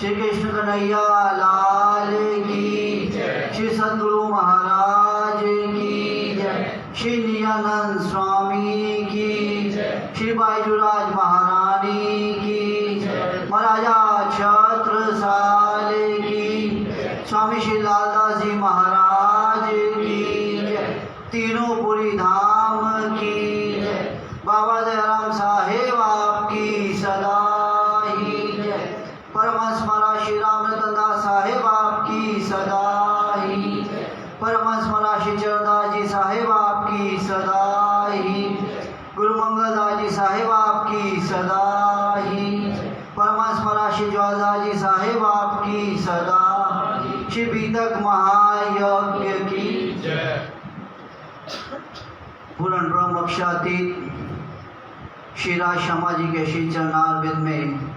श्री कृष्ण कन्हैया लाल की जय। श्री सद्गुरु महाराज की जय। श्री नित्यानंद स्वामी की जय। श्री बाईजूराज महारानी की जय। महाराजा छत्रसाल की जय। स्वामी श्री लालदास जी महाराज की जय। तीनों पुरी धाम की जय। बाबा दयाराम साहेब आपकी सदा ही जय। परमहंस महाराज श्री राम रतन दास साहेब आपकी सदा ही। परमहंस महाराज श्री चरणदास जी साहेब आपकी सदा ही। गुरु मंगलदास जी साहेब आपकी सदा ही। परमहंस महाराज श्री ज्वालदास जी साहेब आपकी सदा। श्री बीतक महायज्ञ की जय। पूर्ण ब्रह्म अक्षातीत श्री राज शर्मा जी के श्री चरणारविंद में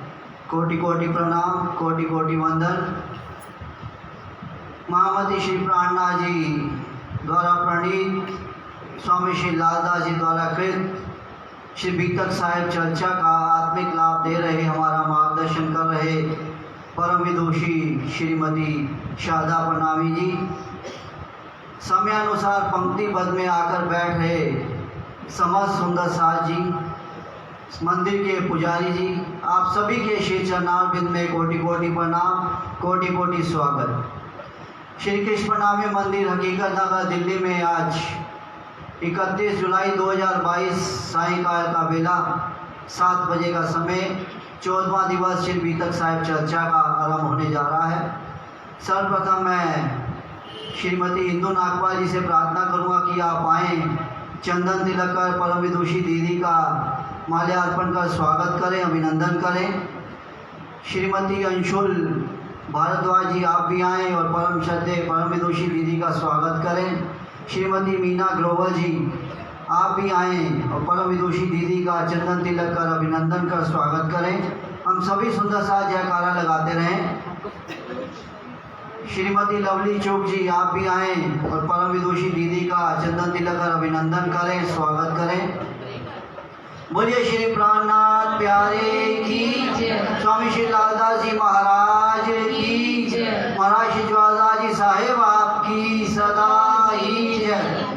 कोटि कोटि प्रणाम, कोटि कोटि वंदन। महामती श्री प्राणनाथ जी द्वारा प्रणीत, स्वामी श्री लालदास जी द्वारा कृत श्री बीतक साहिब चर्चा का आत्मिक लाभ दे रहे, हमारा मार्गदर्शन कर रहे परम विदुषी श्रीमती शारदा प्रणामी जी, समयानुसार पंक्तिबद्ध में आकर बैठ रहे समस्त सुंदर साज जी, मंदिर के पुजारी जी, आप सभी के श्री चरणारविंद में कोटि कोटि प्रणाम, कोटि कोटि स्वागत। श्री कृष्ण प्रणामी मंदिर हकीकत नगर दिल्ली में आज 31 जुलाई 2022 सायंकाल का बेला 7 बजे का समय 14वां दिवस श्री बीतक साहिब चर्चा का आरंभ होने जा रहा है। सर्वप्रथम मैं श्रीमती इंदु नागपाल जी से प्रार्थना करूँगा कि आप आएँ, चंदन तिलक कर परम विदुषी दीदी का माल्यार्पण कर स्वागत करें, अभिनंदन करें। श्रीमती अंशुल भारद्वाज जी आप भी आएँ और परम श्रद्धे परम विदुषी दीदी का स्वागत करें। श्रीमती मीना ग्रोवर जी आप भी आएँ और परम विदुषी दीदी का चंदन तिलक कर अभिनंदन कर स्वागत करें। हम सभी सुंदर सा जयकारा लगाते रहें। श्रीमती लवली चौक जी आप भी आएँ और परम विदुषी दीदी का चंदन तिलक कर अभिनंदन करें, स्वागत करें। बोलिए श्री प्राणनाथ प्यारे की जय। स्वामी श्री लालदास जी महाराज की जय। महाराज श्री ज्वालदास जी साहेब आपकी सदा ही जय।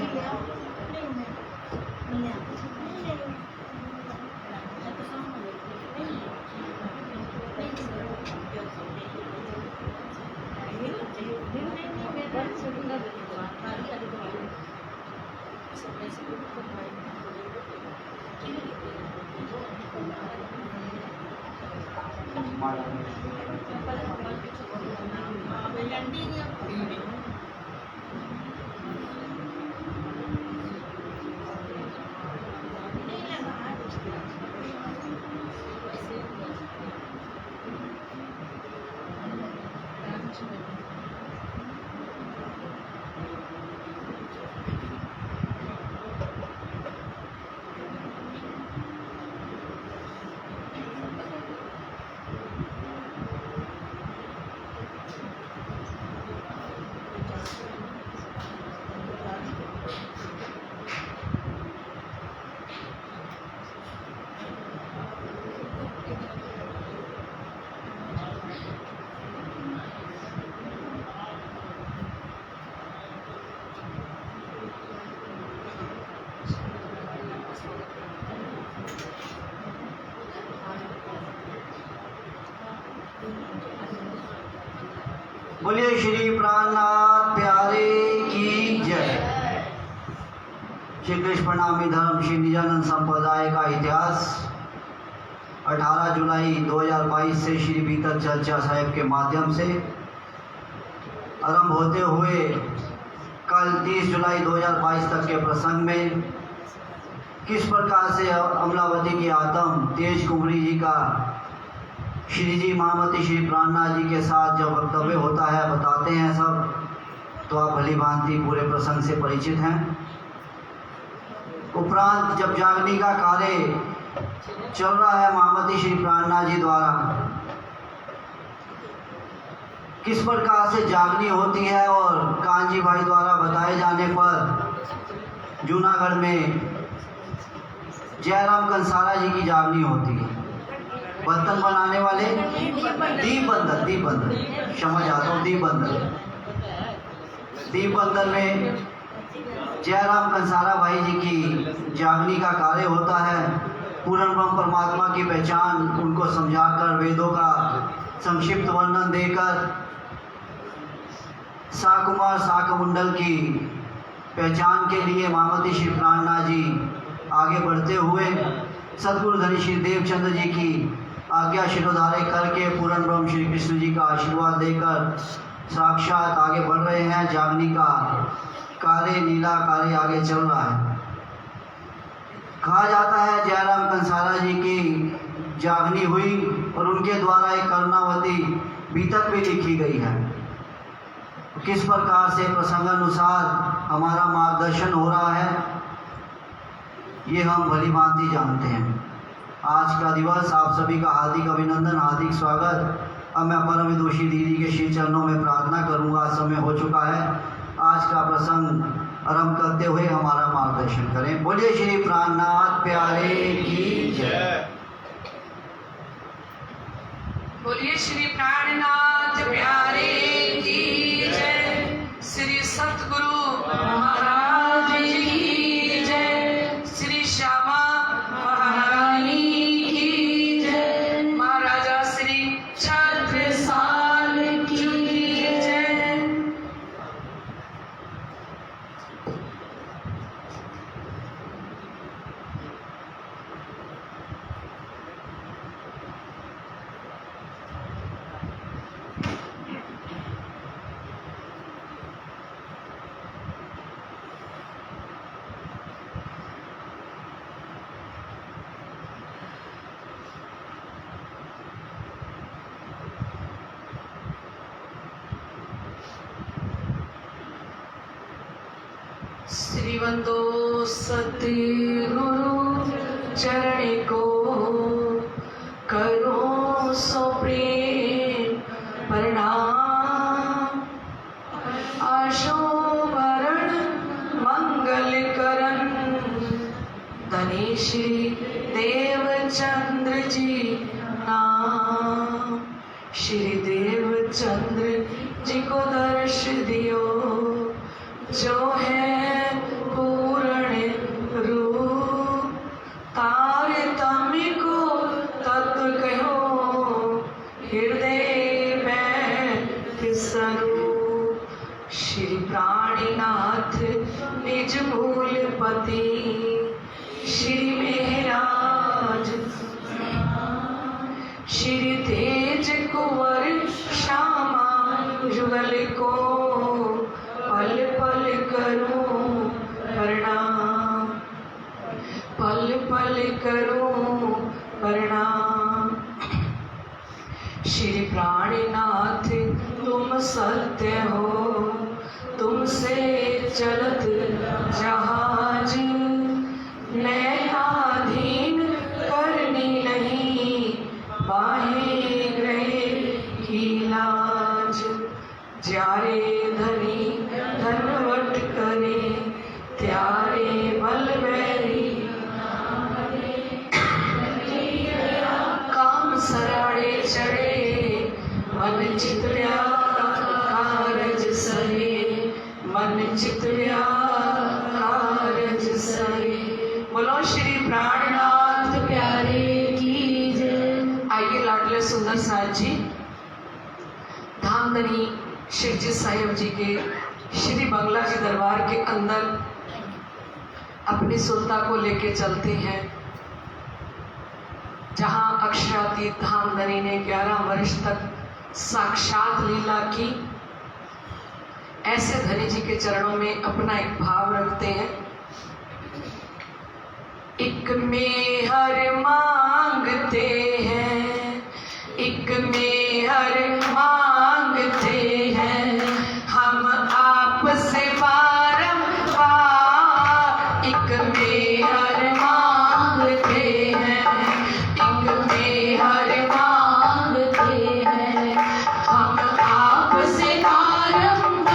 बोलिए श्री प्राणनाथ प्यारे की जय। श्री कृष्ण प्रणामी धर्म श्री नित्यानंद संप्रदाय का इतिहास 18 जुलाई 2022 से श्री बीतक चर्चा साहिब के माध्यम से आरंभ होते हुए कल 30 जुलाई 2022 तक के प्रसंग में किस प्रकार से अमलावती की आत्म तेज कुंवरी जी का श्री जी महामती श्री प्राणनाथ जी के साथ जब वक्तव्य होता है बताते हैं सब, तो आप भली भांति पूरे प्रसंग से परिचित हैं। उपरांत जब जागनी का कार्य चल रहा है महामती श्री प्राणनाथ जी द्वारा, किस प्रकार से जागनी होती है और कांजी भाई द्वारा बताए जाने पर जूनागढ़ में जयराम कंसारा जी की जागनी होती है। बर्तन बनाने वाले दीप बंधन, क्षमा चाहता हूँ, दीप बंधन में जयराम कंसारा भाई जी की जागनी का कार्य होता है। पूर्ण ब्रह्म परमात्मा की पहचान उनको समझाकर, वेदों का संक्षिप्त वर्णन देकर, साकुमार साकमुंडल की पहचान के लिए महामती श्री प्राणनाथ जी आगे बढ़ते हुए सदगुरु धनी श्री देवचंद्र जी की आज्ञा शिरोधार्य करके पूर्ण ब्रह्म श्री कृष्ण जी का आशीर्वाद देकर साक्षात आगे बढ़ रहे हैं। जागनी का कार्य, लीला कार्य आगे चल रहा है। कहा जाता है जयराम कंसारा जी की जागनी हुई और उनके द्वारा एक करुणावती बीतक भी लिखी गई है। किस प्रकार से प्रसंगानुसार हमारा मार्गदर्शन हो रहा है ये हम भली भांति जानते हैं। आज का दिवस आप सभी का हार्दिक अभिनंदन, हार्दिक स्वागत। अब मैं परम विदुषी दीदी के श्री चरणों में प्रार्थना करूंगा। समय हो चुका है, आज का प्रसंग आरंभ करते हुए हमारा मार्गदर्शन करें। बोलिए श्री प्राणनाथ प्यारे की जय। बोलिए श्री प्राणनाथ प्यारे की जय। श्री सतगुरु महाराज की जय। श्री श्यामा महारानी की जय। महाराजा श्री छत्रसाल की जय। श्रीवंदो सतगुरु चरण को करो सो प्रेम प्रणाम। आशो वरण मंगल करन धनी श्री देवचंद्र जी नाम। श्री देवचंद्र जी को दर्श दियो जो है पूर्ण रूप। तारतम्य को तत्व कहो हृदय में स्वरूप। श्री प्राणनाथ निज मूल पति श्री मेहराज। श्री तेज कुंवर श्यामा युगल को पल पल करूं प्रणाम। पल पल करूं प्रणाम। श्री प्राणनाथ तुम सत्य हो, तुमसे चलत जहाज। नैनाधीन करनी नहीं बाहें ग्रहे की लाज। ज्यारे धनी धनवट करे त्यारे बलवैरी। काम सराड़े चढ़े मन चित कारज सहे। मन चित कारज सहे। बोलो श्री प्राणनाथ प्यारे की जय। आइए लाडले सुंदर साथ जी धामधनी शिवजी साहिब जी के श्री बंगला जी दरबार के अंदर अपनी सुलता को लेके चलते हैं, जहां अक्षरातीत धामधनी ने 11 वर्ष तक साक्षात लीला की। ऐसे धनी जी के चरणों में अपना एक भाव रखते हैं। एक मेहर मांगते हैं, एक मेहर मांगते हैं हम आपसे बारंबार। एक मेहर मांगते हैं, एक मेहर मांगते हैं हम आपसे बारंबार।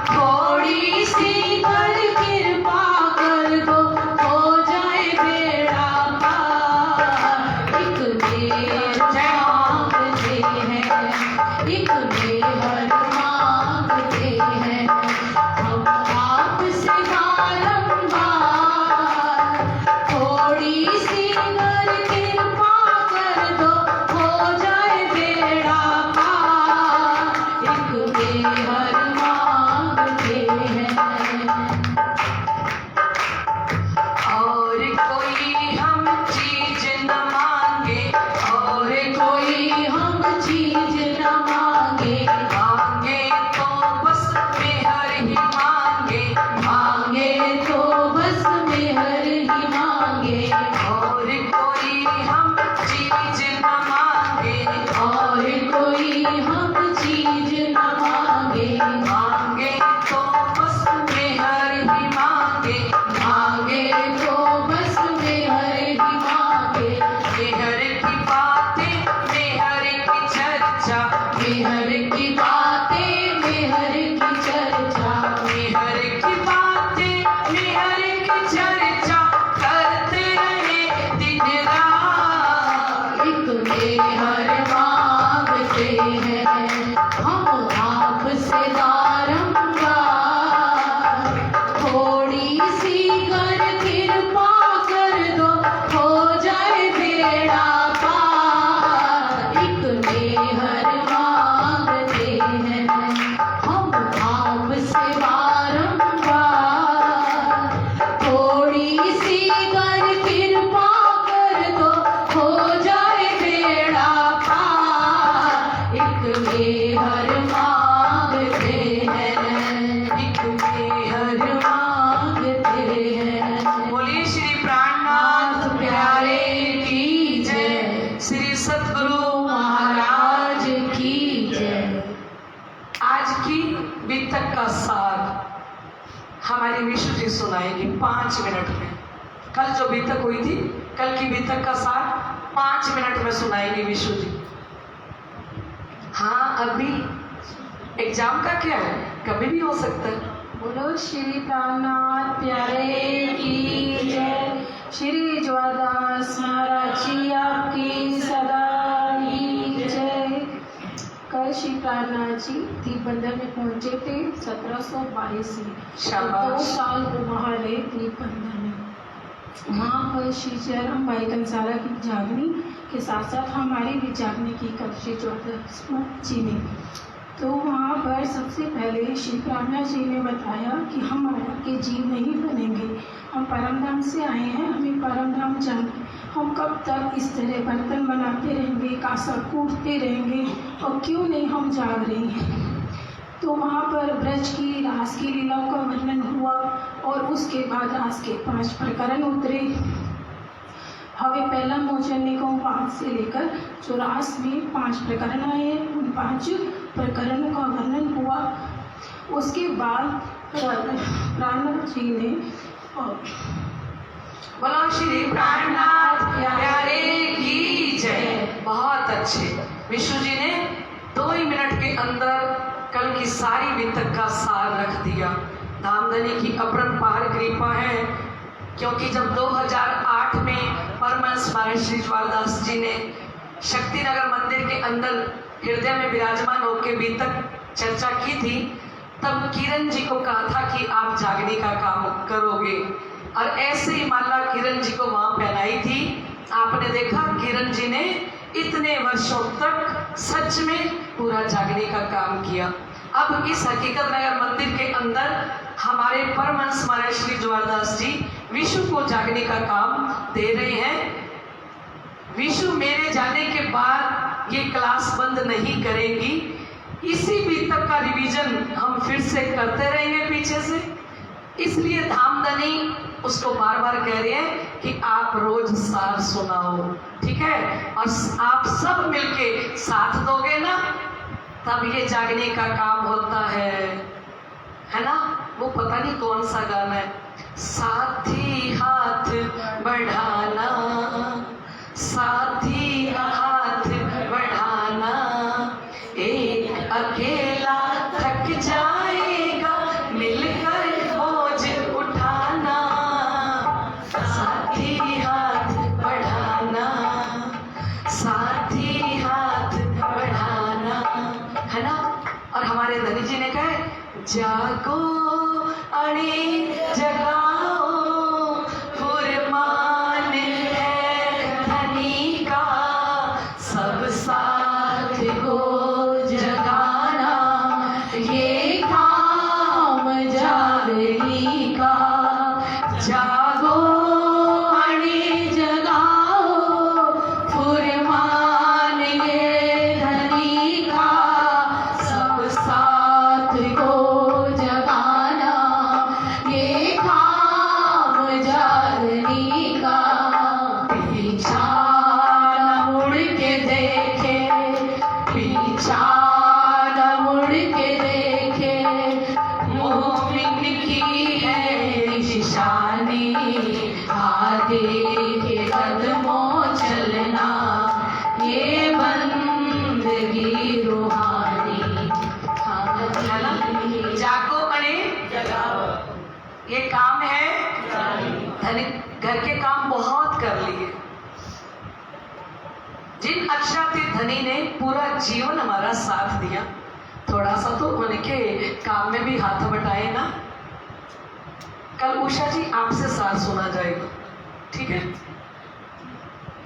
थोड़ी सी कर कृपा कर दो हो जाए बेड़ा पार। हर मांगते हैं हम आपसे बारंबार, थोड़ी सी कर कृपा कर दो हो जाए बेड़ा पार। एक मेहर मांगते हैं हम आपसे बारंबार, थोड़ी सी कर कृपा कर दो हो जाए बेड़ा पार। एक मेहर मांगते हैं, एक मेहर मांगते हैं। बोलिए श्री प्राणनाथ प्यारे की जय, श्री सतगुरु महाराज की जय। आज की बीतक का सार हमारी विशु जी सुनाएंगे 5 मिनट में। कल जो बीतक हुई थी, कल की बीतक का सार 5 मिनट में सुनाएंगे विशु जी। हाँ, अभी एग्जाम का क्या है, कभी भी हो सकता है। बोलो श्री प्राणनाथ प्यारे की जय। श्री ज्वारदास महाराज जी आपकी सदा ही जय। कल श्री प्राणनाथ जी दीपबंधन में पहुंचे थे 1722 में। शाबाश। 2 साल वो वहाँ रहे दीपबंधन में। वहाँ पर श्री जयराम भाई कंसारा की जागनी के साथ साथ हमारी भी जागने की कल श्री ज्वारदास जी ने। तो वहाँ पर सबसे पहले श्री प्राणनाथ जी ने बताया कि हम माया के जीव नहीं बनेंगे, हम परमधाम से आए हैं, हमें परमधाम जाना। हम कब तक इस तरह बर्तन बनाते रहेंगे, कासा कूटते रहेंगे, और क्यों नहीं हम जाग रहे हैं। तो वहाँ पर ब्रज की रास की लीलाओं का वर्णन हुआ और उसके बाद रास के 5 प्रकरण उतरे। हवे पहला मोचन निगम 5 से लेकर जो रास में 5 प्रकरण आए हैं, उन 5 प्रकरणों का वर्णन हुआ। उसके बाद प्राणनाथ जी ने बोलो श्री प्राणनाथ प्यारे की जय। बहुत अच्छे। विशु जी ने 2 ही मिनट के अंदर कल की सारी बीतक का सार रख दिया। धामधनी की अपरंपार कृपा है, क्योंकि जब 2008 में परमहंस महाराज श्री ज्वारदास जी ने शक्तिनगर मंदिर के अंदर हृदय में विराजमान होकर बीतक चर्चा की थी, तब किरण जी को कहा था कि आप जागने का काम करोगे, और ऐसे ही माला किरण जी को वहां पहनाई थी। आपने देखा किरण जी ने इतने वर्षों तक सच में पूरा जागने का काम किया। अब इस हकीकत नगर मंदिर के अंदर हमारे परमहंस महाराज श्री ज्वारदास जी विशु को जागने का काम दे रहे हैं। विशु मेरे जाने के बाद ये क्लास बंद नहीं करेंगी, इसी बीतक का रिवीजन हम फिर से करते रहेंगे पीछे से। इसलिए धामधनी उसको बार बार कह रहे हैं कि आप रोज सार सुनाओ, ठीक है? और आप सब मिलके साथ दोगे ना, तब ये जागने का काम होता है ना? वो पता नहीं कौन सा गाना है, साथी हाथ बढ़ाना, साथी हाथ बढ़ाना, एक अकेला थक जाएगा मिलकर बोझ उठाना, साथी हाथ बढ़ाना, साथी हाथ बढ़ाना, है ना? और हमारे धनी जी ने कहा, जागो अणे जगाओ, फुरमान है धनी का, सब साथ को जगाना, ये काम जागने का। जागो अणे जगाओ, फुरमान है धनी का, सब साथ को जगाना, ये काम जागने का। पीछा न मुड़ के देखे, पीछा न मुड़ के देखे, मोमिन की है निशानी, आगे के कदमों चलना, ये बंदगी रूहानी। जागो अणे जगाओ, ये काम है। घर के काम बहुत कर लिए। जिन अक्षरा तीर्थ धनी ने पूरा जीवन हमारा साथ दिया, थोड़ा सा तो उनके काम में भी हाथ बटाए ना। कल उषा जी आपसे सार सुना जाएगा, ठीक है?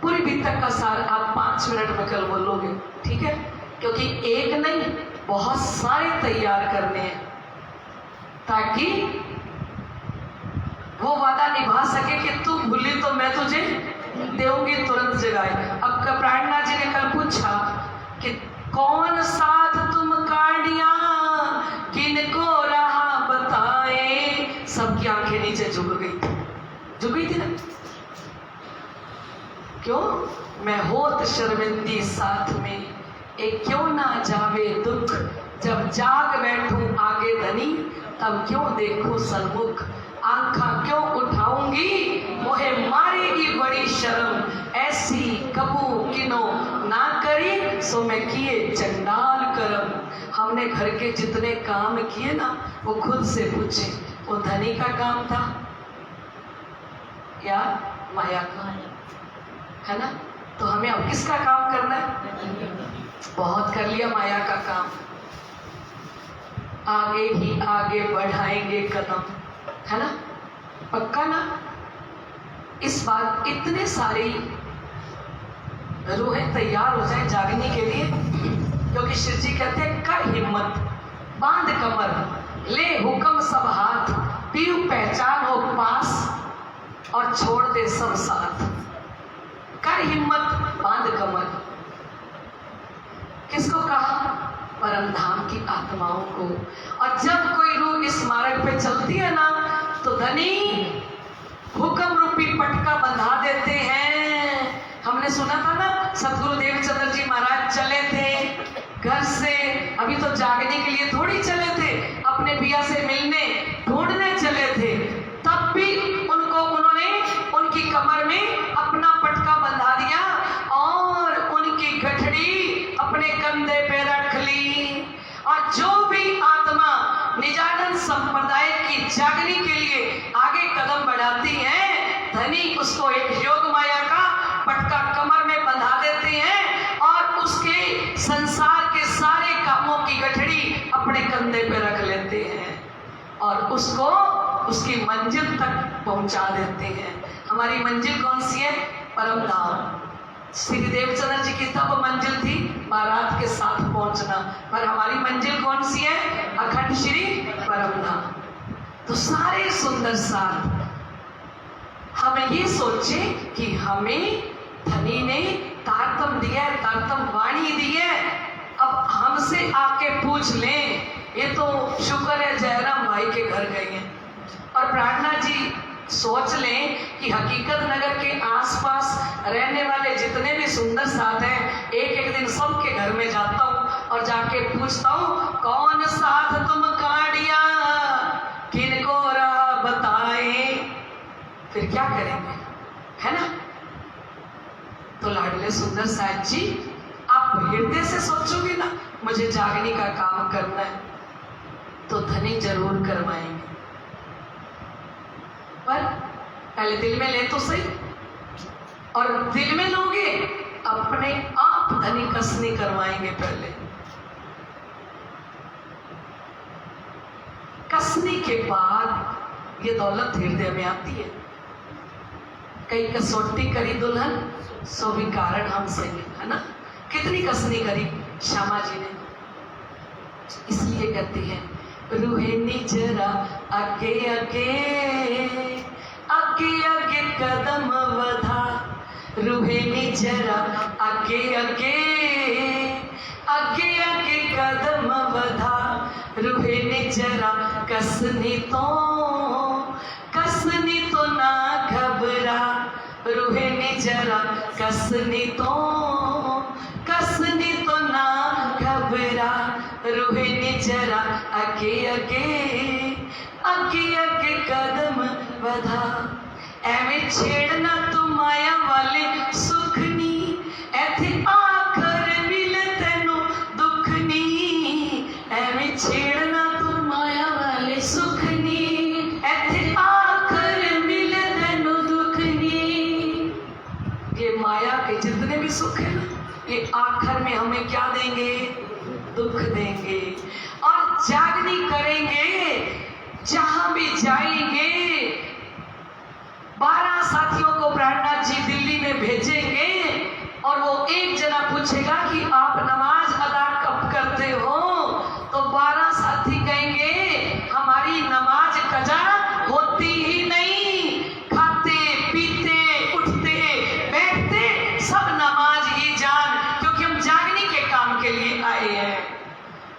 पूरी वितक का सार आप 5 मिनट में कल बोलोगे, ठीक है? क्योंकि एक नहीं बहुत सारे तैयार करने हैं ताकि वो वादा निभा सके कि तू भूली तो मैं तुझे देऊंगी तुरंत जगाए। अब प्राणनाथ जी ने कल पूछा कि कौन साथ तुम काढ़िया किनको रहा बताए, सबकी आंखें नीचे झुक गई थी ना। क्यों? मैं होत शर्मिंदी साथ में एक क्यों ना जावे दुख, जब जाग बैठूं आगे धनी तब क्यों देखूं सन्मुख, आंखा क्यों उठाऊंगी मोहे मारेगी बड़ी शर्म, ऐसी कबू किनो ना करी सो मैं किए चंडाल करम। हमने घर के जितने काम किए ना वो खुद से पूछे, वो धनी का काम था या माया का, है ना? तो हमें अब किसका काम करना है? बहुत कर लिया माया का काम, आगे ही आगे बढ़ाएंगे कदम, है ना? पक्का ना? इस बार इतने सारी रूहें तैयार हो जाए जागने के लिए, क्योंकि शिव जी कहते हैं कर हिम्मत बांध कमर, ले हुक्म सब हाथ, पीऊ पहचान हो पास और छोड़ दे सब साथ। कर हिम्मत बांध कमर, किसको कहा? परम धाम की आत्माओं को। और जब कोई रूह इस मार्ग पे चलती है ना तो धनी हुक्म रूपी पटका बंधा देते हैं। हमने सुना था ना, सतगुरु देवचंद्र जी महाराज चले थे घर से, अभी तो जागने के लिए थोड़ी चले थे, अपने पिया से मिलने ढूंढने चले थे, तब भी उन्होंने उनकी कमर में अपना पटका बंधा दिया और उनकी गठड़ी अपने कंधे पे रख ली। और जो भी आत्मा निजानंद संप्रदाय की जागने के लिए आगे कदम बढ़ाती है, धनी उसको एक योग माया का पटका कमर में बंधा देते हैं और उसके संसार के सारे कामों की गठड़ी अपने कंधे पे रख लेते हैं और उसको उसकी मंजिल तक पहुंचा देते हैं। हमारी मंजिल कौन सी है? परम धाम। श्री देवचंद्र जी की तब मंजिल थी बारात के साथ पहुंचना, पर हमारी मंजिल कौन सी है? अखंड श्री परम धाम। तो सारे सुंदर साथ हमें ये सोचे कि हमें धनी ने तारतम दिया है, तारतम वाणी दी है, अब हमसे आके पूछ लें। ये तो शुक्र है जयराम भाई के घर गए हैं। और प्रार्थना जी सोच लें कि हकीकत नगर के आसपास रहने वाले जितने भी सुंदर साथ हैं, एक एक दिन सबके घर में जाता हूँ और जाके पूछता हूँ कौन साथ तुम काढ़िया किनको रहा बताए। फिर क्या करेंगे, है ना? तो लाडले सुंदर साथ जी, आप हृदय से सोचोगे ना मुझे जागने का काम करना है, तो धनी जरूर करवाएंगे। पर पहले दिल में ले तो सही, और दिल में लोगे अपने आप धनी कसनी करवाएंगे। पहले कसनी के बाद ये दौलत हृदय में आती है। कई कसौटी करी दुल्हन सो भी कारण हमसे, है ना? कितनी कसनी करी श्यामा जी ने। इसलिए कहती है रूहे निजरा आगे आगे आगे आगे कदम वधा, रूहे निजरा आगे आगे आगे आगे कदम वधा, रूहे निजरा कसनी तो ना घबरा, रूहे निजरा कसनी तो ना घबरा, रूहे निजरा आगे आगे आगे आगे कदम वधा। एवें छेड़ना तू माया वाले सुख नी, एथे आखर मिले तेनू दुख नी। एवें छेड़ना तू माया वाले सुख नी, एथे आखर मिले तेनू दुख नी। ये माया के जितने भी सुख है ना, ये आखर में हमें क्या देंगे? दुख देंगे। और जागनी करेंगे, जहां भी जाएंगे 12 साथियों को प्राणनाथ जी दिल्ली में भेजेंगे और वो एक जना पूछेगा कि आप नमाज अदा कब करते हो? तो 12 साथी कहेंगे हमारी नमाज कजा होती ही नहीं, खाते पीते उठते बैठते सब नमाज ही जान, क्योंकि हम जागने के काम के लिए आए हैं।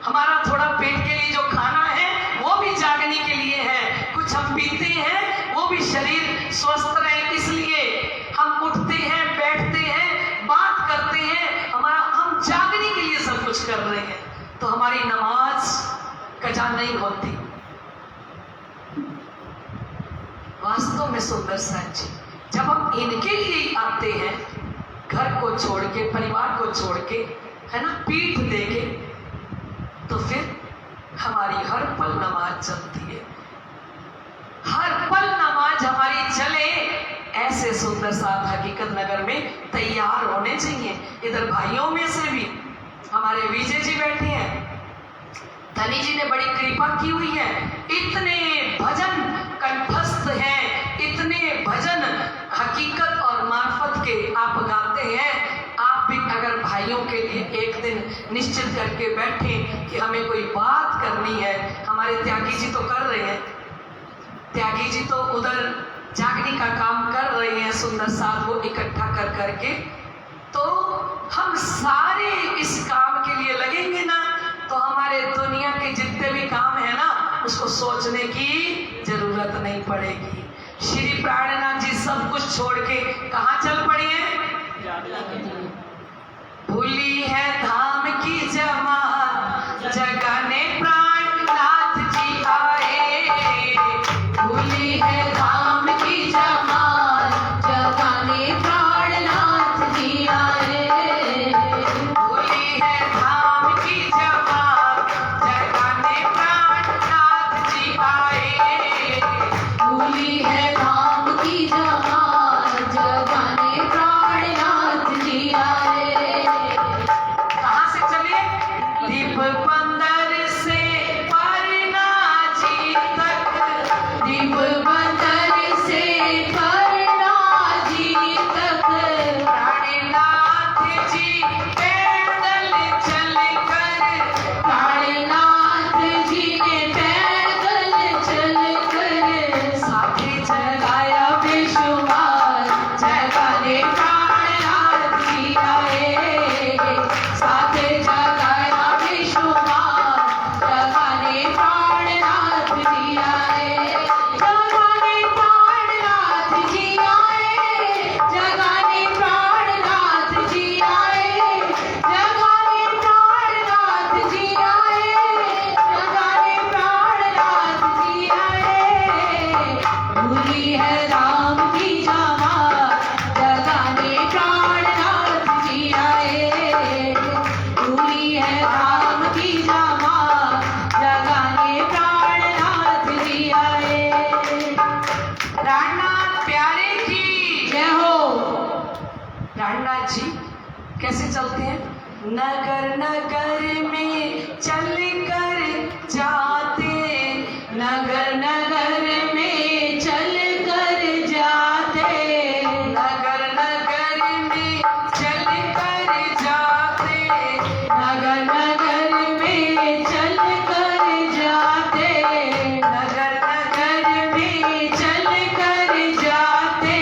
हमारा थोड़ा पेट के लिए जो खाना है वो भी जागने के लिए है, कुछ हम पीते हैं वो भी शरीर स्वस्थ रहे इसलिए हम उठते हैं, बैठते हैं, बात करते हैं, हम जागने के लिए सब कुछ कर रहे हैं। तो हमारी नमाज कजा नहीं होती। वास्तव में सुंदर साथ जी, जब हम इनके लिए आते हैं, घर को छोड़ के, परिवार को छोड़ के, है ना, पीठ दे के, तो फिर हमारी हर पल नमाज चलती है, हर पल नमाज हमारी चले। ऐसे सुंदर साथ हकीकत नगर में तैयार होने चाहिए। इधर भाइयों में से भी हमारे विजय जी बैठे हैं, धनी जी ने बड़ी कृपा की हुई है, इतने भजन कंठस्थ हैं, इतने भजन हकीकत और मार्फत के आप गाते हैं। आप भी अगर भाइयों के लिए एक दिन निश्चित करके बैठे कि हमें कोई बात करनी है, हमारे त्यागी जी तो कर रहे हैं, त्यागी जी तो उधर जागने का काम कर रहे हैं, सुंदर साथ वो इकट्ठा कर करके, तो हम सारे इस काम के लिए लगेंगे ना, तो हमारे दुनिया के जितने भी काम है ना, उसको सोचने की जरूरत नहीं पड़ेगी। श्री प्राणनाथ जी सब कुछ छोड़ के कहाँ चल पड़े हैं? भूली है धाम की जमात, जगाने प्राणनाथ जी आए। भूली है धाम की जमात, जगाने प्राणनाथ जी आए। भूली है धाम की जमात, जगाने प्राणनाथ जी आए। भूली है धाम की जमात, जगाने प्राणनाथ जी आए। कहाँ से चले? दीप बंदर से परना जी तक, दीप बंदर से परना जी तक, प्राणनाथ जी पैदल चल कर, प्राणनाथ जी ने पैदल चल कर साथी जगाया बेशुमार, जगाने प्राणनाथ जी आए। साथे जगाया बेशुमार, जगाने प्राणनाथ जी आए। जगाने प्राणनाथ जी आए, जगाने प्राणनाथ जी आए। जगाने प्राणनाथ जी आए, जगाने प्राणनाथ जी आए। भूली है राम की जमात, जगाने प्राणनाथ जी आए। भूली है राम की जमात, जगाने प्राणनाथ जी आए। प्राणनाथ प्यारे की जय हो। प्राणनाथ जी कैसे चलते हैं? नगर नगर में चल कर जाते, नगर नगर में चल कर जाते, नगर नगर में चल कर जाते, नगर नगर में चल कर जाते, नगर नगर में चल कर जाते,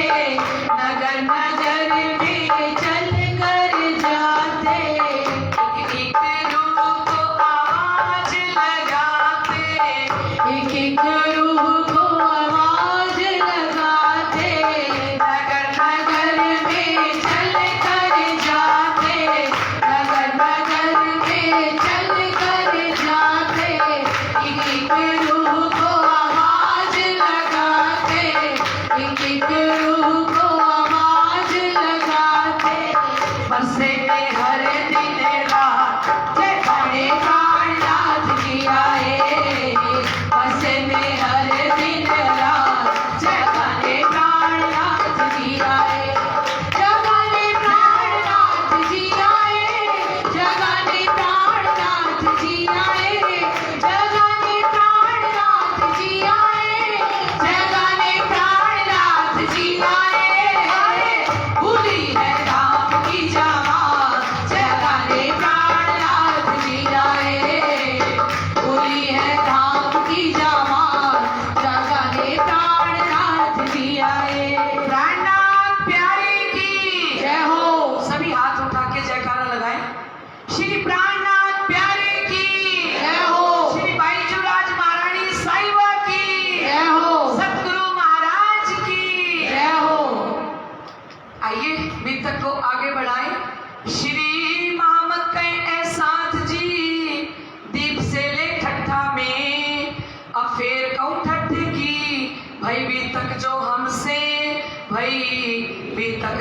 नगर नगर में चल कर जाते। एक रूप आवाज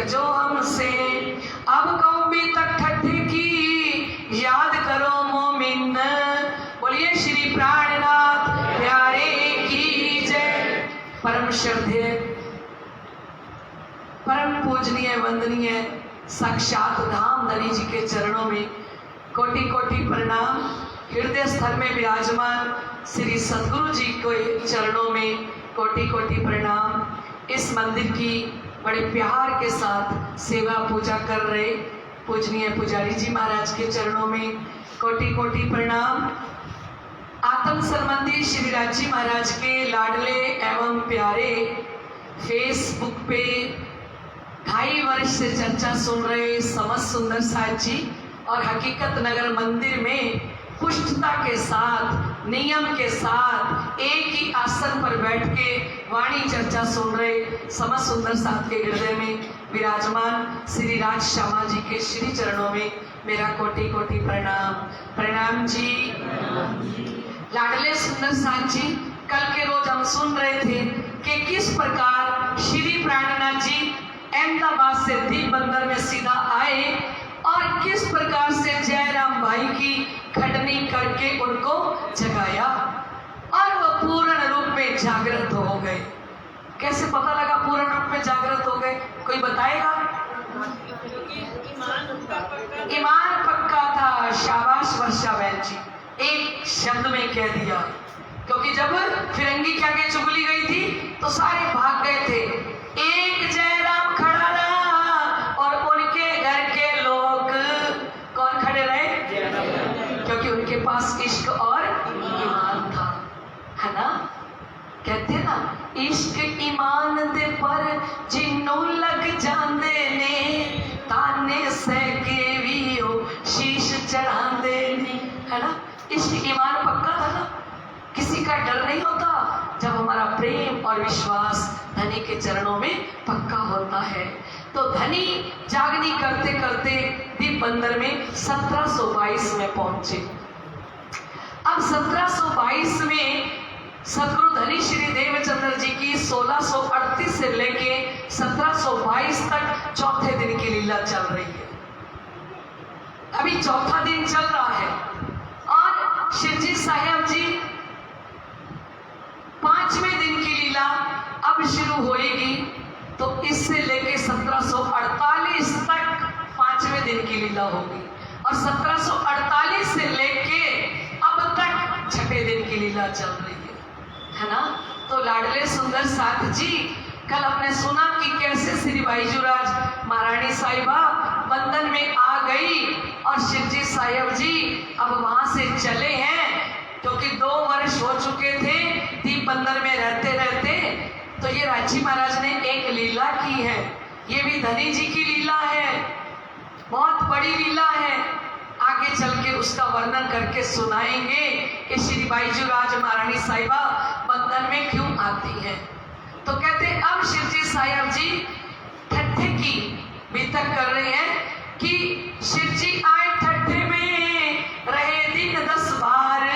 जो हमसे। अब कौमी तक ठट्ठे की याद करो मोमिन। बोलिए श्री प्राणनाथ प्यारे की जय। परम श्रद्धेय, परम पूजनीय, वंदनीय साक्षात धाम धनी जी के चरणों में कोटि कोटि प्रणाम। हृदय स्थल में विराजमान श्री सद्गुरु जी के चरणों में कोटि कोटि प्रणाम। इस मंदिर की बड़े प्यार के साथ सेवा पूजा कर रहे पूजनीय पुजारी जी महाराज के चरणों में कोटि कोटि प्रणाम। आत्म संबंधी श्री राज जी महाराज के लाडले एवं प्यारे फेसबुक पे 2.5 वर्ष से चर्चा सुन रहे समस्त सुंदर साथ जी और हकीकत नगर मंदिर में पुष्टता के साथ, नियम के साथ एक ही आसन पर बैठ के वाणी चर्चा सुन रहे समस्त सुंदर साथ के हृदय में विराजमान श्री राज श्यामा जी के श्री चरणों में मेरा कोटि कोटि प्रणाम। प्रणाम जी। लाडले सुंदर साथ जी, कल के रोज हम सुन रहे थे कि किस प्रकार श्री प्राणनाथ जी अहमदाबाद से दीप बंदर में सीधा आए और किस प्रकार से जयराम भाई की खटनी करके उनको जगाया और वो पूर्ण रूप में जागृत हो गए। कैसे पता लगा पूर्ण रूप में जागृत हो गए? कोई बताएगा? ईमान पक्का था। शाबाश वर्षा बहन जी, एक शब्द में कह दिया। क्योंकि जब फिरंगी के आगे चुगली गई थी तो सारे भाग गए थे। एक जयराम खड़ा रहा और उनके घर के लोग कौन खड़े रहे? क्योंकि उनके पास इश्क और ईमान था, है ना? कहते ना, इश्क ईमान दे पर जिन्नों लग जांदे ने, ताने से के भी हो शीश चढ़ांदे ने, है ना? इश्क ईमान पक्का था ना, किसी का डर नहीं होता जब हमारा प्रेम और विश्वास धनी के चरणों में पक्का होता है। तो धनी जागनी करते करते दीप बंदर में 1722 में पहुंचे। अब 1722 में सदगुरु धनी श्री देवचंद्र जी की 1638 से लेके 1722 तक चौथे दिन की लीला चल रही है। अभी चौथा दिन चल रहा है और शिवजी साहेब जी 5वें दिन की लीला अब शुरू होएगी। तो इससे लेके 1748 तक 5वें दिन की लीला होगी और 1748 से लेके अब तक 6ठे दिन की लीला चल रही है ना? तो लाडले सुंदर साथ जी, कल आपने सुना कि कैसे श्री बाईजूराज महारानी साहिबा बंधन में आ गई और शिवजी साहेब जी अब वहां से चले हैं क्योंकि 2 वर्ष हो चुके थे दीप बंदर में रहते रहते। तो ये राजी महाराज ने एक लीला की है, ये भी धनी जी की लीला है, बहुत बड़ी लीला है। आगे चल के उसका वर्णन करके सुनाएंगे कि श्री बाईजूराज महारानी साहिबा बंधन में क्यों आती है। तो कहते अब शिवजी साहेब जी ठट्ठे की बीतक कर रहे हैं कि शिवजी आए ठट्ठे में, रहे दिन 10 बार,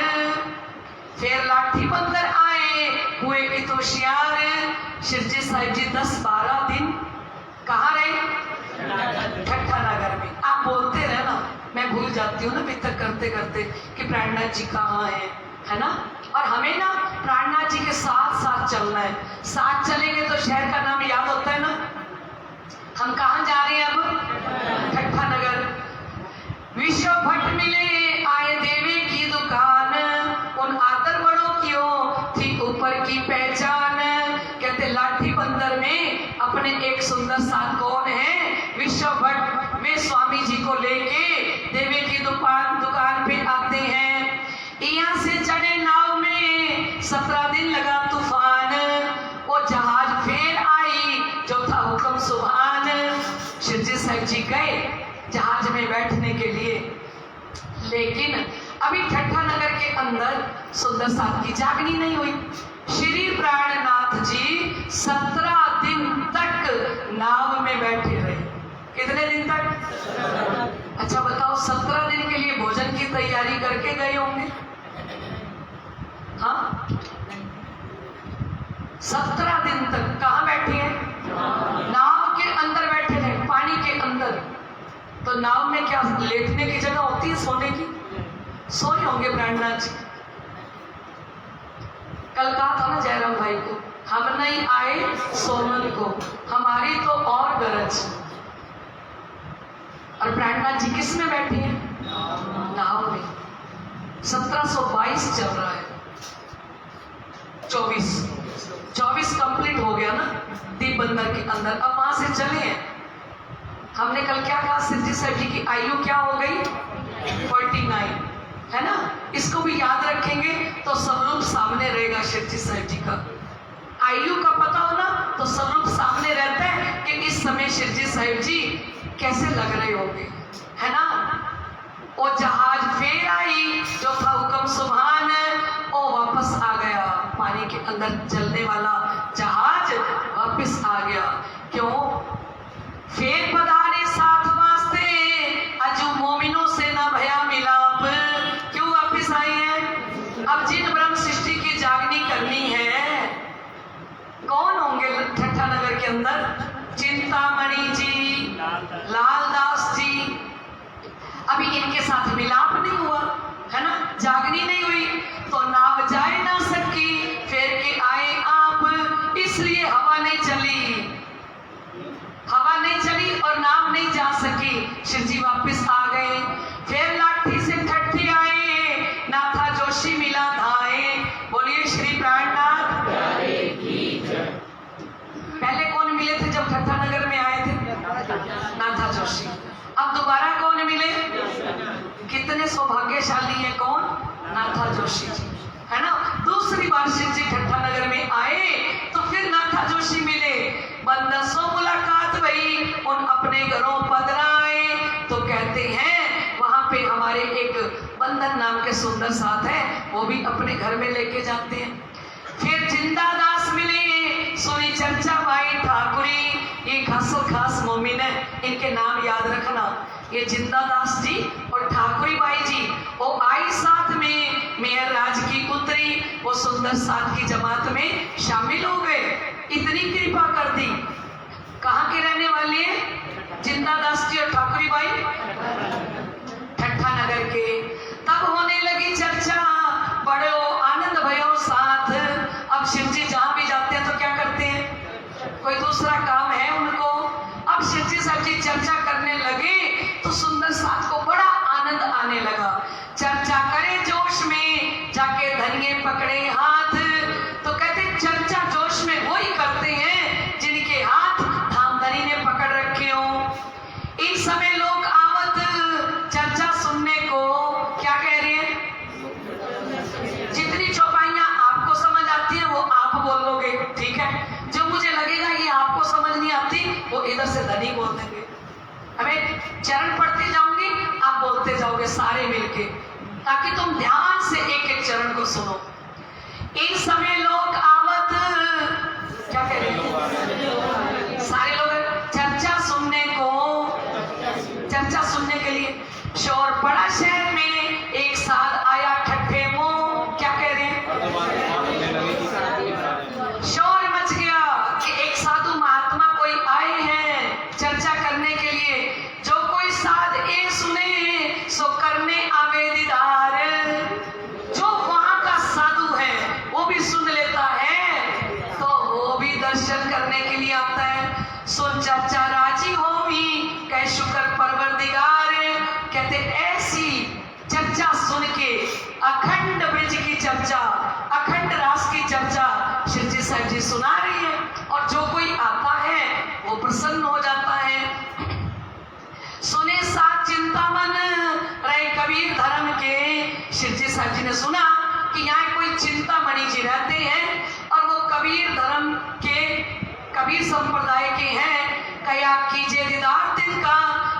फिर लाठी बंदर आए, हुए इतोशियार। शिवजी साहिब जी 10-12 दिन कहाँ रहे? ठट्ठा नगर में। आप बोलते रहे ना, मैं भूल जाती हूँ ना बीतक करते करते कि प्राणनाथ जी कहाँ है ना? और हमें ना प्राणनाथ जी के साथ साथ चलना है। साथ चलेंगे तो शहर का नाम याद होता है ना। हम कहाँ जा रहे हैं अब? ठट्ठा नगर। विश्व भट्ट मिले आए देवी की दुकान, उन आदर बड़ों की थी ऊपर की पहचान। कहते लाठी बंदर में अपने एक सुंदर साथ कौन है? विश्व भट्ट। वे स्वामी जी को लेके देवी की दुकान पे आते हैं। यहाँ से चढ़े नाव में 17 दिन लगा तूफान, वो जहाज फिर आई जो था हुक्म सुभान। शिवजी साहब जी गए जहाज में बैठने के लिए, लेकिन अभी ठट्ठा नगर के अंदर सुंदर साथ की जागनी नहीं हुई। श्री प्राणनाथ जी 17 दिन तक नाव में बैठे रहे। कितने दिन तक? अच्छा बताओ, 17 दिन के लिए भोजन की तैयारी करके गए होंगे? हाँ, 17 दिन तक कहाँ बैठे हैं? नाव के अंदर बैठे रहे। तो नाव में क्या लेटने की जगह होती है, सोने की? सोए होंगे प्राणनाथ जी। कल कहा था ना जयराम भाई को, हम नहीं आए सोमन को, हमारी तो और गरज। और प्राणनाथ जी किस में बैठे हैं? नाव में। 1722 चल रहा है, 24 कंप्लीट हो गया ना दीप बंदर के अंदर। अब वहां से चले हैं। हमने कल क्या कहा, सिद्धि साहब जी की आयु क्या हो गई? 49, है ना? इसको भी याद रखेंगे तो स्वरूप सामने रहेगा सिद्धि साहब जी का। आयु का पता हो ना तो स्वरूप सामने रहता है कि इस समय सिद्धि साहब जी कैसे लग रहे होंगे, है ना? वो जहाज फेर आई जो था हुक्म सुभान, वो वापस आ गया। पानी के अंदर चलने वाला जहाज वापस आ गया। क्यों? फेर पधारे साथ वास्ते, अजू मोमिनों से न भया मिलाप। क्यों वापस आए हैं? अब जिन ब्रह्म सृष्टि की जागनी करनी है, कौन होंगे ठट्ठा नगर के अंदर? चिंतामणि जी, लालदास जी। अभी इनके साथ मिलाप नहीं हुआ, है ना? जागनी नहीं हुई तो नाव जाए ना सकी। फेर के आए आप, इसलिए हवा नहीं चली, हवा नहीं चली और नाव नहीं जा सकी। शिव जी वापस आ गए। फिर लाठी से ठट्ठी आए, नाथा जोशी मिला धाए। बोलिए श्री प्राणनाथ। पहले कौन मिले थे जब ठट्ठा नगर में आए थे? नाथा जोशी। अब दोबारा कौन मिले? कितने सौभाग्यशाली है कौन? नाथा जोशी जी, है ना? दूसरी बार शिव जी ठट्ठा नगर में आए तो फिर नाथा जोशी मिले। बंदसों मुलाकात भई, उन अपने घरों पधराए। तो कहते हैं वहां पे हमारे एक बंदन नाम के सुंदर साथ है, वो भी अपने घर में लेके जाते हैं। फिर जिंदा दास मिले, सुनी चर्चा भाई ठाकुरी। ये खासो खास मोमिन है, इनके नाम याद रखना। ये जिंदा दास जी और ठाकुरी बाई जी, वो आई साथ में, मेयर राज की उतरी, वो सुंदर साथ की जमात में शामिल हो गए। इतनी कृपा कर दी। कहाँ के रहने वाले हैं? जिंदा दास जी और ठाकुरी बाई ठट्ठा नगर के। तब होने लगी चर्चा, बड़े आनंद भयो साथ। अब शिव जी जहां भी जाते हैं तो क्या करते हैं? कोई दूसरा काम है उनको। अब शिव जी साहब जी चर्चा करने लगे तो सुंदर साथ को बड़ा आनंद आने लगा। चर्चा करे जोश में, जाके धनिये पकड़े हाथ। तो कहते चर्चा जोश में वही करते हैं जिनके हाथ धामधनी ने पकड़ रखे हो। इस समय लोग आवत चर्चा सुनने को क्या कह रहे हैं? जितनी चौपाइयां आपको समझ आती है वो आप बोलोगे, ठीक है? जो मुझे लगेगा ये आपको समझ नहीं आती, वो इधर से धनी बोल देंगे। हमें चरण पढ़ते जाओगे, आप बोलते जाओगे सारे मिलके, ताकि तुम ध्यान से एक एक चरण को सुनो। इन समय लोग आवत क्या कह रहे हैं? सारे लोग चर्चा सुनने को, चर्चा सुनने के लिए शोर पड़ा शहर में। एक साथ आया ठट्ठे मुंह, क्या कह रहे हैं? शोर मच गया कि एक साधु महात्मा कोई आए हैं चर्चा करने के लिए। जो कोई साध ए सुने सो करने आवे दीदार। जो वहां का साधु है वो भी सुन लेता है तो वो भी दर्शन करने के लिए आता है। सो चर्चा राजी होगी, कह शुक्र परवरदिगार। कहते ऐसी चर्चा सुन के अखंड ब्रज की चर्चा, अखंड रास की चर्चा शिव जी साहब जी सुना रही है, और जो कोई आता है वो प्रसन्न हो जाता है। सुने साथ चिंतामन रहे कबीर धर्म के। शिव जी साहब जी ने सुना कि यहाँ कोई चिंतामणि जी रहते हैं और वो कबीर धर्म के, कबीर संप्रदाय के हैं। कया कीजिए दीदार तिनका,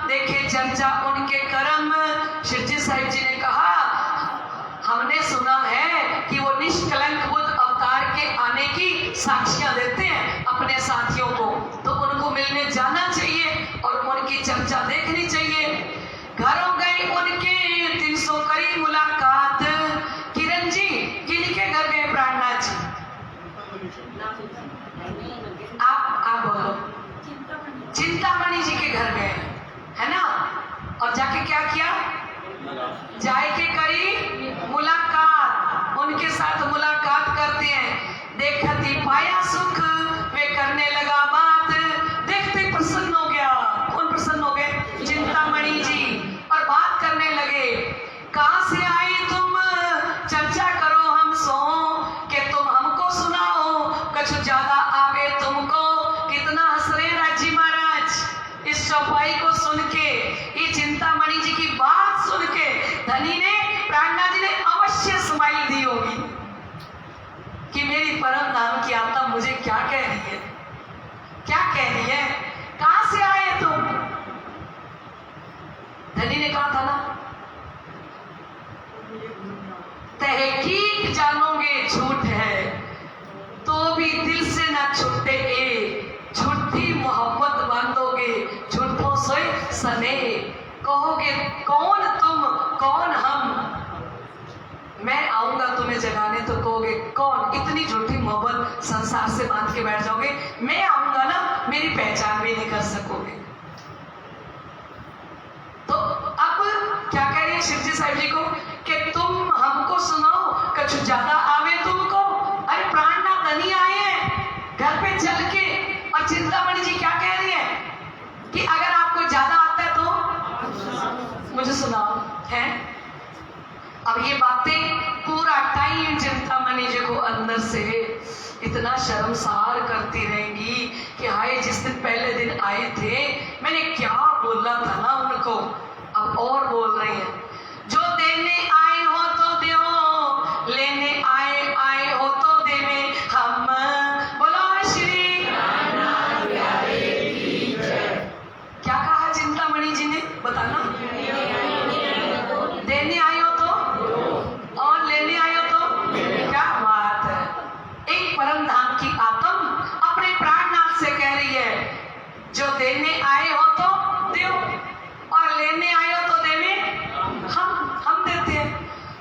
देखे चर्चा उनके कर्म। शिव जी साहब जी ने कहा हमने सुना है कि वो निष्कलंक बुद्ध अवतार के आने की साक्षियां देते हैं अपने साथियों को, तो उनको मिलने जाना चाहिए और उनकी चर्चा देखनी चाहिए। घरों गए उनके 300 करी मुलाकात। किरण जी किनके घर गए प्राणनाथ जी? आप बोलो। चिंतामणि जी के घर गए, है ना? जाए के करी मुलाकात, उनके साथ मुलाकात करते हैं। देखती पाया सुख वे करने लगा बात, देखते प्रसन्न हो गया। कौन प्रसन्न हो गए? चिंतामणि जी। और बात करने लगे, कहाँ से आए तुम, चर्चा करो हम सो, कि तुम हमको सुनाओ कुछ ज्यादा आवे तुमको। कितना हंस रहे राजी महाराज इस चौपाई को सुन के, ये चिंतामणि जी की बात सुन के धनी ने, प्राणनाथ जी ने अवश्य स्माइल दी होगी कि मेरी परम धाम की आत्मा मुझे क्या कह रही है, क्या कह रही है, कहां से आए तुम। धनी ने कहा था ना, तहकीक जानोगे झूठ है तो भी दिल से ना छुट्टे, झूठी मोहब्बत बांधोगे झूठों से सने। कहोगे कौन तुम कौन हम, मैं आऊंगा तुम्हें जगाने तो कहोगे कौन। इतनी झूठी मोहब्बत संसार से बांध के बैठ जाओगे, मैं आऊंगा ना मेरी पहचान भी नहीं कर सकोगे। तो अब क्या कह रही है शिव जी साहिब जी को कि तुम हमको सुनाओ कुछ ज्यादा आवे तुमको। अरे प्राणनाथ धनी आए हैं घर पे चल के, और चिंतामणि जी क्या कह रही है कि अगर आपको ज्यादा आता है तो मुझे सुनाओ है। अब ये बातें पूरा टाइम चिंतामणि जी को अंदर से इतना शर्मसार करती रहेंगी कि हाय जिस दिन पहले दिन आए थे मैंने क्या बोला था ना उनको। अब और बोल रही हैं, जो देने आए हो तो दो, लेने आए हो तो देवे हम। बोलो श्री क्या कहा चिंतामणि जी ने, बताना। देने आए हो तो और लेने आए हो तो, क्या बात है। एक परम धाम की आत्मा अपने प्राणनाथ से कह रही है, जो देने आए हो तो दो और लेने आए हो तो देवे हम देते हैं।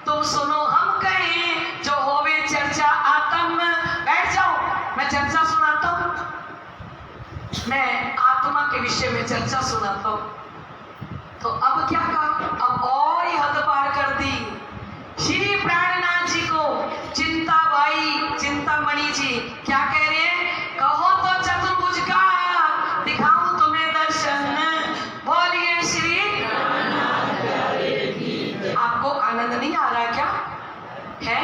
तुम सुनो हम कहें जो होवे चर्चा आत्म। बैठ जाओ, मैं चर्चा सुनाता हूं, मैं आत्मा के विषय में चर्चा सुनाता हूं। तो अब क्या कहा, अब और ही हद पार कर दी श्री प्राणनाथ जी को। चिंताबाई चिंतामणि जी क्या कह रहे हैं, कहो तो चतुर्भुज का दिखाऊं तुम्हें दर्शन। बोलिए श्री। आपको आनंद नहीं आ रहा क्या है?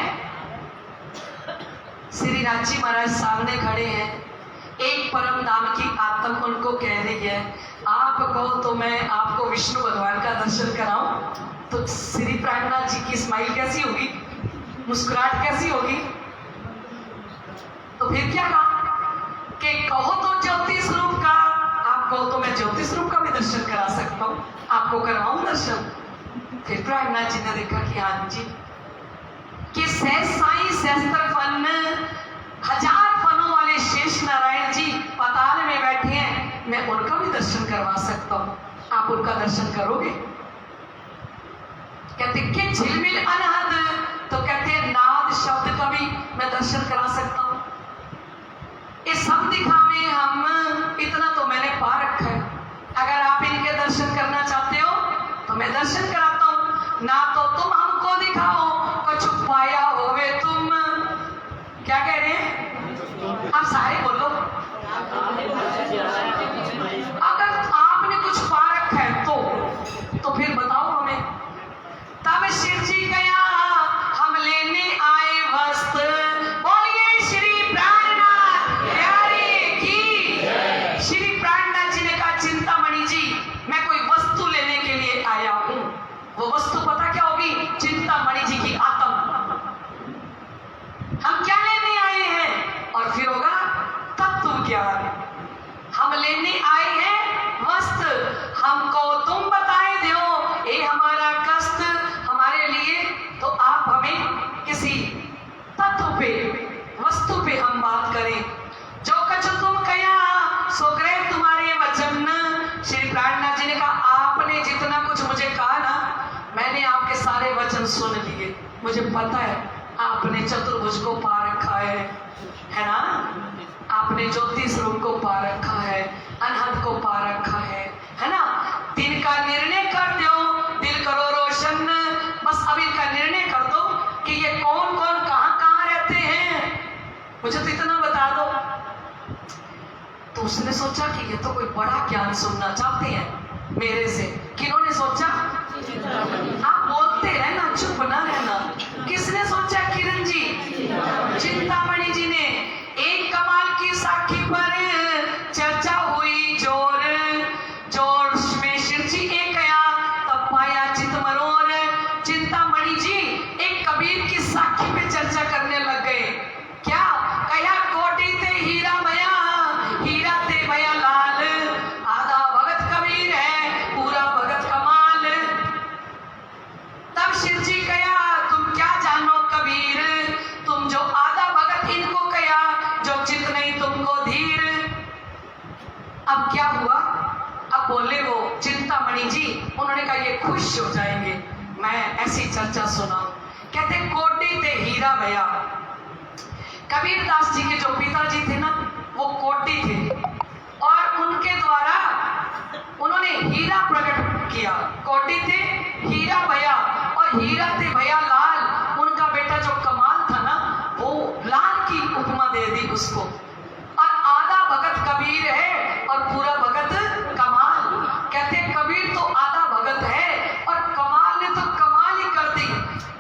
श्री राजी महाराज सामने खड़े हैं, एक परम धाम की आत्मा उनको कह रही है, आप कहो तो मैं आपको विष्णु भगवान का दर्शन कराऊं। तो श्री प्राणनाथ जी की स्माइल कैसी होगी, मुस्कुराहट कैसी होगी। तो फिर क्या कहा कि कहो तो ज्योति स्वरूप का, आप कहो तो मैं ज्योति स्वरूप का भी दर्शन करा सकता हूं, आपको करवाऊं दर्शन। फिर प्राणनाथ जी ने देखा कि हाँ जी, कि सहज साई सहस्त्र फन, हजार फनों वाले शेष नारायण जी पाताल में बैठे हैं, मैं उनका भी दर्शन करवा सकता हूं, आप उनका दर्शन करोगे। कहते कि झिलमिल अनहद, तो कहते हैं नाद शब्द का भी मैं दर्शन करा सकता हूं। ये सब दिखावे हम, इतना तो मैंने पा रखा है। अगर आप इनके दर्शन करना चाहते हो तो मैं दर्शन कराता हूं, ना तो तुम हमको दिखाओ कुछ पाया होवे तुम। क्या कह रहे हैं आप सारे बोलो, अगर आपने कुछ पा रखा है तो फिर बताओ हमें। तब शिव जी गया हम लेने आए वस्त्र। बोलिए श्री प्राणनाथ प्यारे की। श्री प्राणनाथ जी ने कहा, चिंतामणि जी मैं कोई वस्तु लेने के लिए आया हूं। वो वस्तु पता क्या होगी, चिंतामणि जी की आत्मा। हम क्या लेने आए हैं, और फिर होगा तत्व ज्ञान। हम लेने आए हैं वस्त्र, हमको तुम बताए दो ये हमारा कष्ट हमारे लिए। तो आप हमें किसी तत्व पे, वस्तु पे हम बात करें। जो कछ तुम कया सो ग्रह तुम्हारे वचन। श्री प्राणनाथ जी ने कहा, आपने जितना कुछ मुझे कहा ना, मैंने आपके सारे वचन सुन लिए। मुझे पता है आपने चतुर्भुज को पा रखा है ना, आपने ज्योति स्वरूप को पा रखा है, अनहद को पा रखा है ना। दिन का निर्णय कर दो, दिल करो रोशन, तो उसने सोचा कि ये तो कोई बड़ा ज्ञान सुनना चाहते हैं मेरे से। किन्होंने सोचा? आप बोलते रहना, चुप ना रहना। किसने सोचा? किरण जी, चिंतामणि जी ने। एक कमाल की साखी पर चर्चा हुई जोर जोर में शिव जी एक गया तब पाया चित मरोर। चिंतामणि जी एक कबीर की साखी पे चर्चा करने लग गए। क्या कया? कोटि ते हीरा भया, हीरा ते भया लाल, आधा भगत कबीर है, पूरा भगत कमाल। तब शिव जी कया, तुम क्या जानो कबीर, तुम जो आधा भगत इनको कया, जो चित नहीं तुमको धीर। अब क्या हुआ? अब बोले वो चिंतामणि जी, उन्होंने कहा ये खुश हो जाएंगे मैं ऐसी चर्चा सुनाऊं। कहते कोटि ते हीरा भया। कबीर दास जी के जो पिताजी थे ना, वो कोटि थे और उनके द्वारा उन्होंने हीरा प्रकट किया। कोटि थे, हीरा भया, और हीरा थे भया लाल। उनका बेटा जो कमाल था ना, वो लाल की उपमा दे दी उसको। और आधा भगत कबीर है और पूरा भगत कमाल। कहते कबीर तो आधा भगत है और कमाल ने तो कमाल ही कर दी।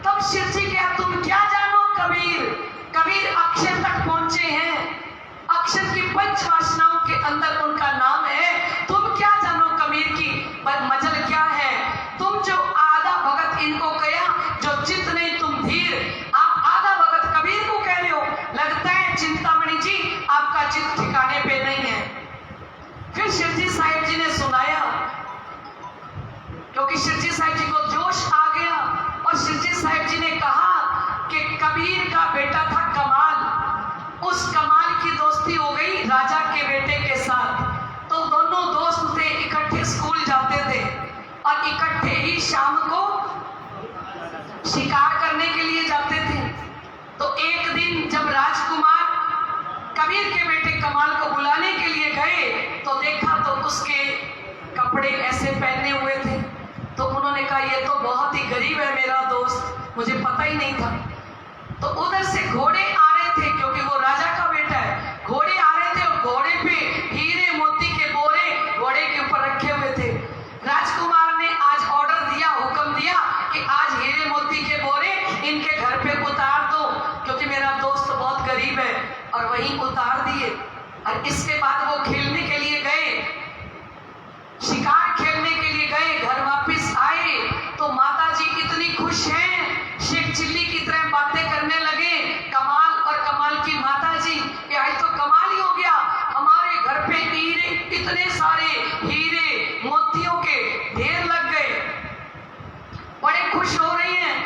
तब शिव जी क्या, तुम क्या जानो कबीर, कबीर अक्षर तक पहुंचे हैं, अक्षर की पंच वासनाओं के अंदर उनका नाम है। तुम क्या जानो कबीर की मजल क्या है, तुम जो आधा भगत इनको कया, जो चित नहीं तुम धीर। आप आधा भगत कबीर को कह रहे हो। लगता है चिंतामणि जी आपका चित ठिकाने पे नहीं है। फिर शिवजी साहिब जी ने सुनाया, क्योंकि शिवजी साहिब जी को जोश आ गया और शिवजी साहिब जी ने कहा कि कबीर का बेटा था कमाल, उस कमाल की दोस्ती हो गई राजा के बेटे के साथ। तो दोनों दोस्त थे, इकट्ठे स्कूल जाते थे और इकट्ठे ही शाम को शिकार करने के लिए जाते थे। तो एक दिन जब राजकुमार कबीर के बेटे कमाल को बुलाने के लिए गए तो देखा तो उसके कपड़े ऐसे पहने हुए थे। तो उन्होंने कहा ये तो बहुत ही गरीब है मेरा दोस्त, मुझे पता ही नहीं था। तो उधर से घोड़े आ रहे थे, क्योंकि वो राजा का बेटा है। घोड़े आ रहे थे और घोड़े पे हीरे मोती के बोरे घोड़े के ऊपर रखे हुए थे। राजकुमार ने आज ऑर्डर दिया, हुक्म दिया कि आज हीरे मोती के बोरे इनके घर पे उतार दो, क्योंकि मेरा दोस्त बहुत गरीब है। और वहीं उतार दिए। और इसके बाद वो खेलने के लिए गए, शिकार खेलने के लिए गए। घर वापस आए तो माता जी इतनी खुश हैं, शेख चिल्ली की तरह बातें करने लगे। कमाल और कमाल की माता जी, कि आज तो कमाल ही हो गया, हमारे घर पे हीरे, इतने सारे हीरे मोतियों के ढेर लग गए। बड़े खुश हो रही हैं।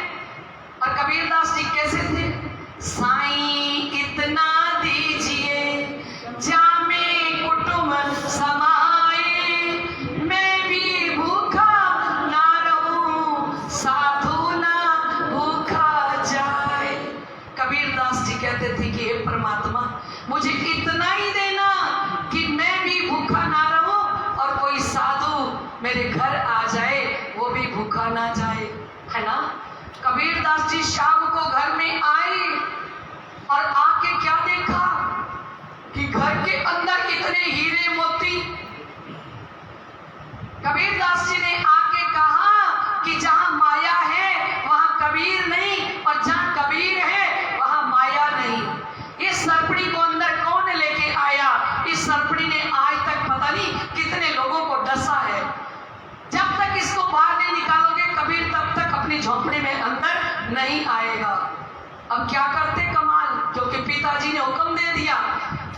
और कबीरदास जी कैसे थे? साईं इतना दीजिए जामे कुटुंब समाए, मैं भी भूखा ना रहूं, साधु ना भूखा जाए। कबीरदास जी कहते थे कि हे परमात्मा, मुझे इतना ही देना कि मैं भी भूखा ना रहूं और कोई साधु मेरे घर आ जाए, वो भी भूखा ना जाए, है ना। कबीरदास जी शाम को घर में आए और आके क्या देखा कि घर के अंदर इतने हीरे मोती। कबीरदास जी ने आके कहा कि जहां माया है वहां कबीर नहीं, और जहां कबीर है वहां माया नहीं। इस सरपड़ी को अंदर कौन लेके आया? इस सरपड़ी ने आज तक पता नहीं कितने लोगों को डसा है। जब तक इसको बाहर नहीं निकालोगे कबीर तब तक अपनी झोंपड़ी में अंदर नहीं आएगा। अब क्या करते कमाल, क्योंकि पिताजी ने हुक्म दे दिया।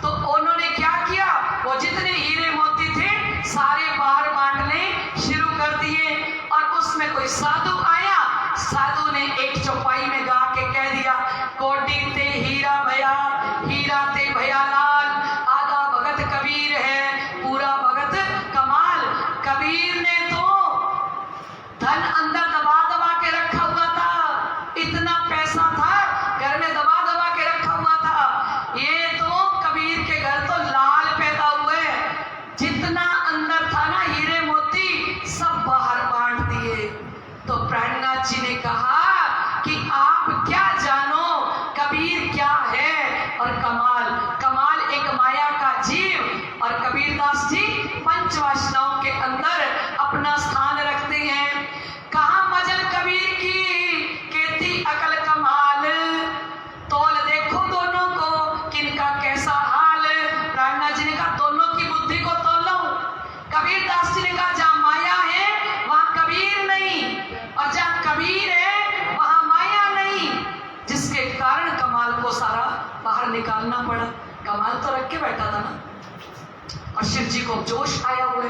तो उन्होंने क्या किया, वो जितने हीरे मोती थे सारे बाहर बांटने शुरू कर दिए। और उसमें कोई साधु आया, साधु ने एक चौपाई में गा के कह दिया, कोटि ते हीरा भया, हीरा ते भया लाल, आधा भगत कबीर है, पूरा भगत कमाल। कबीर ने तो धन अंदर दबा दबा के रखा हुआ था, इतना पैसा था घर में दबा दबा के रखा हुआ था। ये तो कबीर के घर तो लाल पैदा हुए, जितना अंदर था ना हीरे मोती सब बाहर बांट दिए। तो प्राणनाथ जी ने कहा कि आप क्या जानो कबीर क्या है। और कमाल, कमाल एक माया का जीव और कबीर निकालना पड़ा, कमाल तो रख के बैठा था ना। और शिव जी को जोश आया हुआ है,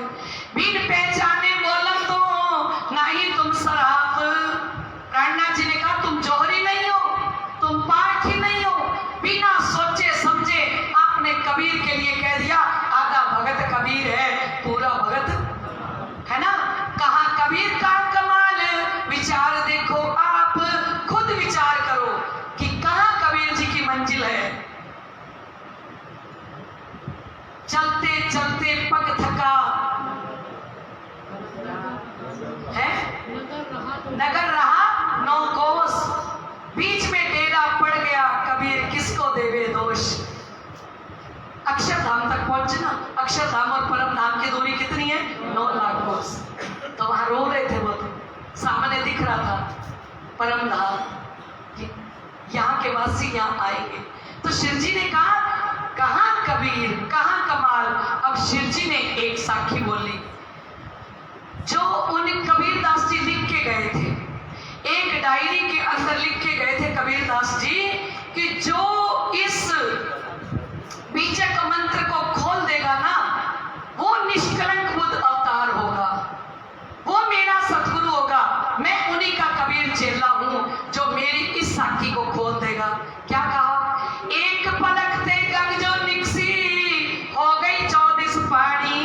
बिन पहचाने बोला तो नहीं तुम शराब। प्राणनाथ जी ने कहा तुम जौहरी नहीं हो, तुम पारखी नहीं हो। बिना सोचे समझे आपने कबीर के लिए कह दिया आधा भगत कबीर है, पूरा भगत है ना। कहा कबीर का कमाल, विचार देखो आप, खुद विचार करो कि कहां कबीर जी की मंजिल है। चलते चलते पग थका है, नगर रहा 9 कोस, बीच में डेरा पड़ गया, कबीर किसको देवे दोष। अक्षरधाम तक पहुंचना, अक्षरधाम और परम धाम की दूरी कितनी है? 9 लाख कोस। तो वहां रो रहे थे वो, तो सामने दिख रहा था परम धाम, यहाँ के वासी यहाँ आएंगे। तो शिव जी ने कहा कहां कबीर, कहां कमाल। अब शिव जी ने एक साखी बोली जो उन्हें कबीर दास जी लिख के गए थे, एक डायरी के अंदर लिख के गए थे कबीर दास जी कि जो इस बीजक मंत्र को खोल देगा ना, वो निष्कलंक बुद्ध अवतार होगा, वो मेरा सतगुरु होगा। मैं उन्हीं का कबीर चेला हूं जो मेरी इस साखी को खोल देगा। क्या कहा? एक पलक ते गंग जो निकसी, हो गई 24 पानी।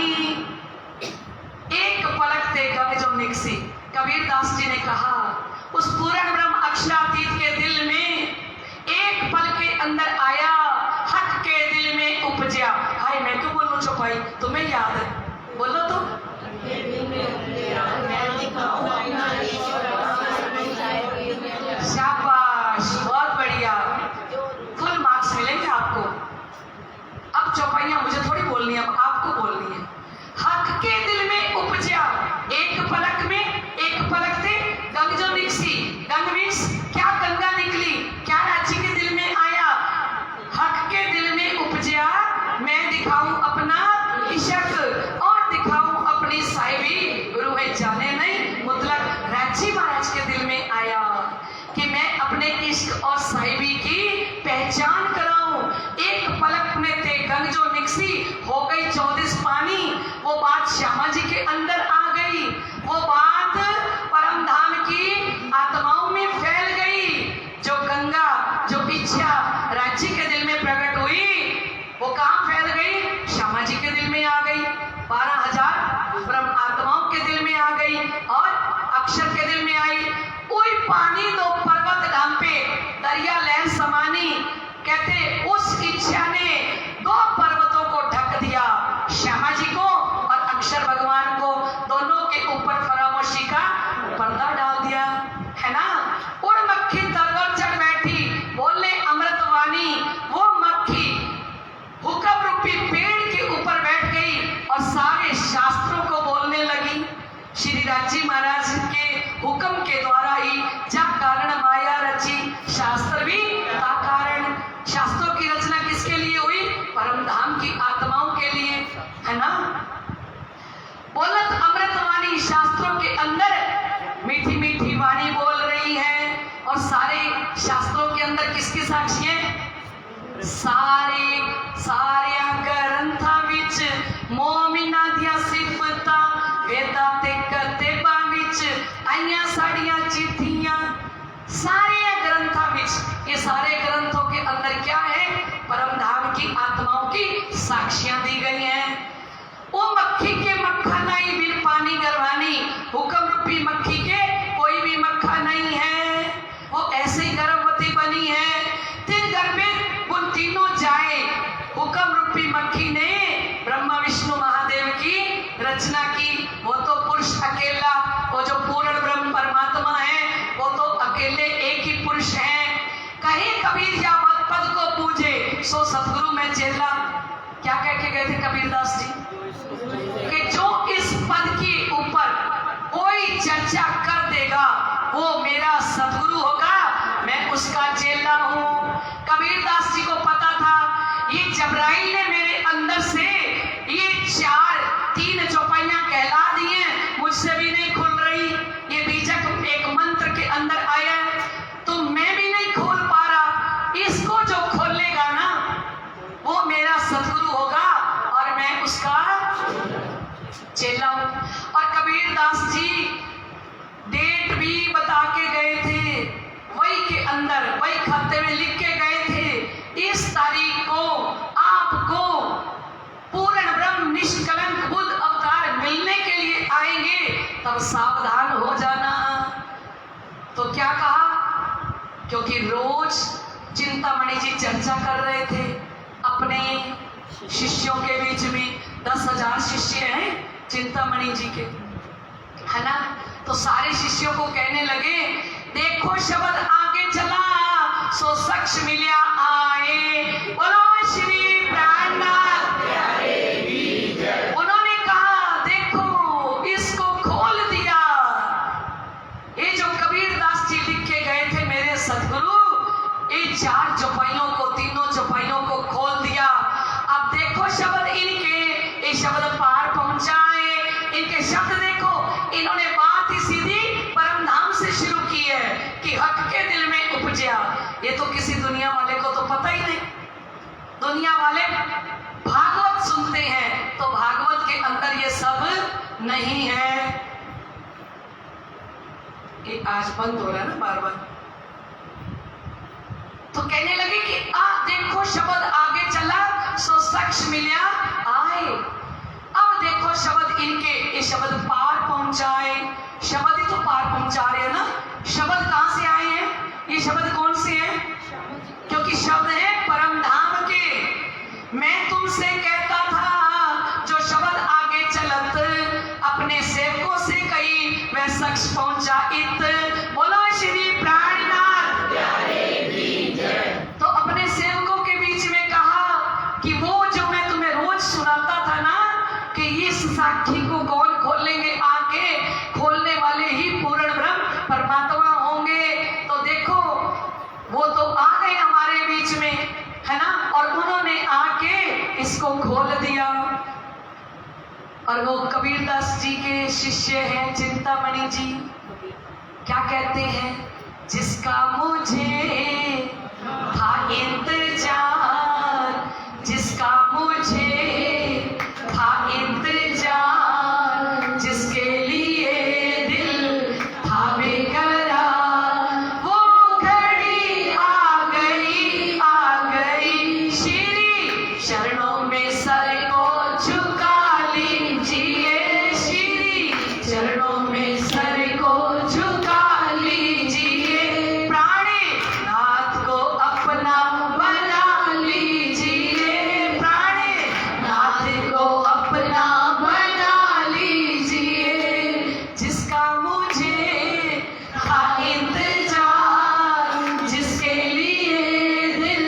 एक पलक ते गंग जो निकसी। कबीर दास जी ने कहा उस पूर्ण ब्रह्म अक्षरातीत के दिल में एक पल के अंदर आया, हक के दिल में उपजा। हाय मैं क्यों बोलूं चौपाई, तुम्हें याद है? बोलो तो। शाबाश, बहुत बढ़िया, फुल मार्क्स मिलेंगे आपको। अब चौपाइयां मुझे थोड़ी बोलनी है, अब आपको बोलनी है। हक के दिल में उपजा, एक पलक में, एक पलक से गंग जो निकसी। गंग मीन्स क्या? गंगा निकली। क्या राज्य के दिल में आया? हक के दिल में उपजा। मैं दिखाऊं अपना इश्क और दिखाऊं अपनी साहिबी, रूहे जाने नहीं मुतलक राज्य महाराज के दिल में आया कि मैं अपने इश्क और साहिबी की पहचान कराऊं। एक पलक में ते गंग जो निकसी, हो गई 24 पानी। वो बात श्यामा जी के अंदर आ गई, वो बात परम धाम की आत्माओं में फैल गई। जो गंगा, जो इच्छा राज्य के दिल में प्रकट हुई, वो कहां फैल गई? श्यामा जी के दिल में आ गई। 12,000 ब्रह्म आत्माओं के दिल में आ गई और अक्षर के दिल में आई। कोई पानी दो पर्वत धाम पे, दरिया लहर समानी। कहते उस इच्छा ने 2 पर्वतों को ढक दिया, श्यामा जी को और अक्षर भगवान को। दोनों के ऊपर फरामोशी का पर्दा डाल दिया, है ना। उड़ मक्खी तरवर चढ़ बैठी, बोले अमृतवाणी। वो मक्खी हुक्म रूपी पेड़ के ऊपर बैठ गई और सारे शास्त्रों को बोलने लगी। श्री राजी महाराज के हुक्म के द्वारा ही जा कारण माया रची, शास्त्र भी ता कारण। शास्त्रों की रचना किसके लिए हुई? परम धाम की आत्माओं के लिए, है ना। बोलत अमृतवाणी, शास्त्रों के अंदर मीठी मीठी वाणी बोल रही है। और सारे शास्त्रों के अंदर किसकी साक्षी है? सारे ग्रंथां विच मोमिना दियां सिफतां, वेदां ते कतेबां विच आईयां साड़ियां चिट्ठियां। सारे ग्रंथों विच, ये सारे ग्रंथों के अंदर क्या है? परम धाम की आत्माओं की साक्षियां दी गई हैं। वो मक्खी के मक्खा नहीं, बिन पानी गरवानी। हुक्म रूपी मक्खी के कोई भी मक्खा नहीं है, वो ऐसे ही गर्भवती बनी है। 3 गर्भे उन तीनों जाए। हुक्म रूपी मक्खी ने ब्रह्मा विष्णु महादेव की रचना की। वो तो पुरुष अकेला, वो जो पूर्ण ब्रह्म परमात्मा है, वो तो अकेले एक ही पुरुष है। कहीं कबीर या पद को पूजे, सो सतगुरु में चेला। क्या कह के गए थे कबीर दास जी? कि जो इस पद के ऊपर कोई चर्चा कर देगा, वो मेरा सतगुरु होगा, मैं उसका चेला हूं। कबीर दास जी को पता था ये जबराइल ने मेरे अंदर से ये 3 चौपाइयां कहला दी हैं, मुझसे भी नहीं खुल रही। ये बीजक एक मंत्र के अंदर आया है, तो मैं भी नहीं खोल पा रहा। इसको जो खोलेगा ना, क्योंकि रोज चिंतामणि जी चर्चा कर रहे थे अपने शिष्यों के बीच में। 10,000 शिष्य हैं चिंतामणि जी के, है ना। तो सारे शिष्यों को कहने लगे, देखो शब्द आगे चला सो सक्ष मिलिया आए, बोलो श्री प्राणनाथ। उन्होंने कहा देखो इसको खोल दिया। ये जो कबीरदास जी लिख के गए थे मेरे सदगुरु, ये 4 चौपाइयों को, तीनों चौपाइयों को खोल दिया। अब देखो शब्द इनके, ये शब्द पार पहुंचाए। इनके शब्द देखो, इन्होंने बात ही सीधी परम धाम से शुरू की है कि हक के दिल में उपजा। ये तो किसी दुनिया वाले को तो पता ही नहीं। दुनिया वाले भागवत सुनते हैं तो भागवत के अंदर ये सब नहीं है। ये आज बंद हो रहा है ना बार बार। तो कहने लगे कि देखो शब्द आगे चला सो सक्ष मिलिया आए। अब देखो शब्द इनके, ये शब्द पार पहुंचाए। शब्द ही तो पार पहुंचा रहे हैं ना। शब्द कहां से आए हैं? ये शब्द कौन से हैं? क्योंकि शब्द है परम धाम के। मैं तुमसे कहता था जो शब्द आगे चलत अपने सेवकों से कही वह सक्ष पहुंचा इत, बोलो श्री प्राणनाथ। तो अपने सेवकों के बीच में कहा कि वो जो मैं तुम्हें रोज सुनाता था ना कि इस साखी को कौन खोलेंगे, आके खोलने वाले ही पूर्ण ब्रह्म परमात्मा होंगे। तो देखो वो तो आ गए हमारे बीच में, है ना। और उन्होंने आके इसको खोल दिया। और वो कबीरदास जी के शिष्य हैं चिंतामणि जी। क्या कहते हैं? जिसका मुझे था इंतजार, जिसका मुझे था इंतजार, जिसके लिए दिल था बेकरार, वो घड़ी आ गई श्री चरणों में सर को झुका लीजिए, श्री चरणों में सर को झुका लीजिए, प्राणनाथ को अपना बना लीजिए, प्राणनाथ को अपना बना लीजिए। जिसका मुझे था इंतजार, जिसके लिए दिल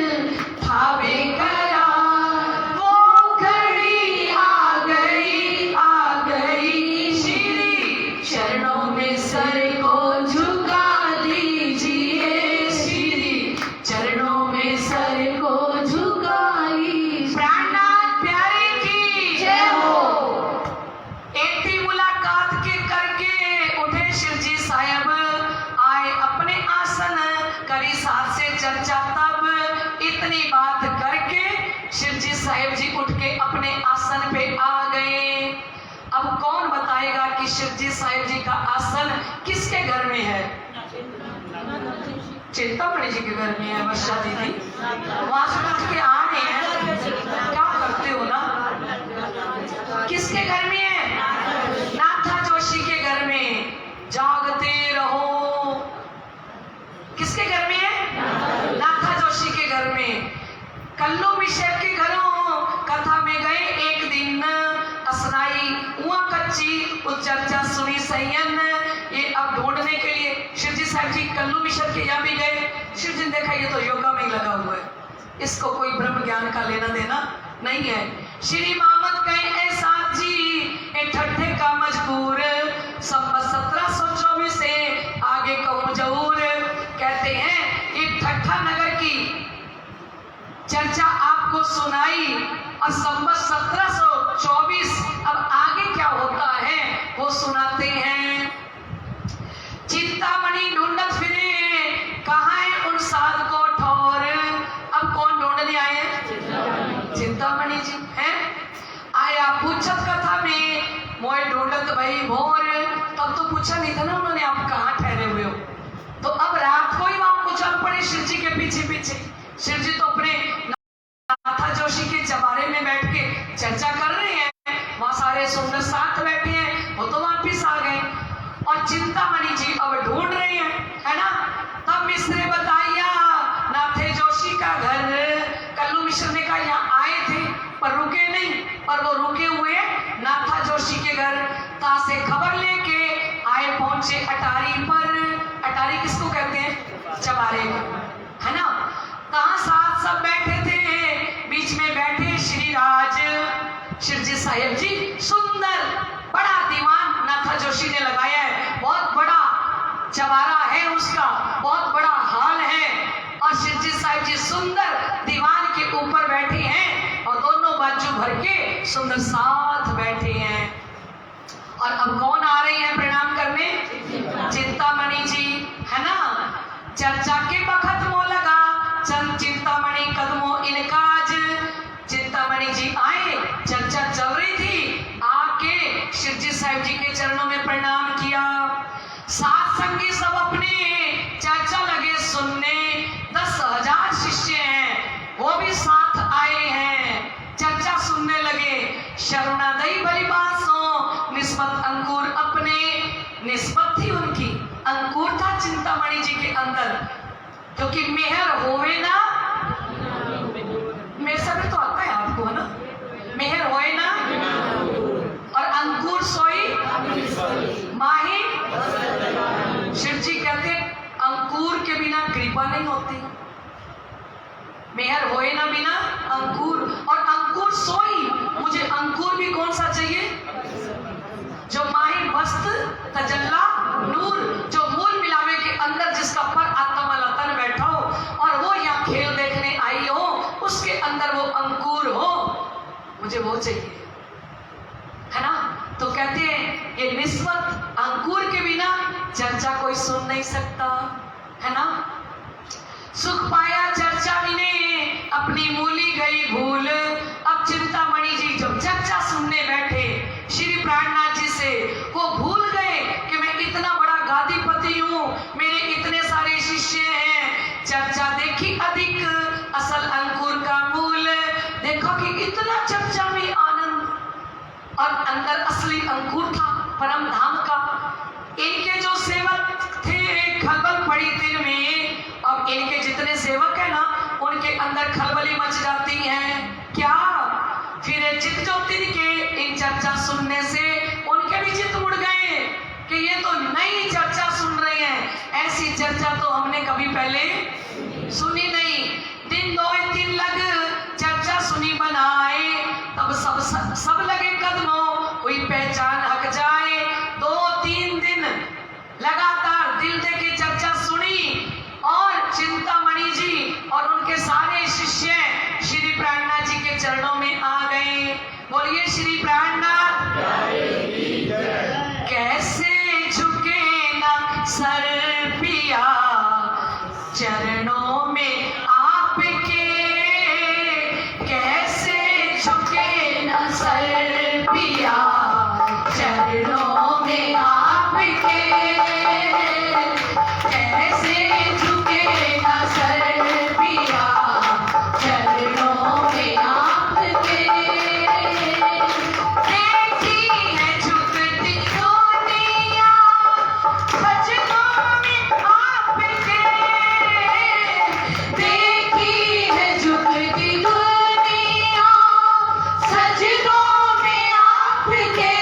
था बेकरार, वो घड़ी आ गई श्री चरणों में सर को झुका दीजिए, श्री चरणों में सर को झुका लीजिए। प्राणनाथ प्यारे की जय हो। इतनी मुलाकात के करके उठे शिवजी साहब, आए अपने आसन, करी साथ से चर्चा। तब इतनी बात करके शिवजी साहब जी उठ के अपने आसन पे आ गए। अब कौन बताएगा कि शिवजी साहब जी का आसन किसके घर में है? चिंतामणि जी के घर में है। वर्षा दीदी वहां से उठ के आ रहे हैं, क्या करते हो ना? किसके घर में है? नाथा जोशी के घर में। जागते रहो। किसके घर में है? नाथा जोशी के घर में। कल्लू मिश्र के घरों कथा में गए एक दिन, असनाई हुआ कच्ची चर्चा सुनी सैयन। ये अब ढूंढने के लिए शिवजी साहब जी कल्लू मिश्र के यहाँ भी गए। शिवजी ने देखा ये तो योगा में ही लगा हुआ है, इसको कोई ब्रह्म ज्ञान का लेना देना नहीं है। श्री मामद गए ऐसा जी ए ठट्ठे का मजबूर, संवत 1724 से आगे कहूँ जरूर। कहते हैं ये ठट्ठा नगर की चर्चा आपको सुनाई और संवत 1724 अब आगे क्या होता है वो सुनाते हैं। चिंतामणि ढूंढत फिरे कहाँ है उन साध को ठोर। अब कौन ढूंढने आए हैं? चिंतामणि जी हैं। आया पूछत कथा में मोए ढूंढत भाई भोर। तब तो पूछा नहीं था ना उन्होंने आप कहाँ ठहरे हुए हो। तो अब रात को ही आपको चल पड़े शिव जी के पीछे पीछे। शिव जी तो अपने नाथा जोशी के चबारे में बैठ के चर्चा कर रहे हैं, वहां सारे सुंदर साथ बैठे हैं, वो तो वापिस आ गए। और चिंतामणि जी अब ढूंढ रहे हैं, है ना। तब मिश्रे बताइए मुबारक, है ना। कहाँ साथ सब बैठे थे, बीच में बैठे श्री राज शिरजी साहिब जी। सुंदर बड़ा दीवान नाथा जोशी ने लगाया है, बहुत बड़ा चबारा है उसका, बहुत बड़ा हॉल है, और शिरजी साहिब जी सुंदर दीवान के ऊपर बैठे हैं और दोनों बाजू भर के सुंदर साथ बैठे हैं। और अब कौन आ रही है प्रणाम करने? चिंतामणि जी, है ना। चर्चा के बखत मो लगा, चल चिंतामणि कदमों इनकाज। चिंतामणि जी आए, चर्चा चल रही थी, आके शिरजी साहिब जी के चरणों में प्रणाम किया। सात संगी सब अपने चर्चा लगे सुनने, 10,000 शिष्य हैं, वो भी साथ आए हैं, चर्चा सुनने लगे। शरुणादयी भली बासों निस्बत अंकुर अपने, निस्बत थी उनकी, अंकुर था चिंतामणि जी के अंदर, क्योंकि मेहर होवे ना, मेरे सब तो आता है आपको, है ना, मेहर होए ना, और अंकुर सोई माही। शिव जी कहते अंकुर के बिना कृपा नहीं होती, मेहर होए ना बिना अंकुर, और अंकुर सोई, मुझे अंकुर भी कौन सा चाहिए? जो माही वस्त तजल्ला नूर, जो मूल मिलावे के अंदर जिसका पर आत्मा वाला तन बैठा हो, और वो यहाँ खेल देखने आई हो, उसके अंदर वो अंकुर हो, मुझे वो चाहिए, है ना। तो कहते हैं ये निस्बत अंकुर के बिना चर्चा कोई सुन नहीं सकता, है ना। सुख पाया चर्चा बिने, अपनी मूली गई भूल। अब चिंतामणि जी जब चर्चा सुनने बैठे श्री प्राणनाथ जी से, वो भूल गए कि मैं इतना बड़ा गादीपति हूँ, मेरे इतने सारे शिष्य हैं। चर्चा देखी अधिक, असल अंकुर का मूल। देखो कि इतना चर्चा में आनंद, और अंदर असली अंकुर था परम धाम का। इनके जो सेवक थे खलबल पड़ी दिन में, अब इनके जितने सेवक है ना, उनके अंदर खलबली मच जाती है। क्या फिर चित्त जो तिनके इन चर्चा सुनने से उनके भी चित्त मुड़ गए कि ये तो नई चर्चा सुन रहे हैं, ऐसी चर्चा तो हमने कभी पहले सुनी नहीं। दिन दो दिन लग चर्चा सुनी बनाए, तब सब लगे कदमों हुई पहचान हक जाए। 2-3 दिन लगातार दिल दे के चर्चा सुनी, और चिंतामणि जी और उनके सारे शिष्य श्री प्राणनाथ जी के चरणों में आ गए। बोलिए श्री प्राणनाथ, कैसे झुके ना सर पिया चरणों में आपके, कैसे झुके ना सर पिया चरणों में आपके, कैसे झुके ना सर पिया चरणों में आपके। देखी है झुकती दुनिया भजनों में आपके, देखी है झुकती दुनिया सजनों में आपके,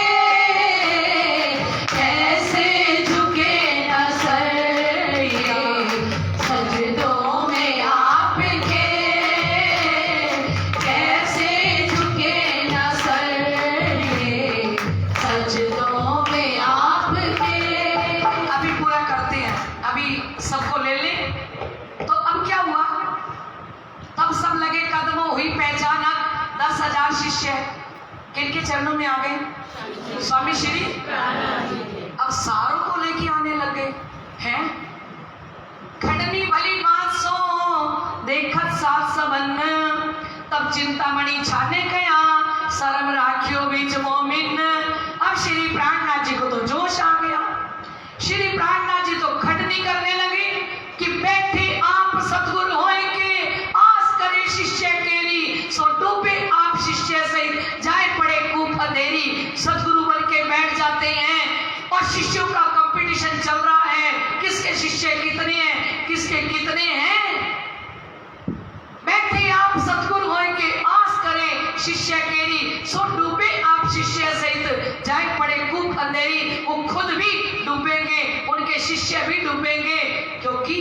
कैसे झुके न सर सजदों में आपके, कैसे झुके न सर सजदों में आपके। अभी पूरा करते हैं, अभी सबको ले ले। तो अब क्या हुआ, तब सब लगे कदमों हुई पहचान, 10,000 शिष्य किनके चरणों में आ गए? स्वामी श्री। अब सारों को लेके आने लगे हैं। खड़नी भली बात सो देखत साथ सबन, तब चिंतामणि छाने गया शर्म राखियो बीच मोमिन। अब श्री प्राणनाथ जी को तो जोश आ गया। श्री प्राणनाथ जी तो खटनी करने लगे कि बैठे आप सतगुरु होए के आस करे शिष्य केरी, सो डूबे आप शिष्य से जाए पड़े कूप अंधेरी। सतगुरु बन के बैठ जाते हैं और शिष्यों का कंपटीशन चल रहा है, किसके शिष्य कितने हैं, किसके कितने हैं। बैठे आप सतगुरु होए के आस करे शिष्य केरी, सो डूबे आप शिष्य सहित जाए पड़े कूप अंधेरी। वो खुद भी डूबेंगे, उनके शिष्य भी डूबेंगे, क्योंकि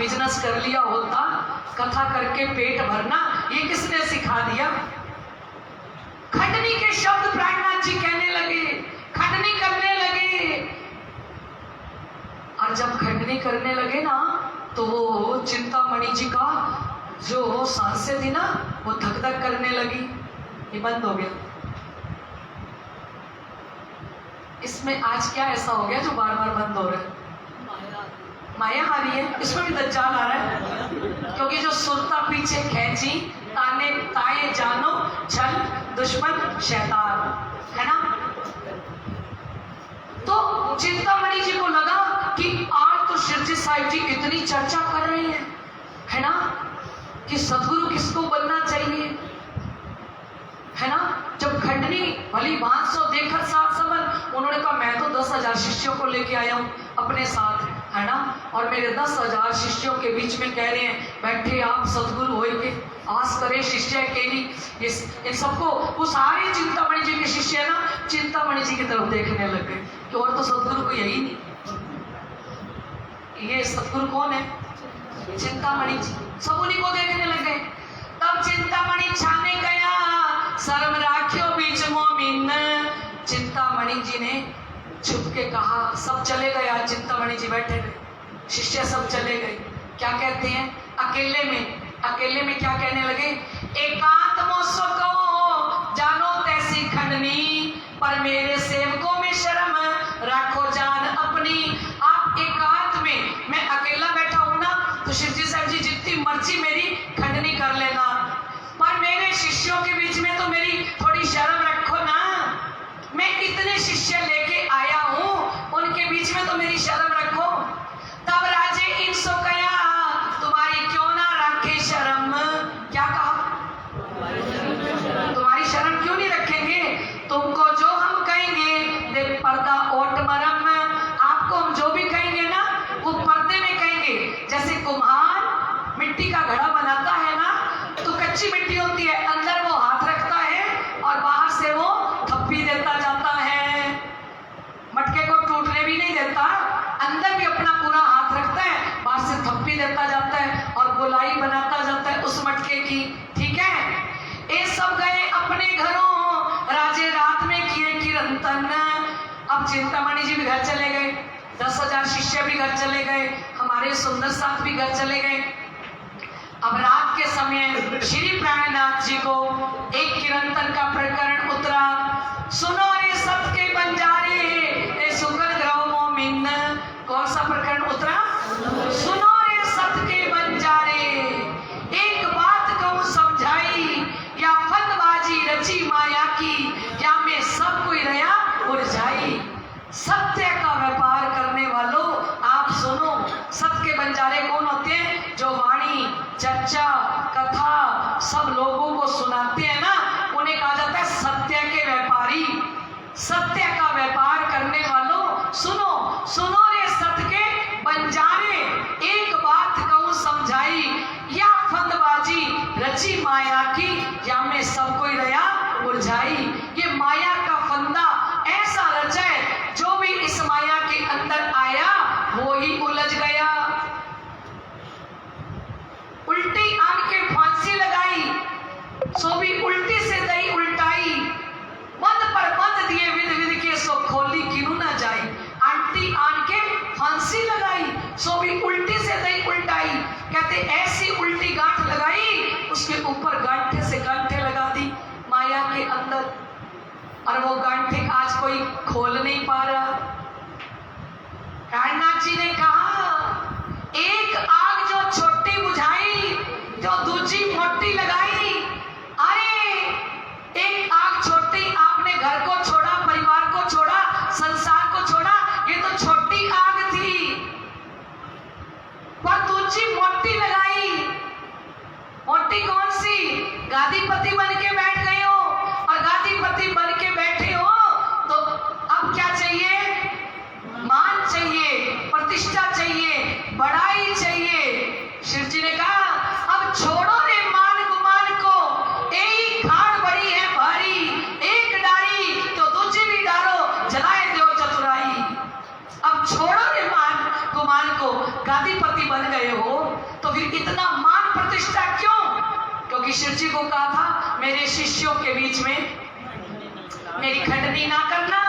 बिजनेस कर लिया होता, कथा करके पेट भरना, ये किसने सिखा दिया? खंडनी के शब्द प्राणनाथ जी कहने लगे, खंडनी करने लगे। और जब खंडनी करने लगे ना, तो वो चिंतामणि जी का जो सांसें थी ना, वो धक धक करने लगी। ये बंद हो गया। इसमें आज क्या ऐसा हो गया जो बार बार बंद हो रहा है? माया आ रही है, इसमें भी दज्जाल आ रहा है। क्योंकि जो सुरता पीछे खींची, ताने ताए जानो छल दुश्मन शैतान, है ना? तो चिंतामणि जी को लगा कि आज तो शिवजी साहिब जी इतनी चर्चा कर रहे हैं, है ना, कि सदगुरु किसको बनना चाहिए, है ना? जब खंडनी भली भांत सो देखकर साथ समझ, उन्होंने कहा मैं तो 10,000 शिष्यों को लेके आया हूँ अपने साथ, है ना, और मेरे 10,000 शिष्यों के बीच में कह रहे हैं बैठे आप सदगुरु होइगे, आस करे शिष्य केली। इन सबको वो सारे चिंतामणि जी के शिष्य ना चिंतामणि जी की तरफ देखने लग गए कि और तो सदगुरु को यही नहीं, ये सदगुरु कौन है? चिंतामणि जी। सब उन्हीं को देखने लग गए। तब चिंतामणि छाने गया, शर्म राख्यो बीच मोमिन। चिंतामणि जी ने छुप के कहा, सब चले गए। आज चिंतामणि जी बैठे गए, शिष्य सब चले गए। क्या कहते हैं? अकेले में क्या कहने लगे? एकांत मोसो को जानो तैसी खंडनी, पर मेरे सेवकों में शर्म राखो जान अपनी। आप एकांत में, मैं अकेला बैठा हूं ना, तो शिवजी साहब जी जितनी मर्जी मेरी खंडनी कर लेना, पर मेरे शिष्यों के बीच में तो मेरी थोड़ी शर्म रखो ना। मैं इतने शिष्य लेके आया हूं, उनके बीच में तो मेरी शर्म रखो। तब राजे इनसो कया, तुम्हारी क्यों ना रखे शर्म। क्या कहा? तुम्हारी शर्म क्यों नहीं रखेंगे? तुमको जो हम कहेंगे दे पर्दा ओट मरम, आपको हम जो भी कहेंगे ना वो पर्दे में कहेंगे। जैसे कुम्हार मिट्टी का घड़ा बनाता है ना, तो कच्ची मिट्टी होती है, अंदर वो हाथ रखता है और बाहर से वो थप्पी देता जाता है, मटके को टूटने भी नहीं देता, अंदर भी अपना पूरा हाथ रखता है, बाहर से थप्पी देता जाता है और गोलाई बनाता जाता है उस मटके की। ठीक है, ये सब गए अपने घरों, राजे रात में किए किरंतन। अब चिंतामणि जी भी घर चले गए, 10,000 शिष्य भी घर चले गए, हमारे सुंदर साथ भी घर चले गए। अब रात के समय श्री प्राणनाथ जी को एक किरंतन का प्रकरण उतरा। सुनो रे सत के बंजारे, ए सुकर ग्रह मोमिन। कौन सा प्रकरण उतरा? सुनो रे सत के बंजारे, एक बात कहूं समझाई, या फंदबाजी रची माया की, या मैं सब कोई रहा उलझाई। सत्य का व्यापार करने वालों आप सुनो। सत्य के बंजारे कौन होते हैं? जो वाणी चर्चा कथा सब लोगों को सुनाते हैं ना, उन्हें कहा जाता है सत्य के व्यापारी। सत्य का व्यापार करने वालों सुनो, सुनो रे सत्य के बंजारे, एक बात कहूं समझाई, या फंदबाजी रची माया की, या मैं सब कोई रहा उलझाई। ये माया का फंदा ऐसा रचा है, जो भी इस माया के अंदर आया वो ही उलझ गया। उल्टी आन के फांसी लगाई, सो भी उल्टी से दई उल्टाई। बंद पर बंद दिए विध विध के, सो खोली किनु ना जाई। आंटी आन के फांसी लगाई, सो भी उल्टी से दई उल्टाई। कहते ऐसी उल्टी गांठ लगाई, उसके ऊपर गांठे से गांठे लगा दी माया के अंदर, और वो गांठे आज कोई खोल नहीं पा रहा। प्राणनाथ जी ने कहा, एक आग जो छोटी बुझाई, जो दूसरी मोटी लगाई। अरे एक आग छोटी, आपने घर को छोड़ा, परिवार को छोड़ा, संसार को छोड़ा, ये तो छोटी आग थी, पर दूसरी मोटी लगाई। मोटी कौन सी? गादीपति बन के बैठ गए हो, और गादीपति बन के बैठे हो तो अब क्या चाहिए? मान चाहिए, प्रतिष्ठा चाहिए, बड़ाई चाहिए। शिव जी ने कहा, अब छोड़ो रे मान गुमान को, एक खाड़ बड़ी है भारी, एक डारी तो दूसरी भी डारो, जलाए दो चतुराई। अब छोड़ो रे मान गुमान को, गादीपति बन गए हो, जी को कहा था मेरे शिष्यों के बीच में मेरी खंडनी ना करना।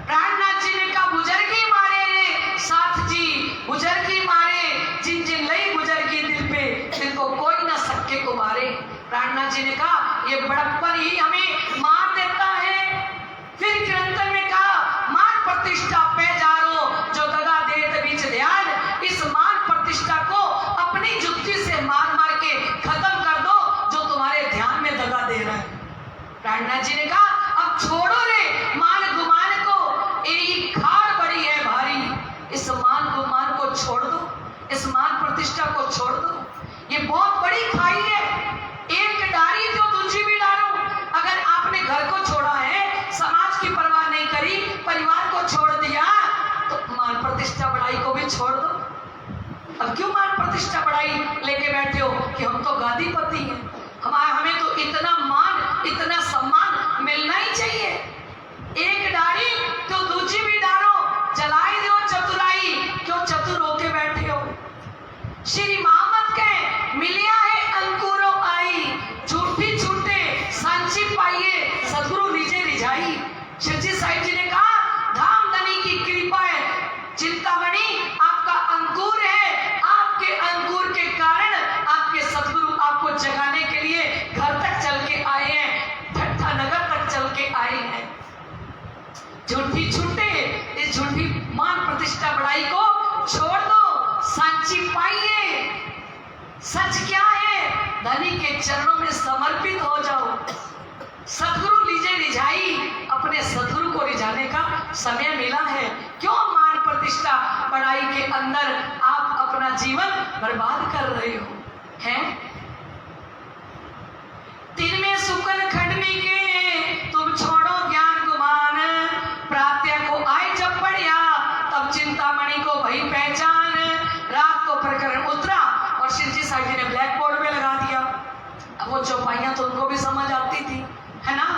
प्राणनाथ जी ने कहा बुजुर्गी मारे रे साथ जी, बुजुर्गी मारे जिन जिन लई बुजुर्गी दिल पे, दिल को कोई ना सके को मारे। प्राणनाथ जी ने कहा ये बड़प्पन ही हमें मार देता है। फिर कीर्तन में कहा मान प्रतिष्ठा पे जारो जो दगा देत बीच ध्यान, इस मान प्रतिष्ठा को अपनी जुत्ती से मार मार के खत्म कर दो जो तुम्हारे ध्यान में दगा दे रहा है। प्राणनाथ जी ने कहा अब छोड़ो रे मान गुमान को, यही खाड़ बड़ी है भारी, इस मान गुमान को छोड़ दो, इस मान प्रतिष्ठा को छोड़ दो, ये बहुत बड़ी खाई है। एक डारी तो दूसरी भी डालो। अगर आपने घर को छोड़ा है, समाज की परवाह नहीं करी, परिवार को छोड़ दिया, तो मान प्रतिष्ठा बढ़ाई को भी छोड़ दो। अब क्यों मान प्रतिष्ठा बढ़ाई लेके बैठे हो कि हम तो गादीपति हैं, हमें तो इतना मान इतना सम्मान मिलना ही चाहिए। एक डारी तो दूसरी भी डालो, जलाई दो चतुराई, क्यों चतुर होके बैठे हो। श्री मोहम्मद के मिलिया है अंकुरों आई, झूठी छूटे सांची पाइए सदगुरु नीचे रिझाई। शिवजी साहिब जी ने कहा धाम धनी की कृपा है, चिंतामणि आपका अंकुर है, आपके अंकुर के कारण आपके सदगुरु आपको जगाने के लिए घर तक चल के आए हैं, ठट्ठा नगर तक चल के आए हैं। झूठी छूटे इस झूठी मान प्रतिष्ठा बढ़ाई को छोड़ दो, सांची पाइए। सच क्या है, धनी के चरणों में समर्पित हो जाओ। सदगुरु लीजिए रिझाई, अपने सदगुरु को रिझाने का समय मिला है। क्यों मान प्रतिष्ठा बढ़ाई के अंदर आप अपना जीवन बर्बाद कर रहे हो हैं? दिन में सुकन खंडनी के तुम छोड़ो ज्ञान गुमान, प्रातः को आए जब पढ़िया तब चिंतामणि को वही पहचान। रात को प्रकरण उतरा और शिवजी साहिब जी ने ब्लैक बोर्ड में लगा दिया। अब वो चौपाइयां तो उनको भी समझ आती थी, है ना।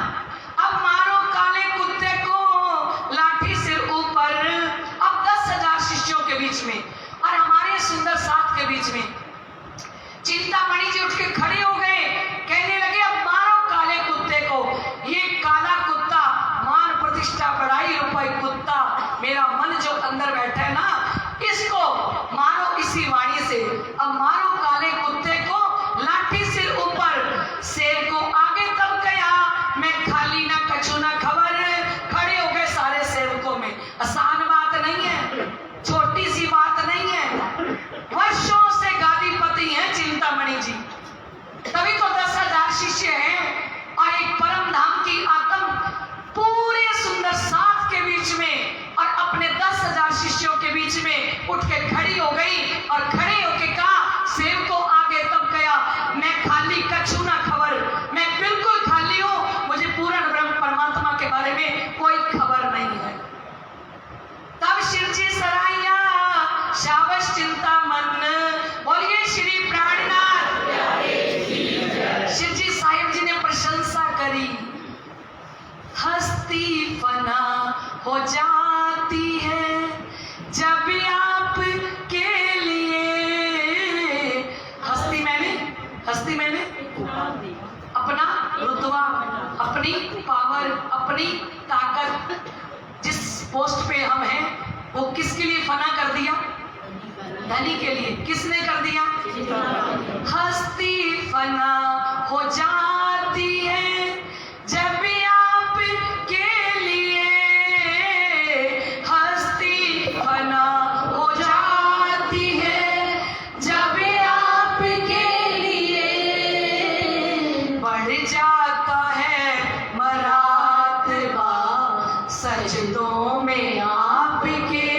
अब मारो काले कुत्ते को लाठी सिर ऊपर। अब 10,000 शिष्यों के बीच में और हमारे सुंदर साथ के बीच में चिंतामणि जी उठ के खड़े हो गए, कहने लगे अब मारो काले कुत्ते को। ये काला कुत्ता मान प्रतिष्ठा बढ़ाई रुपए कुत्ता, मेरा मन जो अंदर बैठा है ना, इसको मारो इसी वाणी से। अब मारो काले कुत्ते को लाठी सिर ऊपर। सेब को आगे तब गया मैं खाली ना कछु ना खबर। खड़े हो गए सारे सेवकों में। आसान बात नहीं है, छोटी सी बात नहीं है। वर्षों से गादीपति हैं चिंतामणि जी, तभी तो 10,000 शिष्य हैं और एक परम धाम की आत्म पूरे सुंदर साथ के बीच में और अपने 10,000 शिष्यों के बीच में उठ के खड़ी हो गई और खड़े होके कहा सेव को आगे तब गया मैं खाली कछु ना खबर। मैं बिल्कुल खाली हूं, मुझे पूर्ण ब्रह्म परमात्मा के बारे में कोई खबर नहीं है। तब शिवजी सराइया शाबाश चिंतामन, बोलिए श्री प्राणनाथ। शिवजी साहिब जी ने प्रशंसा करी। हस्ती फना हो जाती है जब आप के लिए। हस्ती मैंने अपना रुतबा, अपनी पावर, अपनी ताकत, जिस पोस्ट पे हम हैं वो किसके लिए फना कर दिया? धनी के लिए। किसने कर दिया? हस्ती फना हो जाती है जब आप के लिए। हस्ती फना हो जाती है जब आप के लिए। बढ़ जाता है मरातबा सजदों में आपके।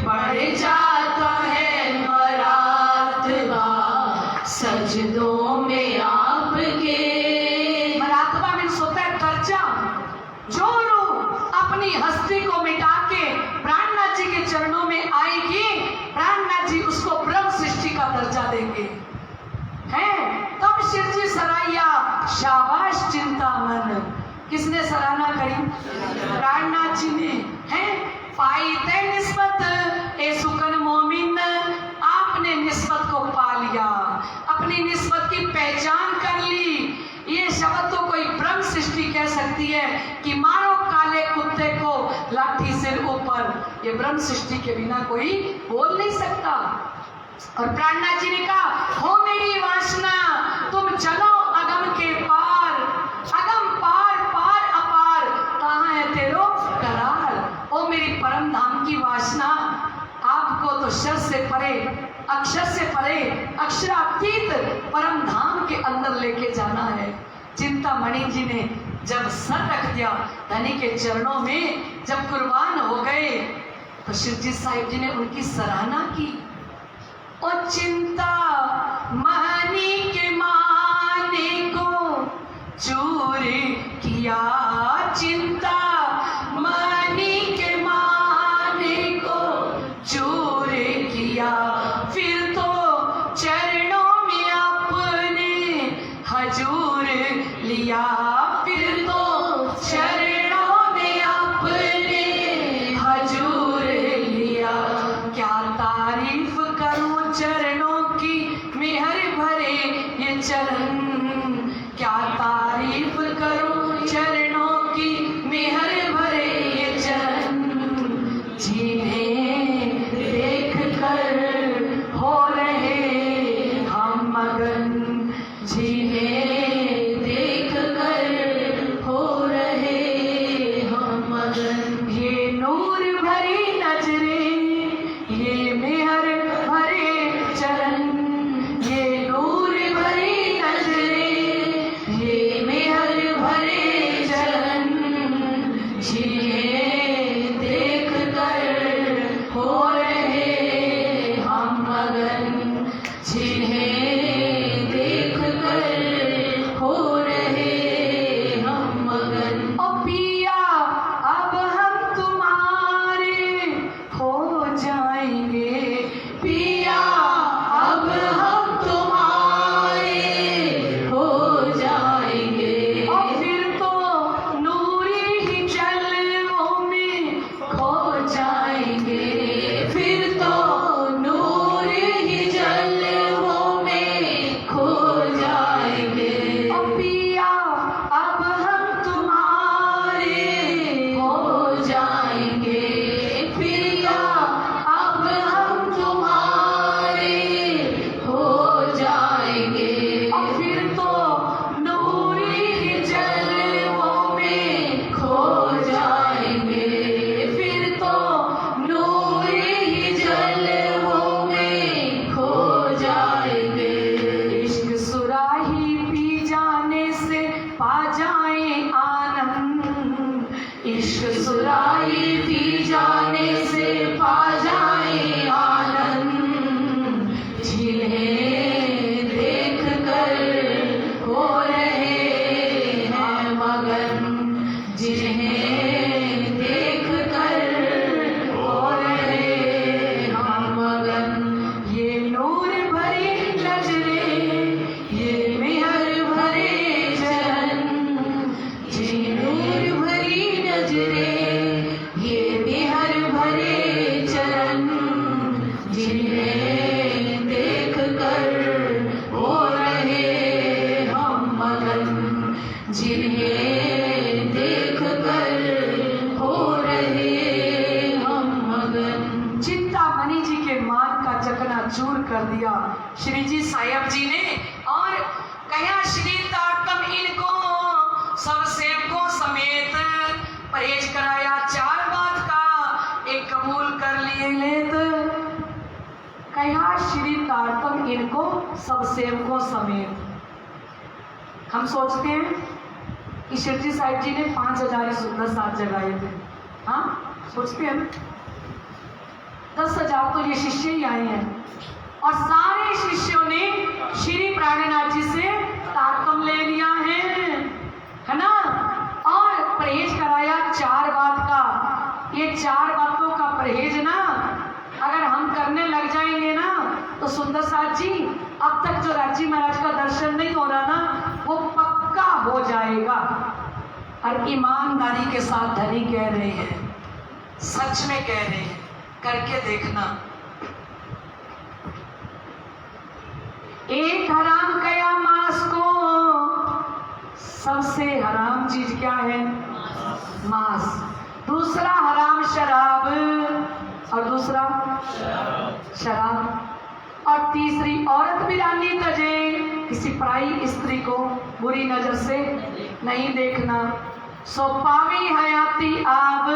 बढ़ जाता है मरातबा सजदों में आपके। मरातबा मीन्स होता है दर्जा। जो लोग अपनी हस्ती को मिटा के प्राणनाथ जी के चरणों में आएगी, प्राणनाथ जी उसको ब्रह्म सृष्टि का दर्जा देंगे, हैं? तब शिवजी सराइया शाबाश चिंतामन। किसने सराहना करी? प्राणनाथ जी ने, हैं? पाई ते निस्बत ए सुकन मोमिन, आपने निस्बत को पा लिया, अपनी अपनी निस्बत की पहचान कर ली। ये शब्द तो कोई ब्रह्म सृष्टि कह सकती है कि मारो काले कुत्ते को लाठी सिर ऊपर। ये ब्रह्म सृष्टि के बिना कोई बोल नहीं सकता। और प्राणनाथ जी ने कहा, हो मेरी वासना तुम चलो अगम के पार, अगम पार पार अपार, कहाँ है तेरो करार। ओ मेरी परम धाम की वासना, आपको तो शर से परे, अक्षर से परे, अक्षरातीत परम धाम के अंदर लेके जाना है। चिंतामणि जी ने जब सर रख दिया धनी के चरणों में, जब कुर्बान हो गए, तो शिवजी साहिब जी ने उनकी सराहना की। और चिंता महनी के माने को चूर किया, चिंता महनी के माने को चूर किया, फिर तो चरणों में अपने हजूर लिया, फिर तो चरणों में अपने हजूर लिया। क्या तारीफ करूं चरणों की मेहर भरे ये चरण, क्या तारीफ करूं चरणों की मेहर भरे ये चरण, जिन्हें देख कर हो रहे हम मगन, जिन्हें देख कर हो रहे हम मगन। ये नूर भरी नजरें, ये मेहर भरे चरण, ये नूर भरी नजरें, ये मेहर भरे चरण, जिन्हें देख कर हो रहे हम मगन, जिन्हें देख कर हो रहे हम मगन। ओ पिया अब हम तुम्हारे हो जाएंगे, पिया अब हम तुम्हारे हो जाएंगे। और फिर तो नूरी ही जलवों में खो जाएंगे, फिर तो नूरी ही जलवों में खो जाएंगे। ओ पिया अब हम तुम्हारे हो जाएंगे, पिया अब हम तुम्हारे हो जाएंगे। और फिर तो नूरी ही जलवों में खो जाएंगे, फिर तो नूरी ही जलवों में खो जाएंगे। इश्क सुराही पी जाने से पा जाए आनंद, इश्क सुराही पी जाने से पा जाए आनंद, जिन्हें देख कर हो रहे हैं मगन, जिन्हें देख कर हो रहे हैं मगन। ये नूर भरी नजरें, ये मेहर भरे चरण, ये नूर भरी नजरें, ये मेहर भरे चरण, जिन्हें देख कर हो रहे हम मगन, जिन्हें देख कर हो रहे हम मगन। चिंतामणि जी के मान का चकनाचूर कर दिया श्री जी साहिब जी ने। और कहा, श्री तारतम इनको सब सेवकों समेत परहेज कराया 4 बात का, एक कबूल कर लिए लेत। कहा, श्री तारतम इनको सब सेवकों समेत। हम सोचते हैं कि शिवजी साहिब जी ने 5000 सुंदर साथ जगाए थे, हाँ सोचते हैं। 10,000 तो ये शिष्य ही आए हैं, और सारे शिष्यों ने श्री प्राणनाथ जी से तारतम ले लिया है ना। और परहेज कराया 4 बात का। ये 4 बातों का परहेज ना अगर हम करने लग जाएंगे ना, तो सुंदर साथ जी, अब तक जो राजी महाराज का दर्शन नहीं हो रहा ना, वो पक्का हो जाएगा। और ईमानदारी के साथ धनी कह रहे हैं, सच में कह रहे हैं, करके देखना। एक हराम सबसे हराम चीज क्या है? मांस। दूसरा हराम शराब, और दूसरा शराब। और तीसरी औरत बिरानी तजे, किसी पराई स्त्री को बुरी नजर से नहीं देखना। सो पावी हयाती आप,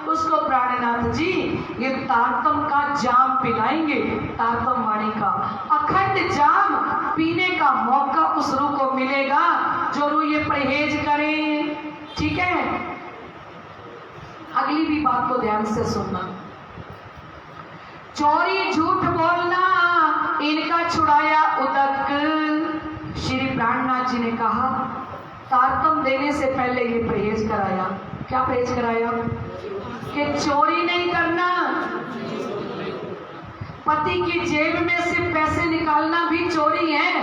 उसको प्राणनाथ जी ये तारतम का जाम पिलाएंगे, तारतम वाणी का अखंड जाम पीने का मौका उस रूह को मिलेगा जो रूह ये परहेज करे। ठीक है, अगली भी बात को ध्यान से सुनना। चोरी झूठ बोलना इनका छुड़ाया उदक। श्री प्राणनाथ जी ने कहा तारतम देने से पहले ये परहेज कराया। क्या परहेज कराया? कि चोरी नहीं करना, पति की जेब में से पैसे निकालना भी चोरी है।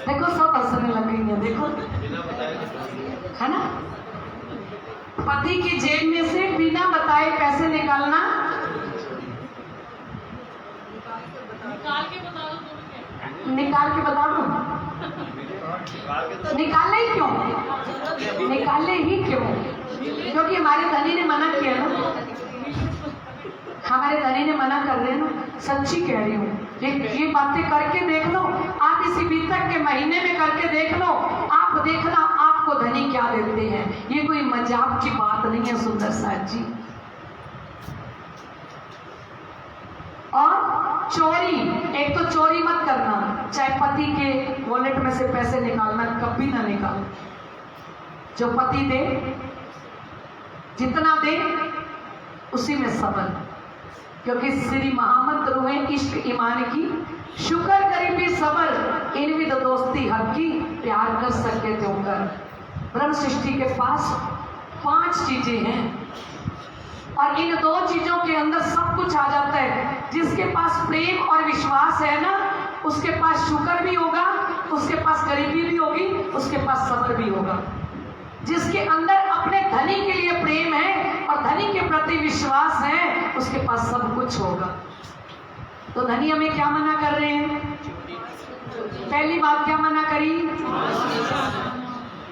देखो सब हंसने लग गई है, देखो है ना। पति की जेब में से बिना बताए पैसे निकालना, निकाल के बता दो। निकाले ही क्यों? निकाले ही क्यों? क्योंकि हमारे धनी ने मना किया ना, हमारे धनी ने मना कर रहे हैं ना। सच्ची कह रही हूँ, ये बातें करके देख लो आप, इसी बीतक के महीने में करके देख लो आप, देखना आपको धनी क्या देते हैं। ये कोई मजाक की बात नहीं है सुंदर साथ जी। और चोरी, एक तो चोरी मत करना, चाहे पति के वॉलेट में से पैसे निकालना कभी ना निकालो। जो पति दे, जितना दे उसी में सबर, क्योंकि श्री महामंत्र रूहे इश्क ईमान की, शुक्र करीबी सबर, इन विद दोस्ती हक की, प्यार कर सके तो कर। ब्रह्म सृष्टि के पास 5 चीजें हैं और इन 2 चीजों के अंदर सब कुछ आ जाता है। जिसके पास प्रेम और विश्वास है ना, उसके पास शुक्र भी होगा, उसके पास गरीबी भी होगी, उसके पास सब्र भी होगा। जिसके अंदर अपने धनी के लिए प्रेम है और धनी के प्रति विश्वास है, उसके पास सब कुछ होगा। तो धनी हमें क्या मना कर रहे हैं? पहली बात क्या मना करी?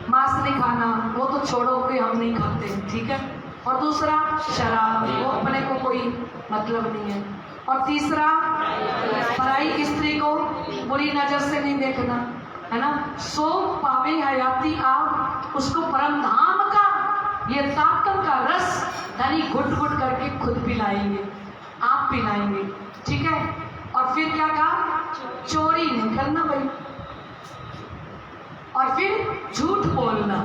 मांस नहीं खाना, वो तो छोड़ो कि हम नहीं खाते, ठीक है। और दूसरा शराब, वो अपने को कोई मतलब नहीं है। और तीसरा पराई स्त्री को बुरी नजर से नहीं देखना, है ना। सो पावे हयाती आप, उसको परम धाम का ये ताकत का रस धनी घुट घुट करके खुद पिलाएंगे, आप पिलाएंगे, ठीक है। और फिर क्या कहा? चोरी नहीं करना भाई, और फिर झूठ बोलना।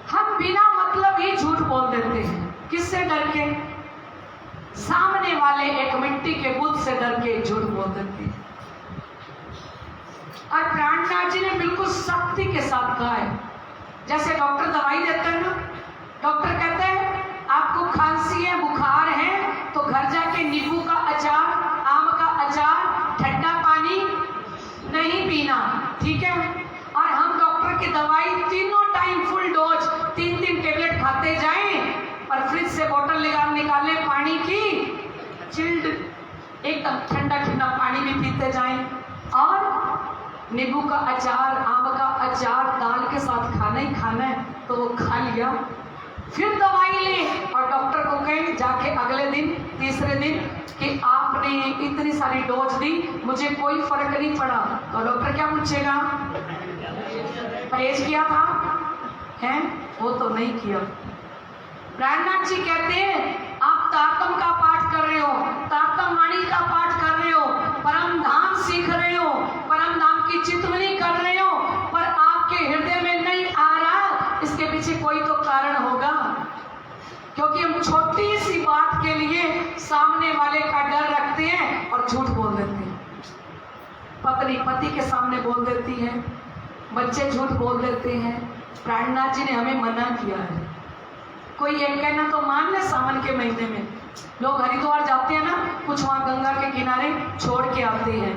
हम बिना मतलब ही झूठ बोल देते हैं। किससे डर के? सामने वाले एक मिट्टी के बुत से डर के झूठ बोल देते हैं। और प्राणनाथ जी ने बिल्कुल सख्ती के साथ कहा है। जैसे डॉक्टर दवाई देते हैं ना, डॉक्टर कहते हैं आपको खांसी है, बुखार है, तो घर जाके नींबू का अचार, आम का अचार, ठंडा पानी नहीं पीना, ठीक है। और हम डॉक्टर की दवाई तीनों टाइम फुल डोज 3-3 टेबलेट खाते जाएं, और फ्रिज से बोतल निकाले पानी की, चिल्ड एकदम ठंडा ठंडा पानी भी पीते जाएं, और नींबू का अचार, आम का अचार दाल के साथ खाना ही खाना है, तो वो खा लिया। फिर दवाई लें और डॉक्टर को कहें जाके अगले दिन, तीसरे दिन कि आपने इतनी सारी डोज दी, मुझे कोई फर्क नहीं पड़ा, तो डॉक्टर क्या पूछेगा? परहेज किया था? हैं? वो तो नहीं किया। प्राणनाथ जी कहते हैं आप तारतम का पाठ कर रहे हो, तारतम वाणी का पाठ कर रहे हो, परम धाम सीख रहे हो, परम धाम की चितवनी कर रहे हो, पर आपके हृदय में नहीं आ रहा, इसके पीछे कोई तो कारण होगा। क्योंकि हम छोटी सी बात के लिए सामने वाले का डर रखते हैं और झूठ बोल देते हैं। पत्नी पति के सामने बोल देती है, बच्चे झूठ बोल देते हैं। प्राणनाथ जी ने हमें मना किया है। कोई एक कहना तो मान ले, सावन के महीने में लोग हरिद्वार जाते हैं ना, कुछ वहां गंगा के किनारे छोड़ के आते हैं।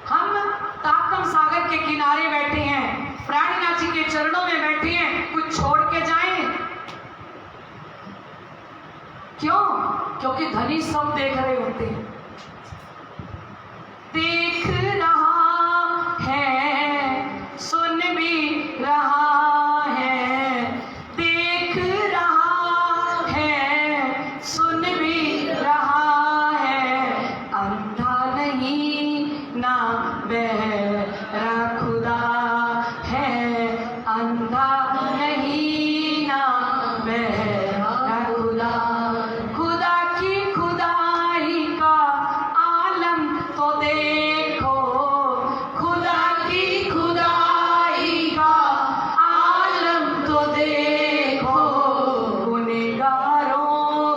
हम तारतम सागर के किनारे बैठे हैं, प्राणनाथ जी के चरणों में बैठे हैं, कुछ छोड़ के जाएं? क्यों? क्योंकि धनी सब देख रहे होते हैं। देख रहा है, सुन भी रहा है, देख रहा है, सुन भी रहा है, अंधा नहीं ना बहरा खुदा है, अंधा नहीं ना बहरा खुदा। खुदा की खुदाई का आलम तो देखो, खुदा की खुदाई का आलम तो देखो, गुनहगारों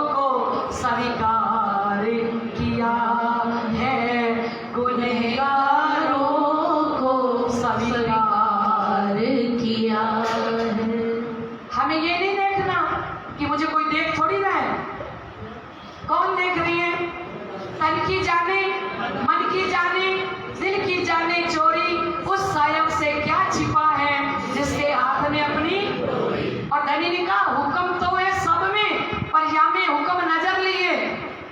को स्वीकार किया है, गुनहगारों को स्वीकार किया है। हमें ये नहीं देखना कि मुझे कोई देख थोड़ी रहा है, कौन देख रही है? तन की जाने, मन की जाने, दिल की जाने चोरी, उस सायब से क्या छिपा है जिसके हाथ में अपनी। और धनी ने कहा हुक्म तो है सब में, पर या में हुक्म नजर लिए।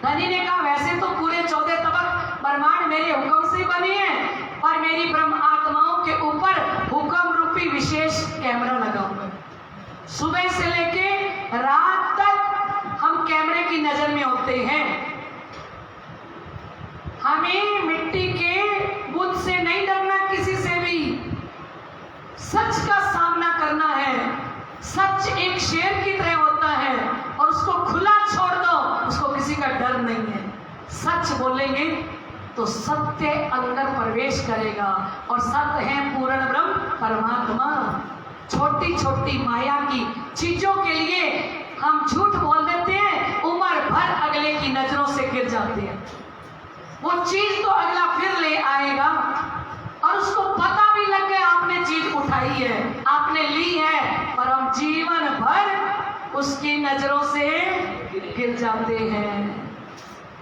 धनी ने कहा वैसे तो पूरे 14 तबक ब्रह्मांड मेरे हुक्म से बने हैं, पर मेरी ब्रह्म आत्माओं के ऊपर हुक्म रूपी विशेष कैमरा लगा हुआ है। सुबह से लेके रात तक हम कैमरे की नजर में होते हैं। हमें मिट्टी के बुत से नहीं डरना, किसी से भी सच का सामना करना है। सच एक शेर की तरह होता है और उसको खुला छोड़ दो, उसको किसी का डर नहीं है। सच बोलेंगे तो सत्य अंदर प्रवेश करेगा, और सत्य है पूर्ण ब्रह्म परमात्मा। छोटी छोटी माया की चीजों के लिए हम झूठ बोल देते हैं, उम्र भर अगले की नजरों से गिर जाते हैं। वो चीज तो अगला फिर ले आएगा, और उसको पता भी लग गया आपने चीज उठाई है, आपने ली है, पर हम जीवन भर उसकी नजरों से गिर जाते हैं,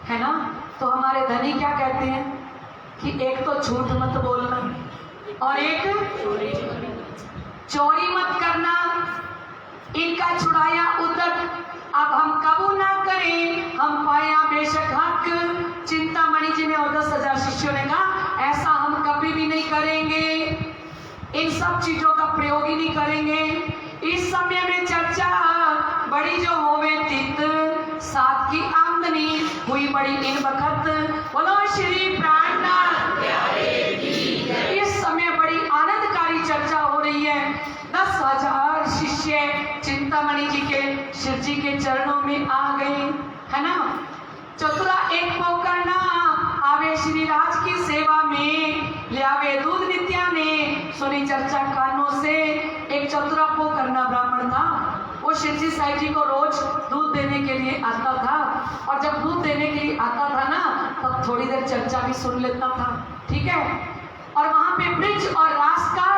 है ना। तो हमारे धनी क्या कहते हैं कि एक तो झूठ मत बोलना, और एक चोरी मत करना, इनका छुड़ाया उदक अब हम कबू ना करें, हम पाया बेशक हक। चिंतामणि जी ने और 10,000 शिष्यों ने कहा ऐसा हम कभी भी नहीं करेंगे, इन सब चीजों का प्रयोग ही नहीं करेंगे। इस समय में चर्चा बड़ी जो होवे तित, साथ की आमदनी हुई बड़ी इन वक्त। बोलो श्री प्राणनाथ इस समय बड़ी आनंदकारी चर्चा हो रही है। 10,000 शिष्य चिंतामणि जी के शिव जी के चरणों में आ गए, है ना। चतुरा एक पोकरना आवे श्री राज की सेवा में, ले आवे दूध नित्या ने सुनी चर्चा कानों से। एक चतुरा पोकरना ब्राह्मण था, वो शिव जी साईं जी को रोज दूध देने के लिए आता था, और जब दूध देने के लिए आता था ना, तब थोड़ी देर चर्चा भी सुन लेता था, ठीक है। और वहां पे ब्रिज और रास का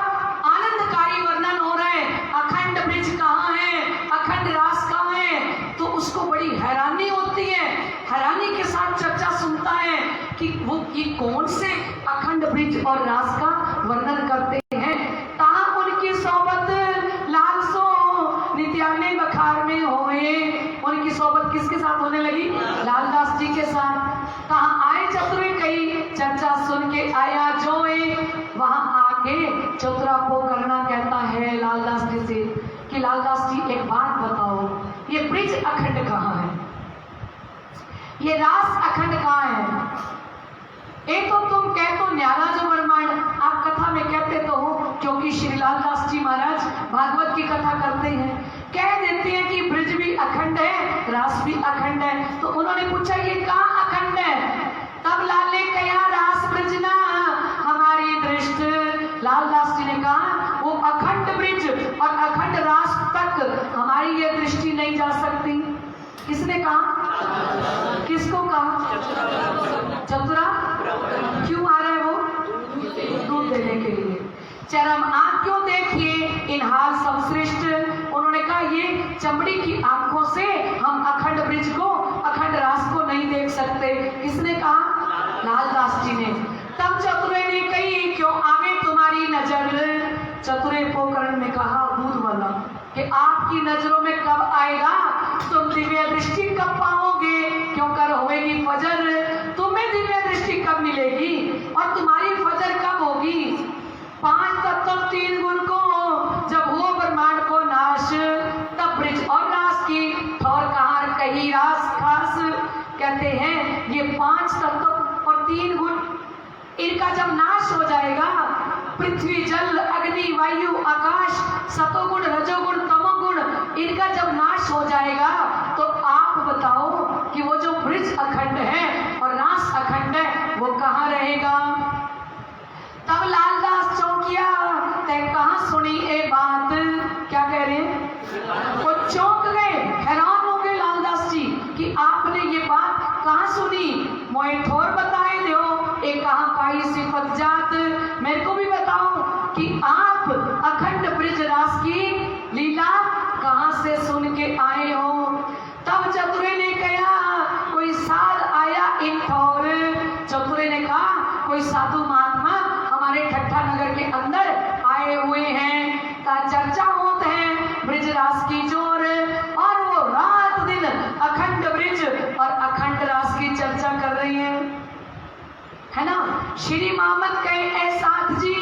आनंदकारी वर्णन हो रहा है। अखंड ब्रिज कहाँ है, अखंड रास कहाँ है, तो उसको बड़ी हैरानी होती है। हैरानी के साथ चर्चा सुनता है कि वो ये कौन से अखंड ब्रिज और रास का वर्णन करते हैं। कहाँ उनकी सोबत लाल सो नित्याने बखार में होए, उनकी सोबत किसके साथ होने लगी? लालदास जी के साथ। कहाँ आए चतुरे कई चर्चा सुन के आया जोए, वहां आके चतुरा पोकरना कहता है लालदास जी से कि लालदास जी एक बात बताओ, ये ब्रिज अखंड कहाँ है, ये रास अखंड कहाँ है? एक तो तुम कह तो न्यारा जो ब्रह्मांड, आप कथा में कहते तो हो, क्योंकि श्री लालदास जी महाराज भागवत की कथा करते हैं, कह देते हैं कि ब्रिज भी अखंड है, रास भी अखंड है। तो उन्होंने पूछा ये कहाँ अखंड है? तब लाल ने कहा रास ब्रिज ना हमारी दृष्टि। लालदास जी ने कहा वो अखंड ब्रिज और अखंड रास तक हमारी ये दृष्टि नहीं जा सकती। किसने कहा? किसको कहा? चतुरा। क्यों आ रहा है वो? दूध देने के लिए। चरम आंख क्यों देखिए इन हाल सब श्रेष्ठ। उन्होंने कहा ये चमड़ी की आंखों से हम अखंड ब्रिज को, अखंड रास को नहीं देख सकते। किसने कहा? लालदास जी ने। तब चतुरे ने कही क्यों आवे तुम्हारी नजर? चतुरे पोकरण ने कहा दूध वाला कि आपकी नजरों में कब आएगा, तुम दिव्य दृष्टि कब पाओगे, क्यों कर होएगी फजर, तुम्हें दिव्य दृष्टि कब मिलेगी। और तुम्हारी फजर कब होगी? 5 तत्व 3 गुण को जब हुआ ब्रह्मांड को नाश, तब ब्रिज और रास की ठौर कहार कही रास खास। कहते हैं ये 5 तत्व और 3 गुण, इनका जब नाश हो जाएगा, पृथ्वी जल अग्नि वायु आकाश, सतोगुण रजोगुण तमोगुण, इनका जब नाश हो जाएगा, तो आप बताओ कि वो जो ब्रिज अखंड है और रास अखंड है वो कहाँ रहेगा? तब लालदास चौंकिया, तय कहाँ सुनी ये बात? क्या कह रहे हैं? वो चौंक गए, हैरान हो गए लालदास जी कि आपने ये बात कहाँ सुनी? मोए ठोर बताए दो, ये कहाँ पाई सिफत जात, मेरे को भी बताओ कि आप अखंड ब्रिज रास की लीला कहाँ से सुन के आए हो? तब चतुरे ने कहा कोई साध आया इन ठौर। चतुरे ने कहा कोई साधु महात्मा हमारे ठट्ठा नगर के अंदर आए हुए हैं, का चर्चा होता है ब्रिज रास की जोर, और वो रात दिन अखंड ब्रिज और अखंड रास की चर्चा कर रही है ना। श्री मोहम्मद कहे ए साथ जी,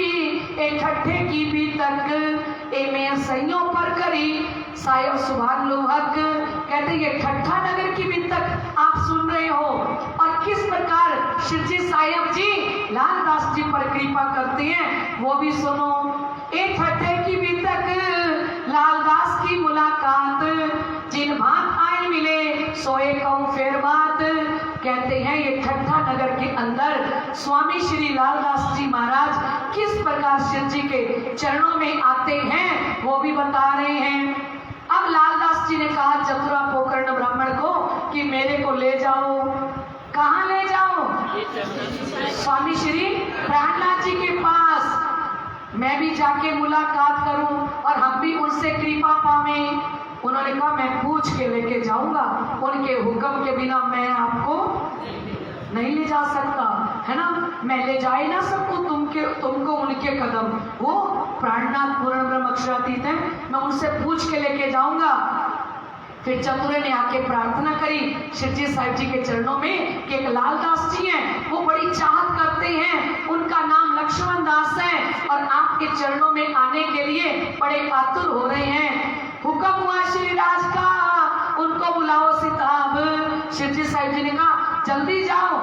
ए ठट्ठे की भी तक ए मैं सैयों पर करी सायो सुभान लोहक। कहते ये ठट्ठा नगर की भी तक आप सुन रहे हो, और किस प्रकार शिवजी साहेब जी लालदास जी पर कृपा करते हैं वो भी सुनो। ए ठट्ठे की भी तक लालदास की मुलाकात, जिन भात आए मिले सोए कहूं फेर बात। कहते हैं ये ठट्ठा नगर के अंदर स्वामी श्री लालदास जी महाराज किस प्रकार शिव जी के चरणों में आते हैं वो भी बता रहे हैं। अब लालदास जी ने कहा चतुरा पोकर्ण ब्राह्मण को कि मेरे को ले जाओ। कहाँ ले जाओ? स्वामी श्री प्राणनाथ जी के पास मैं भी जाके मुलाकात करूं और हम भी उनसे कृपा पावें। उन्होंने कहा मैं पूछ के लेके जाऊंगा, उनके हुक्म के बिना मैं आपको नहीं ले जा सकता, है ना। मैं ले जा ही ना सकूं तुमको उनके कदम। वो प्राणनाथ पूर्ण ब्रह्म अक्षरातीत है, मैं उनसे पूछ के लेके जाऊंगा। फिर चतुरे ने आके प्रार्थना करी शिवजी साहिब जी के चरणों में कि एक लालदास जी हैं, वो बड़ी चाहत करते हैं, उनका नाम लक्ष्मण दास है और आपके चरणों में आने के लिए बड़े आतुर हो रहे हैं। हुक्म हुआ श्री राज का, उनको बुलाओ सिताब। शिवजी साहिब जी ने कहा जल्दी जाओ,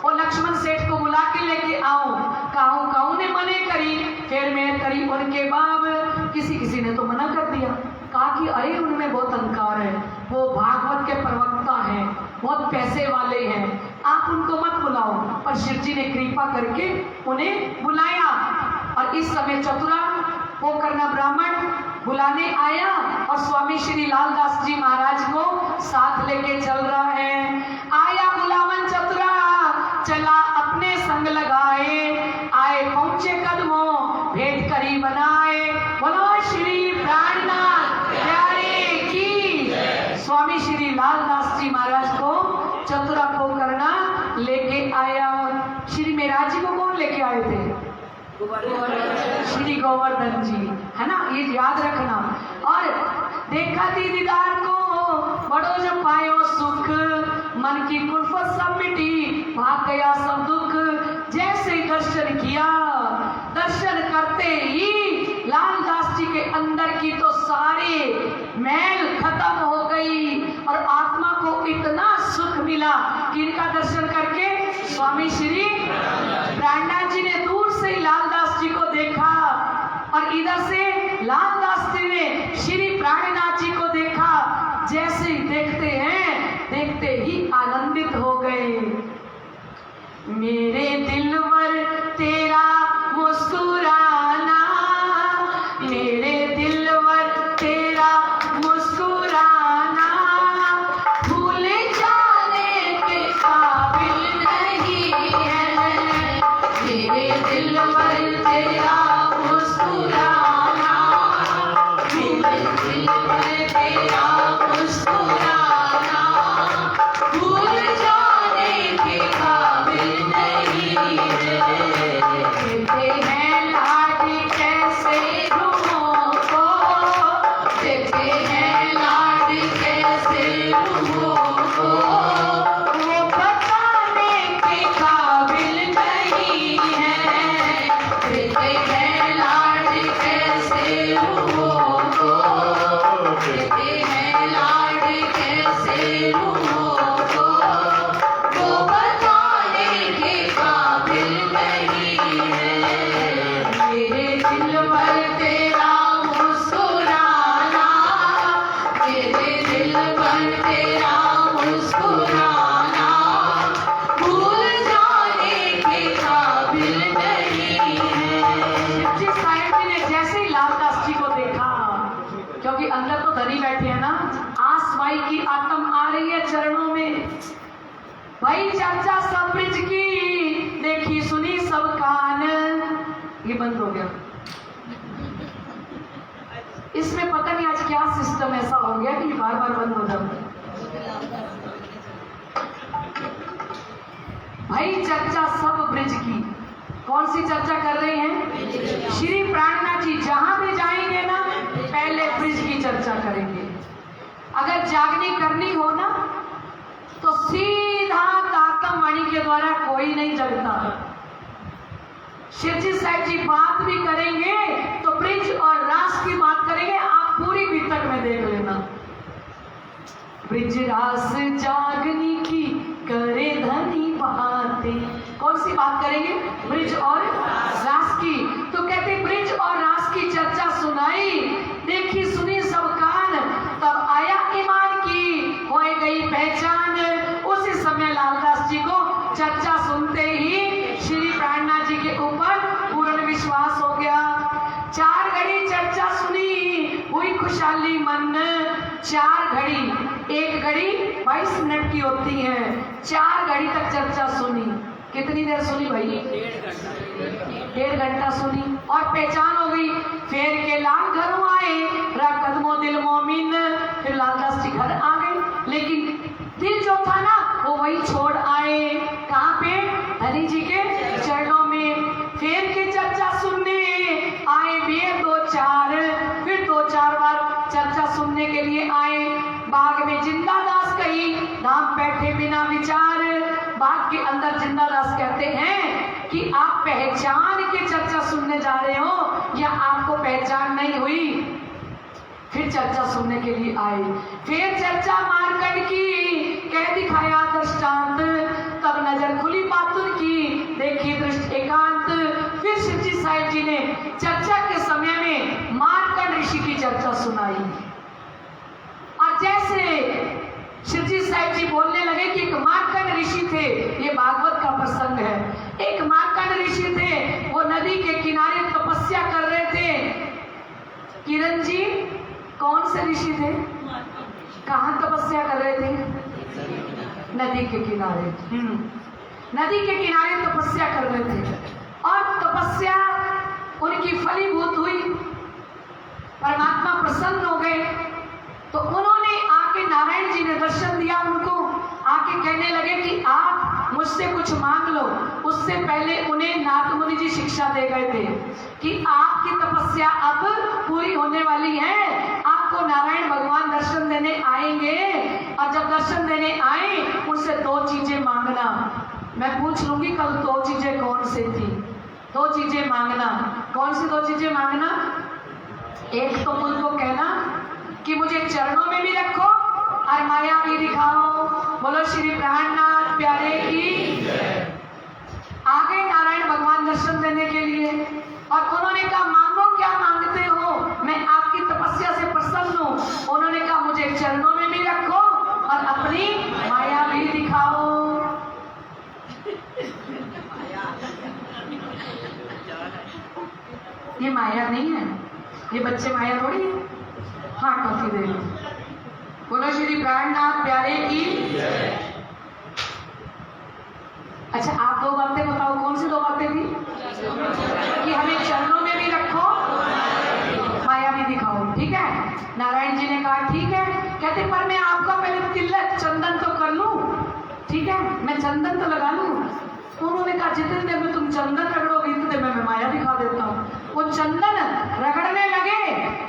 और लक्ष्मण सेठ को बुला के लेके आओ। काहू ने मने करी, फिर मेर करी उनके बाब। किसी ने तो मना कर दिया, कहा कि अरे उनमें बहुत अहंकार है, वो भागवत के प्रवक्ता हैं, बहुत पैसे वाले हैं, आप उनको मत बुलाओ। और शिव जी ने कृपा करके उन्हें बुलाया। और इस समय चतुरा पोकर्ण ब्राह्मण बुलाने आया और स्वामी श्री लालदास जी महाराज को साथ लेके चल रहा है। आया बुलावन चतुरा, चला अपने संग लगाए, आए पहुंचे कदमों भेंट करी बनाए। बोलो श्री प्राणनाथ प्यारे की। स्वामी श्री लालदास जी महाराज को चतुरा पोकर्ण लेके आया। श्री मेराज जी को कौन लेके आए थे? श्री गोवर्धन जी, है ना, ये याद रखना। और देखा दीदार को बड़ो जो पायो सुख, मन की कुल्फत सब मिटी, भाग गया सब दुख। जैसे ही दर्शन किया, दर्शन करते ही लालदास जी के अंदर की तो सारे मैल खत्म हो गई और आत्मा को इतना सुख मिला कि इनका दर्शन करके स्वामी श्री प्राणनाथ जी ने दूर से ही लालदास जी को देखा और इधर से लालदास जी ने श्री प्राणनाथ जी को देखा। जैसे ही देखते हैं, देखते ही आनंदित हो गए। मेरे दिलवर तेरा मुस्कुराना, मेरे दिलवर तेरा मुस्कुराना, भूल जाने के काबिल नहीं है। मेरे दिलवर तेरा मुस्कुराना, मेरे दिलवर तेरा मुस्कुराना, भूल जाने के काबिल नहीं। भाई चर्चा सब ब्रिज की, देखी सुनी सब कान। ये बंद हो गया। इसमें पता नहीं आज क्या सिस्टम ऐसा हो गया कि बार बार बंद हो जाता है। भाई चर्चा सब ब्रिज की, कौन सी चर्चा कर रहे हैं? श्री प्राणनाथ जी जहां भी जाएंगे ना, पहले ब्रिज की चर्चा करेंगे। अगर जागनी करनी हो ना, तो सीधा तातम वाणी के द्वारा कोई नहीं जगता। शिवजी साहब जी बात भी करेंगे तो ब्रिज और रास की बात करेंगे। आप पूरी वितक में देख लेना। ब्रिज रास जागनी की करे धनी बातें। कौन सी बात करेंगे? ब्रिज और रास की। तो कहते ब्रिज और रास की चर्चा सुनाई, देखी सुनी सब कान, तब आया ईमान की हो गई पहचान। उसी समय लालदास जी को चर्चा सुनते ही श्री प्राणनाथ जी के ऊपर पूर्ण विश्वास हो गया। 4 घड़ी चर्चा सुनी, हुई खुशहाली मन। 4 घड़ी, 1 घड़ी 22 मिनट की होती है, 4 घड़ी तक चर्चा सुनी। कितनी देर सुनी भाई? 1.5 घंटा सुनी और पहचान हो गई। फेर के लाल घरों आए, कदमो दिल मोमिन। फिर लालदास जी घर आ गए, लेकिन दिल जो था ना वो वही छोड़ आए। कहाँ पे? हरि जी के चरणों में। फेर के चर्चा सुनने आए बेर 2-4, फिर 2-4 बार चर्चा सुनने के लिए आए। बाग में जिंदादास कही, धाम बैठे बिना विचार। बाग के अंदर जिंदादास कहते हैं कि आप पहचान के चर्चा सुनने जा रहे हो या आपको पहचान नहीं हुई? फिर चर्चा सुनने के लिए आए। फिर चर्चा मारकंड की, कह दिखाया दृष्टांत। तब नजर खुली बातुर की, देखी दृष्ट एकांत। फिर शिवजी साहिब जी ने चर्चा के समय में मारकंड ऋषि की चर्चा सुनाई। और जैसे शिवजी साहिब जी बोलने लगे कि एक मारकंड ऋषि थे, ये भागवत का प्रसंग है। एक मारकंड ऋषि थे, वो नदी के किनारे तपस्या कर रहे थे। किरण जी, कौन से ऋषि थे? कहाँ तपस्या कर रहे थे? नदी के किनारे। नदी के किनारे तपस्या कर रहे थे और तपस्या उनकी फलीभूत हुई। परमात्मा प्रसन्न हो गए तो उन्होंने आके, नारायण जी ने दर्शन दिया उनको, आके कहने लगे कि आप मुझसे कुछ मांग लो। उससे पहले उन्हें नारद मुनि जी शिक्षा दे गए थे कि आपकी तपस्या अब पूरी होने वाली है, आपको नारायण भगवान दर्शन देने आएंगे। और जब दर्शन देने आए उनसे 2 चीजें मांगना। मैं पूछ लूंगी कल 2 चीजें कौन सी थी। 2 चीजें मांगना। कौन सी 2 चीजें मांगना? एक तो उनको कहना कि मुझे चरणों में भी रखो और माया भी दिखाओ। बोलो श्री प्राणनाथ प्यारे की। आ गए नारायण भगवान दर्शन देने के लिए और उन्होंने कहा मांगो, क्या मांगते हो? मैं आपकी तपस्या से प्रसन्न हूँ। उन्होंने कहा मुझे चरणों में भी रखो और अपनी माया भी दिखाओ। ये माया नहीं है, ये बच्चे माया थोड़ी है। हाँ, टॉफी दे लो। बोलो श्री प्राणनाथ प्यारे की। अच्छा, आप 2 बातें बताओ, कौन सी 2 बातें थी? कि हमें चरणों में भी रखो, माया भी दिखाओ। ठीक है, नारायण जी ने कहा ठीक है। कहते पर मैं आपका पहले तिलक चंदन तो कर लूं। ठीक है, मैं चंदन तो लगा लूं। उन्होंने कहा जितने देर में तुम चंदन रगड़ोगे इतने देर में मैं माया दिखा देता हूँ। वो चंदन रगड़ने लगे,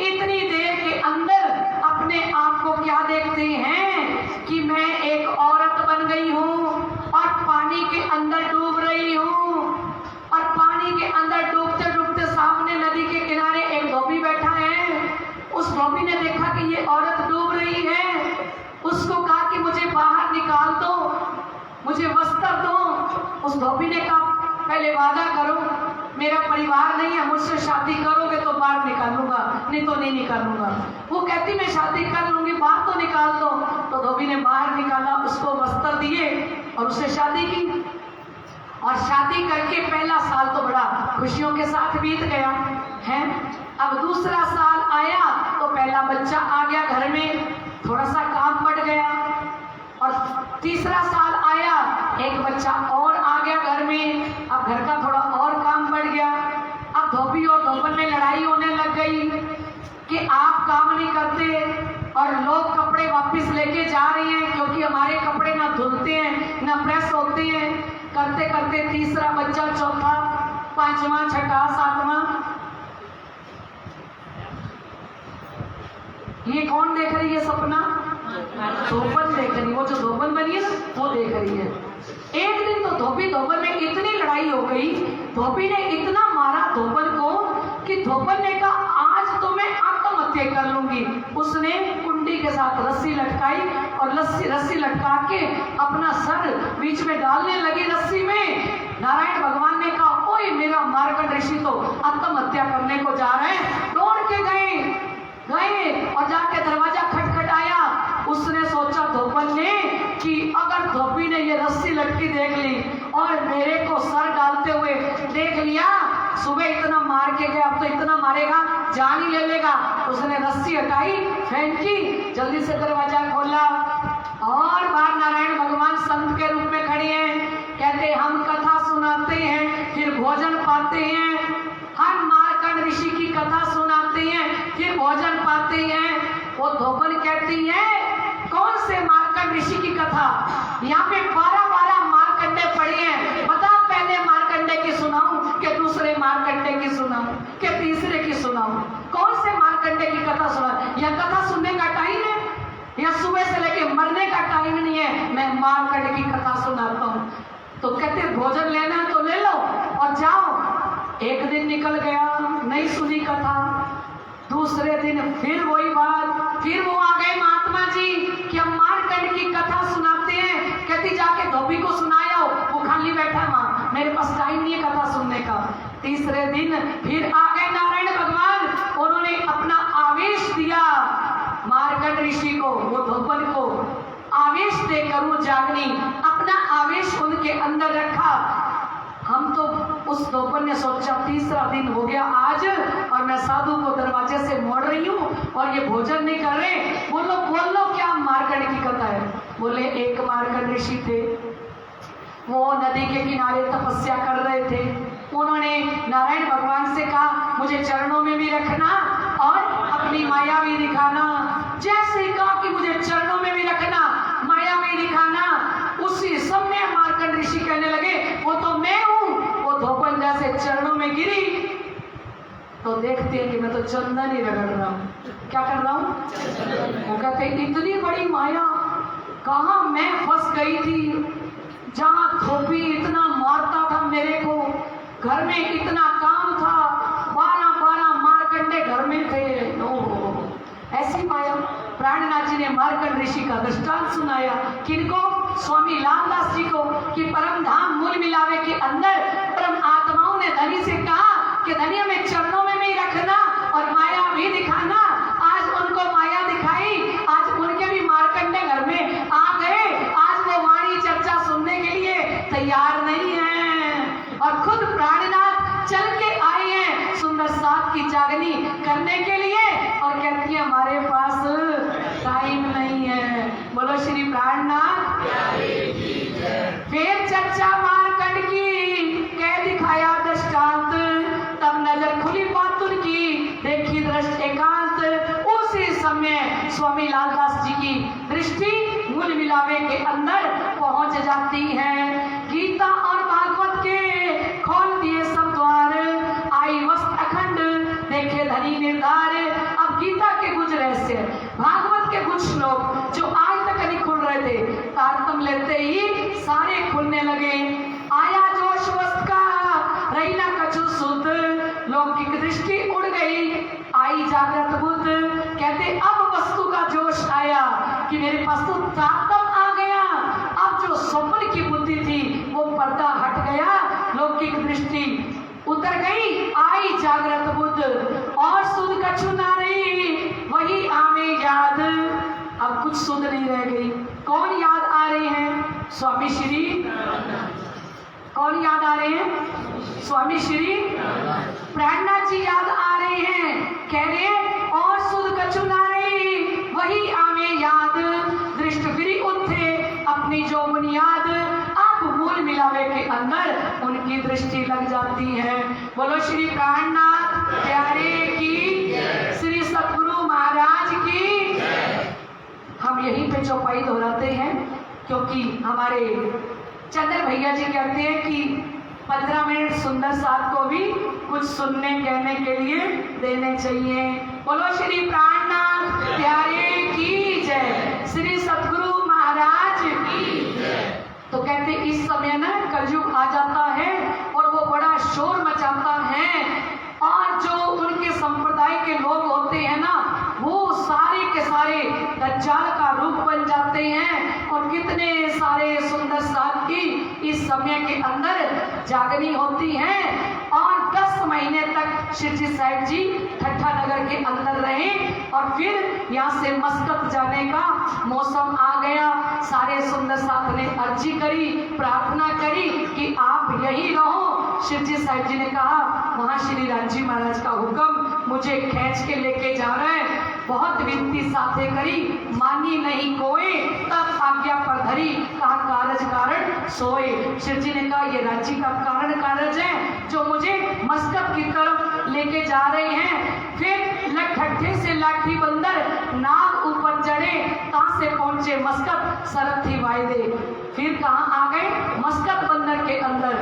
इतनी देर के अंदर अपने आप को क्या देखते हैं कि मैं एक औरत बन गई हूँ और पानी के अंदर डूब रही हूँ। और पानी के अंदर डूबते डूबते सामने नदी के किनारे एक धोबी बैठा है। उस धोबी ने देखा कि ये औरत डूब रही है, उसको कहा कि मुझे बाहर निकाल दो, मुझे वस्त्र दो। उस धोबी ने कहा पहले वादा करो, मेरा परिवार नहीं है, मुझसे शादी करोगे तो बाहर निकालूंगा, नहीं तो नहीं निकालूंगा। वो कहती मैं शादी कर लूंगी, बाहर तो निकाल दो। तो धोबी ने बाहर निकाला, उसको वस्त्र दिए और उससे शादी की। और शादी करके पहला साल तो बड़ा खुशियों के साथ बीत गया है। अब दूसरा साल आया तो पहला बच्चा आ गया घर में, थोड़ा सा काम बढ़ गया। और तीसरा साल आया बच्चा और आ गया घर में। अब घर का थोड़ा और काम बढ़ गया। अब धोबी और धोबन में लड़ाई होने लग गई कि आप काम नहीं करते और लोग कपड़े वापस लेके जा रहे हैं, क्योंकि हमारे कपड़े ना धुलते हैं ना प्रेस होते हैं। करते करते तीसरा बच्चा, चौथा, पांचवा, छठा, सातवां। ये कौन देख रही है सपना? धोबन देख रही है। वो जो धोबन बनी है ना, वो देख रही है। एक दिन तो धोबी धोबन में इतनी लड़ाई हो गई, धोबी ने इतना मारा धोबन को कि धोबन ने कहा आज तो मैं आत्महत्या कर लूंगी। उसने कुंडी के साथ रस्सी लटकाई और रस्सी लटका के अपना सर बीच में डालने लगी रस्सी में। नारायण भगवान ने कहा ओए मेरा मार्कंड ऋषि तो आत्महत्या करने को जा रहे हैं। दौड़ के गए और जाके दरवाजा खटखटाया। उसने सोचा धोबन ने कि अगर धोबी ने ये रस्सी लटकी देख ली और मेरे को सर डालते हुए देख लिया, सुबह इतना मार के गया, अब तो इतना मारेगा जान ही ले लेगा। उसने रस्सी हटाई, फेंकी, जल्दी से दरवाजा खोला और बाहर नारायण भगवान संत के रूप में खड़े हैं। कहते हम कथा सुनाते हैं फिर भोजन पाते हैं, हम मार्कंड ऋषि की कथा सुनाते हैं फिर भोजन पाते हैं। वो धोबन कहती है कौन से मार्कंड ऋषि की कथा? यहाँ पे 12 मार्कंडे पड़े हैं, बता पहले मार्कंडे की सुनाऊं कि दूसरे मार्कंडे की सुनाऊं कि तीसरे की सुनाऊं? कौन से मार्कंडे की कथा सुनाऊं? यह कथा सुनने का टाइम है या सुबह से लेके मरने का टाइम नहीं है? मैं मार्कंड की कथा सुनाता हूँ। तो कहते भोजन लेना तो ले लो और जाओ। एक दिन निकल गया, नहीं सुनी कथा। दूसरे दिन फिर वही बात, फिर वो आ गए महात्मा जी कि हम मार्कंड की कथा सुनाते हैं। कहती जाके धोबी को सुनाया, वो खाली बैठा माँ, मेरे पास टाइम नहीं है कथा सुनने का। तीसरे दिन फिर आ गए नारायण भगवान, उन्होंने अपना आवेश दिया मार्कंड ऋषि को, वो धोबन को आवेश देकर वो जागनी अपना आवेश उनके अंदर रखा। हम तो उस धोबन ने सोचा तीसरा दिन हो गया आज और मैं साधु को दरवाजे से मोड़ रही हूँ और ये भोजन नहीं कर रहे। बोल लो क्या मार्कंड की कथा है? बोले एक मार्कंड ऋषि थे, वो नदी के किनारे तपस्या कर रहे थे। उन्होंने नारायण भगवान से कहा मुझे चरणों में भी रखना और अपनी माया भी दिखाना। जैसे ही कहा कि मुझे चरणों में भी रखना, माया भी दिखाना, उसी समय मार्कंड ऋषि कहने लगे वो तो मैं हूँ। वो धोबन जैसे चरणों में गिरी तो देखते हैं कि मैं तो चंदन ही रगड़ रहा हूँ। क्या कर रहा हूँ? वो कहते इतनी बड़ी माया, कहाँ मैं फंस गई थी, जहाँ धोबी इतना मारता था मेरे को, घर में इतना काम था, 12 मारकंडे घर में थे। ऐसी माया प्राणनाथ जी ने मार्कंड ऋषि का दृष्टांत सुनाया। किनको? स्वामी लालदास जी को, कि परम धाम मूल मिलावे के अंदर परम आत्माओं ने धनी से कहा कि धनी में चरणों में भी रखना और माया भी दिखाना। आज उनको माया दिखाई, आज उनके भी मार्कंडे घर में आ गए। आज वो वाणी चर्चा सुनने के लिए तैयार नहीं है और खुद प्राणनाथ चल के आए हैं सुंदर साथ की जागनी करने के लिए और कहती है हमारे पास टाइम नहीं है। बोलो श्री प्राणनाथ। फिर चर्चा मार्कंड की, कह दिखाया दृष्टांत, तब नजर खुली बात उनकी, देखी दृष्टि एकांत। उसी समय स्वामी लालदास जी की दृष्टि मूल मिलावे के अंदर पहुंच जाती है। गीता और भागवत के खोल दिए सब द्वार, आई वस्त अखंड देखे धनी निर्धार। अब गीता के कुछ रहस्य, भागवत के कुछ श्लोक जो आज तक नहीं खुल रहे थे, तारतम लेते ही सारे खुलने लगे। आया जोश वस्त का, रही ना कछु सुध, लौकिक दृष्टि उड़ गई, आई जागृत बुद्ध। कहते अब वस्तु का जोश आया कि मेरे पास तो तारतम आ गया। अब जो स्वप्न की बुद्धि थी वो पर्दा हट गया, लौकिक दृष्टि उतर गई, आई जागृत बुद्ध। और सुध कछु ना रही, वही आमे याद। अब कुछ सुध नहीं रह गई। कौन याद आ रहे हैं? स्वामी श्री। कौन याद आ रहे हैं? स्वामी श्री प्राणनाथ जी याद आ रहे हैं। कह रहे और सुध कछु ना रही, वही आमे याद। दृष्ट फिरी उठे अपनी जो बुनियाद, अब मूल मिला की दृष्टि लग जाती है। बोलो श्री प्राणनाथ प्यारे की, श्री सतगुरु महाराज की। हम यहीं पे चौपाई दोहराते हैं क्योंकि हमारे चंद्र भैया जी कहते हैं कि 15 मिनट सुंदर साथ को भी कुछ सुनने कहने के लिए देने चाहिए। बोलो श्री प्राणनाथ प्यारे की जय, श्री सतगुरु महाराज की। तो कहते इस समय ना कलयुग आ जाता है और वो बड़ा शोर मचाता है और जो उनके संप्रदाय के लोग होते हैं ना वो सारे के सारे दज्जाल का रूप बन जाते हैं और कितने सारे सुंदर साथ की इस समय के अंदर जागनी होती है और 10 महीने तक शिवजी साहिब जी ठट्ठा नगर के अंदर रहे और फिर यहाँ से मस्कत जाने का मौसम आ गया। सारे सुंदर साथ ने अर्जी करी, प्रार्थना करी कि आप यही रहो। शिवजी साहिब जी ने कहा वहाँ श्री रामजी महाराज का हुक्म मुझे खींच के लेके जा रहा है। बहुत विनती साथे करी, मानी नहीं कोई, तब आज्ञा पर धरी, कहा कारज कारण सोए। शिवजी ने कहा ये राज्य का कारण कारज है जो मुझे मस्कत की तरफ लेके जा रहे हैं। फिर ठट्ठे से लाठी बंदर नाग ऊपर चढ़े, कहाँ से पहुंचे मस्कत, सरथी वायदे। फिर कहाँ आ गए मस्कत बंदर के अंदर।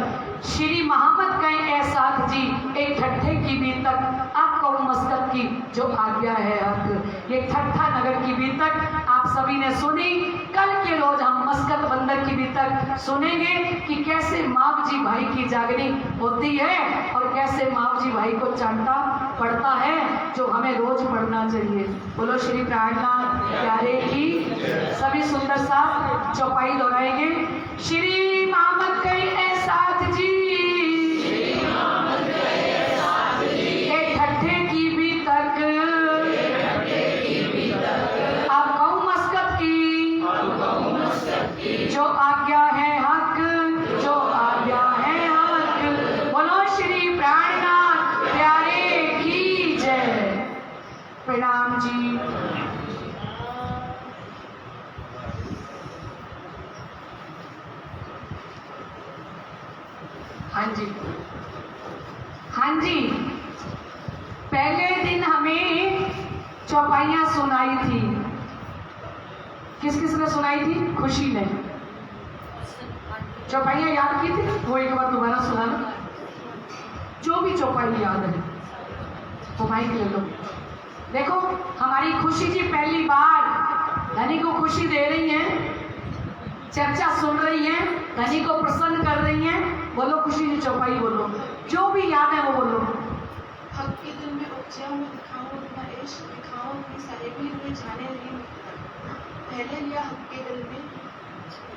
श्री मोहम्मद कहें एहसास जी एक ठट्ठे की भी तक आपको मस्कत की जो आज्ञा है हक। ये ठट्ठा नगर की भी तक आप सभी ने सुनी। कल के रोज हम मस्कत बंदर की भी तक सुनेंगे कि कैसे माप जी भाई की जागनी होती है और कैसे माप जी भाई को चांटा पड़ता है जो हमें रोज पढ़ना चाहिए। बोलो श्री प्राणनाथ प्यारे की। सभी सुंदर सा चौपाई दोहराएंगे। श्री मोहम्मद कई एहसास जी एक ठट्ठे की भी तक आप कहूँ मस्कत की जो आज्ञा है हक, जो आज्ञा है हक। बोलो श्री प्राणनाथ प्यारे की जय। प्रणाम जी। हाँ जी, हाँ जी। पहले दिन हमें चौपाइयाँ सुनाई थी। किस किस ने सुनाई थी? खुशी ने। चौपाइयाँ याद की थी? वो एक बार दोबारा सुनाना। जो भी चौपाई याद है वो माइक ले लो। देखो हमारी खुशी जी पहली बार धनी को खुशी दे रही हैं, चर्चा सुन रही हैं, धनी को प्रसन्न कर रही हैं। बोलो खुशी जी चौपाई बोलो, जो भी याद है वो बोलो। हक के दिल में उपजा मैं दिखाऊं अपना इश्क, दिखाऊं अपनी साहेबी, हुए जाने नहीं पहले लिया हक के दिल में।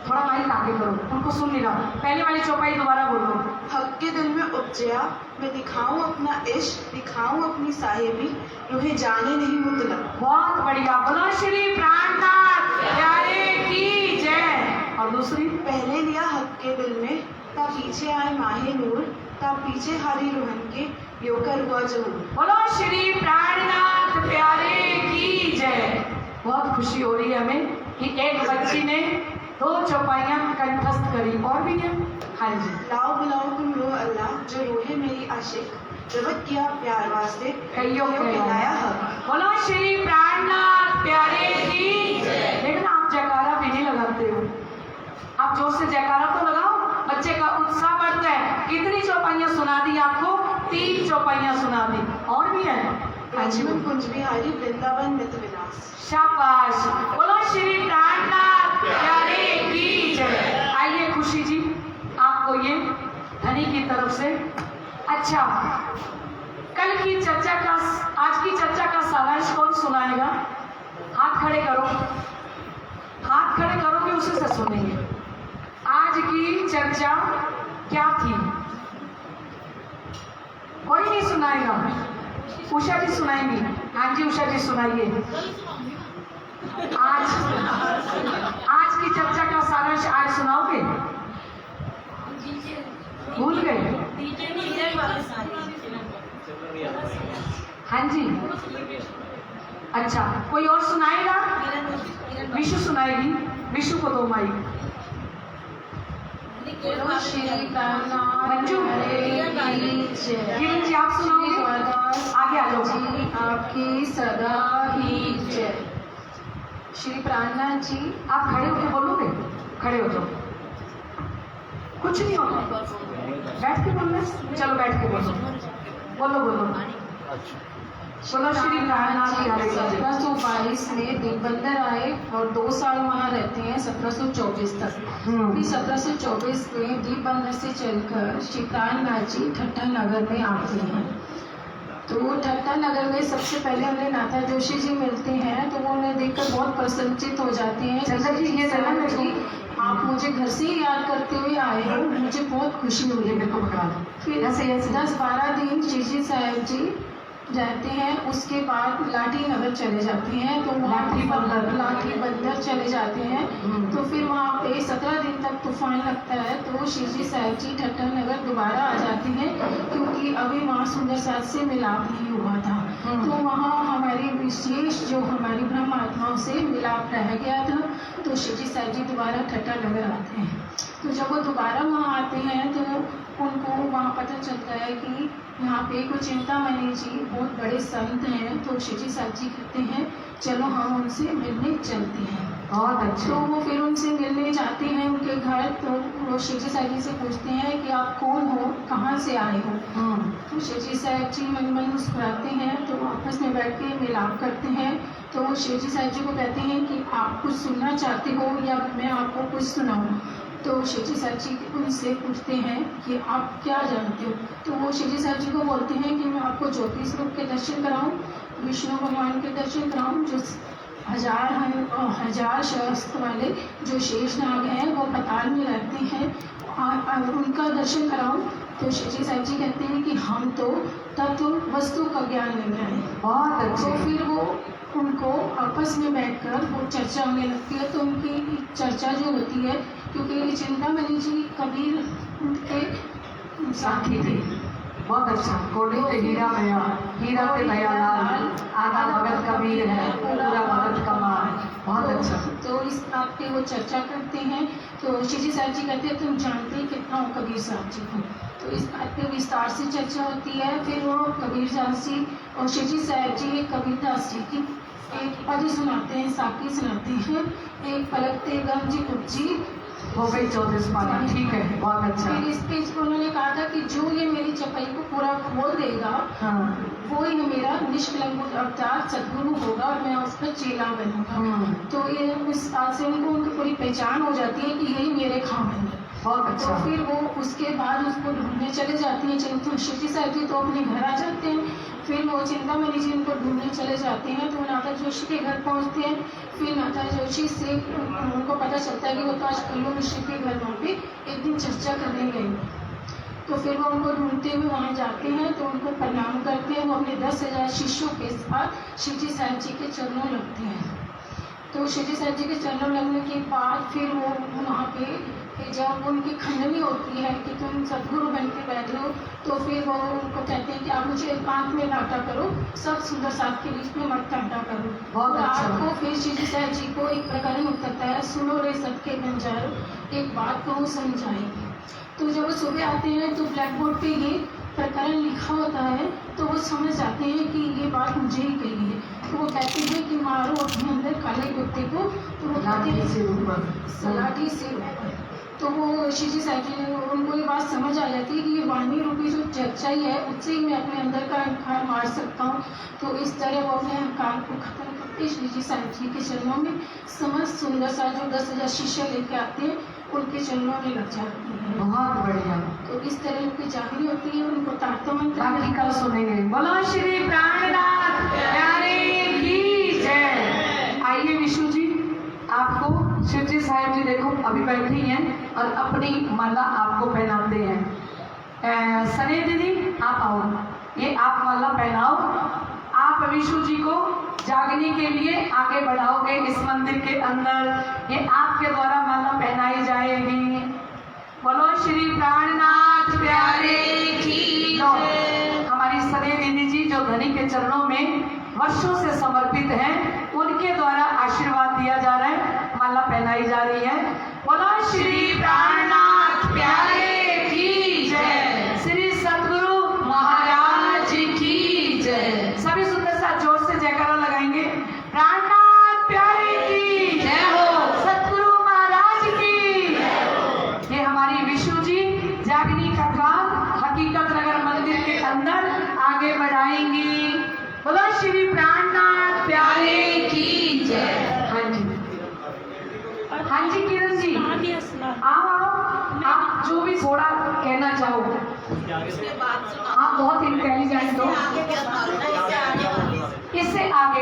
थोड़ा माइक आगे करो, उनको सुन नहीं रहा। पहले वाली चौपाई दोबारा बोलो। हक के दिल में उपजा मैं दिखाऊं अपना इश्क, दिखाऊं अपनी साहेबी, रुहे जाने नहीं मुतलक। बहुत बढ़िया। बोलो श्री प्राणनाथ प्यारे की जय। और दूसरी, पहले लिया हक के दिल में, तब पीछे आए माहे नूर, तब पीछे हारी रोहन के योकर हुआ जहूर। बोलो श्री प्राणनाथ प्यारे की जय। बहुत खुशी हो रही है हमें कि एक बच्ची ने 2 चौपाइयाँ कंठस्थ करी। और भी है? हाँ जी। लाओ बुलाओ तुम रो अल्लाह, जो रोहे मेरी आशिक, जबत किया प्यार वास्ते कईयों कहलाया हक। बोलो श्री प्राणनाथ प्यारे की जय। लेकिन आप जयकारा भी नहीं लगाते हो। आप जोर से जयकारा तो लगाओ, बच्चे का उत्साह बढ़ता है। कितनी चौपाइयाँ सुना दी आपको? 3 चौपाइयाँ सुना दी। और भी है? लक्ष्मण कुंज बिहारी वृंदावन मित विलास। शाबाश। बोलो श्री प्राणनाथ प्यारे की जय। आइए खुशी जी आपको ये धनी की तरफ से। अच्छा, कल की चर्चा का, आज की चर्चा का सारांश कौन सुनाएगा? हाथ खड़े करो, हाथ खड़े करोगे उसी से सुनेंगे। आज की चर्चा क्या थी? कोई नहीं सुनाएगा? उषा जी सुनाएंगी। हाँ जी उषा जी सुनाइए। आज की चर्चा का सारांश आज सुनाओगे? भूल गए? हाँ जी। अच्छा, कोई और सुनाएगा? विशु सुनाएगी। विशु को दो माइक। बोलो श्री प्राणनाथ मंजू। प्यारे की जय। गिरिन जी आप सुनाओगे? आगे आ जाओ। जी आपकी सदा ही जय। श्री प्राणनाथ जी आप खड़े होकर बोलोगे? खड़े हो जाओ, कुछ नहीं होगा, बैठ के बोलना। चलो बैठ के बोलो, बोलो बोलो। बोलो श्री प्राणनाथ प्यारे की जय। 1722 में दिगंबर आए और 2 साल वहाँ रहते हैं 1724 तक। फिर 1724 में दीपबंदर से चलकर श्री प्राणनाथ जी ठट्टा नगर में आते हैं। तो ठट्टा नगर में सबसे पहले उन्हें नाथा जोशी जी मिलते हैं, तो वो उन्हें देखकर बहुत प्रसन्नचित हो जाते हैं। चंद्र जी ये देना मेरे को। जी आप मुझे घर से ही याद करते हुए आए हो, मुझे बहुत खुशी हुई। मेरे को बता दो। फिर ऐसे ऐसे 10-12 दिन श्री साहब जी रहते हैं। उसके बाद लाठी नगर चले जाते हैं, तो वहाँ लाठी बंदर चले जाते हैं। तो फिर वहाँ पे 17 दिन तक तूफान लगता है, तो श्री साहब जी ठट्टा नगर दोबारा आ जाते हैं, क्योंकि अभी वहाँ सुंदर साथ से मिलाप नहीं हुआ था। तो वहाँ हमारी विशेष जो हमारी ब्रह्म आत्माओं से मिलाप रह गया था, तो श्री साहब जी दोबारा ठट्टा नगर आते हैं। तो जब वो दोबारा वहाँ आते हैं तो उनको वहाँ पता चलता है कि यहाँ पे कोई चिंतामणि जी बहुत बड़े संत हैं। तो श्री साहब जी कहते हैं चलो हम उनसे मिलने चलते हैं। बहुत अच्छे। तो वो फिर उनसे मिलने जाते हैं उनके घर। तो वो श्री साहब जी से पूछते हैं कि आप कौन हो, कहाँ से आए हो। तो श्री साहब जी मन मन मुस्कुराते हैं, तो आपस में बैठ के मिलाप करते हैं। तो वो श्री साहब जी को कहते हैं कि आप कुछ सुनना चाहते हो या मैं आपको कुछ सुनाऊँ। तो श्री साहब जी उनसे पूछते हैं कि आप क्या जानते हो। तो वो श्री साहब जी को बोलते हैं कि मैं आपको ज्योतिष रूप के दर्शन कराऊं, विष्णु भगवान के दर्शन कराऊं, जो हजार शस्त्र वाले जो शेषनाग हैं वो पताल में रहते हैं, उनका दर्शन कराऊं। तो श्री साहब जी कहते हैं कि हम तो तत्व वस्तु का ज्ञान लेना है। बहुत तो अच्छे। फिर वो उनको आपस में बैठकर वो चर्चा होने लगती है। तो उनकी चर्चा जो होती है, क्योंकि चिंतामणि जी कबीर उनके साथी थे। बहुत अच्छा। कोड़ी पे हीरा भैया, हीरा पे भैया लाल, आधा भगत कबीर है, पूरा भगत कमाल। बहुत अच्छा। तो इस बात पे वो चर्चा करते हैं। तो श्री साहब जी कहते हैं तुम जानते कितना हो कबीर साहब जी को। तो इस बात पे विस्तार से चर्चा होती है। फिर वो कबीर दास जी और श्री साहब जी कबीर दास जी की एक पद सुनाते हैं, साकी सुनाते हैं। एक पलकते गम जी उपजी हो गई 34 पाना। ठीक है, बहुत अच्छा। फिर इस पे उन्होंने कहा था कि जो ये मेरी चपाई को पूरा खोल देगा वो ही मेरा निष्कलंक अवतार सदगुरु होगा और मैं उसका चेला बनूंगा। तो ये इस बात से उनको पूरी पहचान हो जाती है कि यही मेरे खामन है। बहुत तो अच्छा। फिर वो उसके बाद उसको ढूंढने चले जाती हैं। श्री साहब जी तो अपने घर आ जाते हैं। फिर वो चिंतामणि जी उनको ढूंढने चले जाते हैं। तो नाथा जोशी के घर पहुंचते हैं। फिर नाथा जोशी से उनको पता चलता है कि वो तो आज कल्लू मिश्र के घर वहाँ पे एक दिन चर्चा करने गए। तो फिर वो उनको ढूंढते हुए वहाँ जाते हैं, तो उनको प्रणाम करते हैं। वो अपने 10,000 शिष्यों के साथ श्री साहब जी के चरणों लगते हैं। तो श्री साहब जी के चरणों लगने के बाद फिर वो वहाँ पे जब उनकी खंडनी होती है कि तुम सदगुरु बन के बैठे हो, तो फिर वो उनको कहते हैं कि आप मुझे एकांत में नाटा करो, सब सुंदर साथ के बीच में मत नाटा करो। बहुत तो अच्छा। आपको फिर श्री साहब जी को एक प्रकरण उतरता है, सुनो रे सबके बंजारो, एक बात कहूँ समझाएगी। तो जब वो सुबह आते हैं तो ब्लैक बोर्ड पे ये प्रकरण लिखा होता है, तो वो समझ जाते हैं कि ये बात मुझे ही कही है। तो वो कहते हैं कि मारो अपने अंदर काले कुत्ते को। तो वो कहते लाठी से हैं ऊपर। लाठी से ऊपर। तो वो श्री साहब जी उनको ये बात समझ आ जाती है कि ये वाणी रूपी जो चर्चा ही है, उससे ही मैं अपने अंदर का अहंकार मार सकता हूँ। तो इस तरह वो अपने अहंकार को खत्म करके श्री साहब जी के चरणों में समस्त सुंदर सा जो 10,000 शिष्य लेके आते हैं उनके चरणों में लग जाती है। बहुत बढ़िया। तो इस तरह उनकी जागरी होती है। उनको तारतम बाकी कल सुनेंगे। बोलो श्री प्राणनाथ प्यारे की जय। आइए विष्णु जी, आपको शिवजी साहब जी देखो अभी बैठी हैं और अपनी माला आपको पहनाते हैं। सने दीदी आप आओ, ये आप माला पहनाओ। आप विष्णु जी को जागने के लिए आगे बढ़ाओगे इस मंदिर के अंदर। ये आपके द्वारा माला पहनाई जाएगी। बोलो श्री प्राणनाथ प्यारे की जय। हमारी सने दीदी जी जो धनी के चरणों में वर्षों से समर्पित हैं, उनके द्वारा आशीर्वाद दिया जा रहा है, माला पहनाई जा रही है। बोलो श्री प्राणनाथ प्यारे प्यारे की जय। श्री सतगुरु महाराज की जय। सभी सुंदर सा जोर से जयकारा लगाएंगे। प्राणनाथ प्यारे की जय हो। सतगुरु महाराज की। ये हमारी विशु जी जागनी का काम हकीकत नगर मंदिर के अंदर आगे बढ़ाएंगी। बोलो श्री प्राणनाथ प्यारे की जय। हाँ जी, हाँ जी किरण जी, आओ आओ, आप जो भी थोड़ा कहना चाहो। आप बहुत इंटेलिजेंट हो। इससे आगे,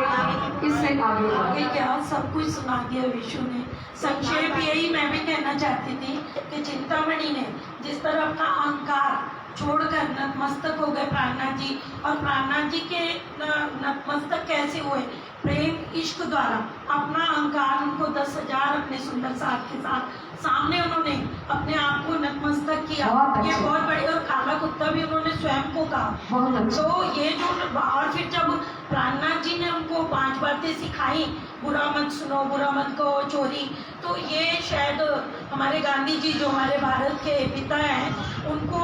इससे आगे। आगे क्या सब कुछ सुना दिया विशु ने। संक्षेप यही मैं भी कहना चाहती थी कि चिंतामणि ने जिस तरह अपना अहंकार छोड़कर नतमस्तक हो गए प्राणनाथ जी, और प्राणनाथ जी के नतमस्तक कैसे हुए? प्रेम इश्क द्वारा अपना अहंकार उनको 10,000 अपने सुंदर साथ के साथ सामने उन्होंने अपने आप को नतमस्तक किया। बहुत ये अच्छे। बहुत बड़ी, और काला कुत्ता भी उन्होंने स्वयं को कहा। बहुत अच्छा। तो ये जो, और फिर जब प्राणनाथ जी ने उनको 5 बातें सिखाई, बुरा मत सुनो, बुरा मत कहो, चोरी, तो ये शायद हमारे गांधी जी जो हमारे भारत के पिता हैं, उनको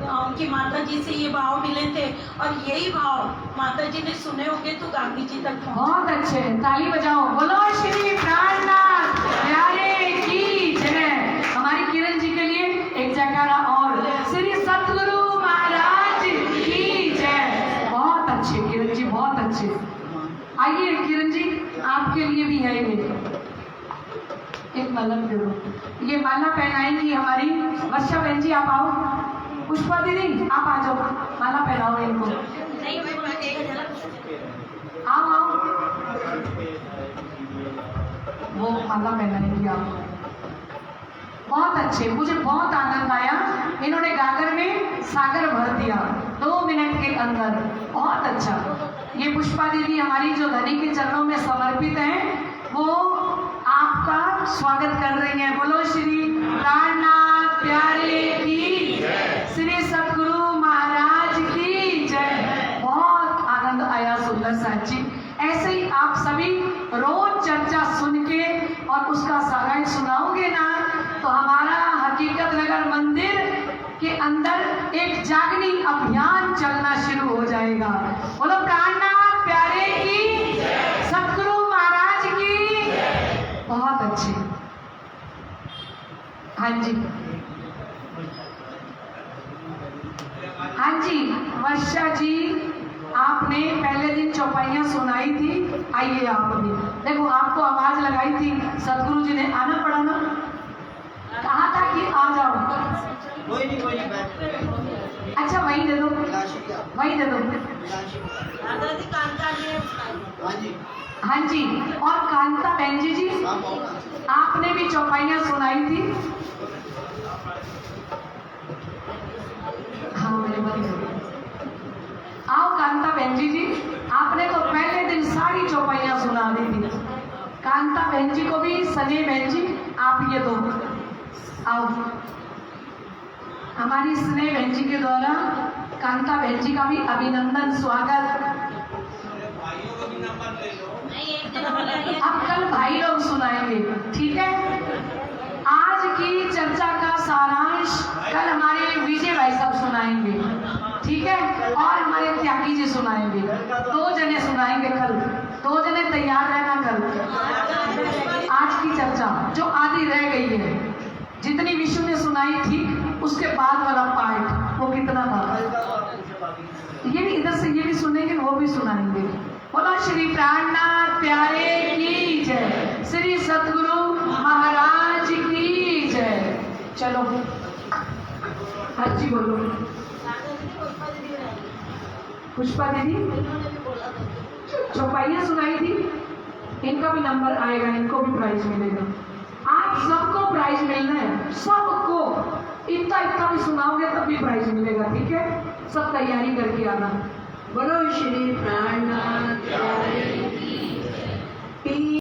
उनकी माता जी से ये भाव मिले थे, और यही भाव माता जी ने सुने होंगे तो गांधी जी तक पहुंचे। बहुत अच्छे, ताली बजाओ। बोलो श्री प्राणनाथ प्यारे की जय। हमारी किरण जी के लिए एक जयकारा और। श्री सतगुरु महाराज की जय। बहुत अच्छे किरण जी, बहुत अच्छे। आइए किरण जी, आपके लिए भी है ये एक माला दे दो। ये माला पहनाएंगी हमारी वर्षा बहन जी। आप आओ। पुष्पा दीदी आप आ जाओ, माला पहनाओ इनको। आओ आओ, वो माला पहनाएंगी आपको। बहुत अच्छे, मुझे बहुत आनंद आया। इन्होंने गागर में सागर भर दिया 2 मिनट के अंदर। बहुत अच्छा। ये पुष्पा दीदी हमारी जो धनी के चरणों में समर्पित हैं, वो आपका स्वागत कर रही हैं। बोलो श्री प्राणनाथ प्यारे की, श्री सतगुरु महाराज की जय। बहुत आनंद आया सुंदर साची। ऐसे ही आप सभी रोज चर्चा सुन के और उसका सारांश सुनाओगे ना, तो हमारा हकीकत नगर मंदिर के अंदर एक जागनी अभियान चलना शुरू हो जाएगा। बोलो प्राणनाथ प्यारे की, सतगुरु महाराज की। बहुत अच्छे। हाँ जी, हाँ जी वर्षा जी, आपने पहले दिन चौपाइयाँ सुनाई थी। आइए आप भी देखो, आपको आवाज लगाई थी सतगुरु जी ने, आना पड़ा ना। कहा था कि आ जाओ। कोई नहीं बैठ। अच्छा वही दे दो, वही दे दो। हाँ जी, हाँ जी, और कांता बहन जी, आपने भी चौपाइयाँ सुनाई थी। हाँ मेरे बंद। आओ कांता बहन जी, आपने तो पहले दिन सारी चौपाइयाँ सुना दी थी। कांता बहन जी को भी, सने बहन जी आप ये दो। आओ, हमारी स्नेह बहन जी के द्वारा कांता बहन जी का भी अभिनंदन स्वागत। अब कल भाई लोग सुनाएंगे, ठीक है। आज की चर्चा का सारांश कल हमारे विजय भाई साहब सुनाएंगे, ठीक है। और हमारे त्यागी जी सुनाएंगे। 2 जने सुनाएंगे कल, 2 जने तैयार रहना कल। आज की चर्चा जो आधी रह गई है, जितनी विशु ने सुनाई थी उसके बाद वाला पार्ट वो कितना था, ये भी इधर से ये भी सुनेंगे, वो भी सुनाएंगे। बोलो श्री प्राणनाथ प्यारे की जय, श्री सतगुरु महाराज की जय। चलो हाँ जी बोलो। पुष्पा दीदी चौपाइयाँ सुनाई थी, इनका भी नंबर आएगा, इनको भी प्राइज मिलेगा। आप सबको प्राइज मिलना है, सबको। इतना इतना भी सुनाओगे तब भी प्राइज मिलेगा, ठीक है। सब तैयारी करके आना। बोलो श्री प्राणनाथ प्यारे की।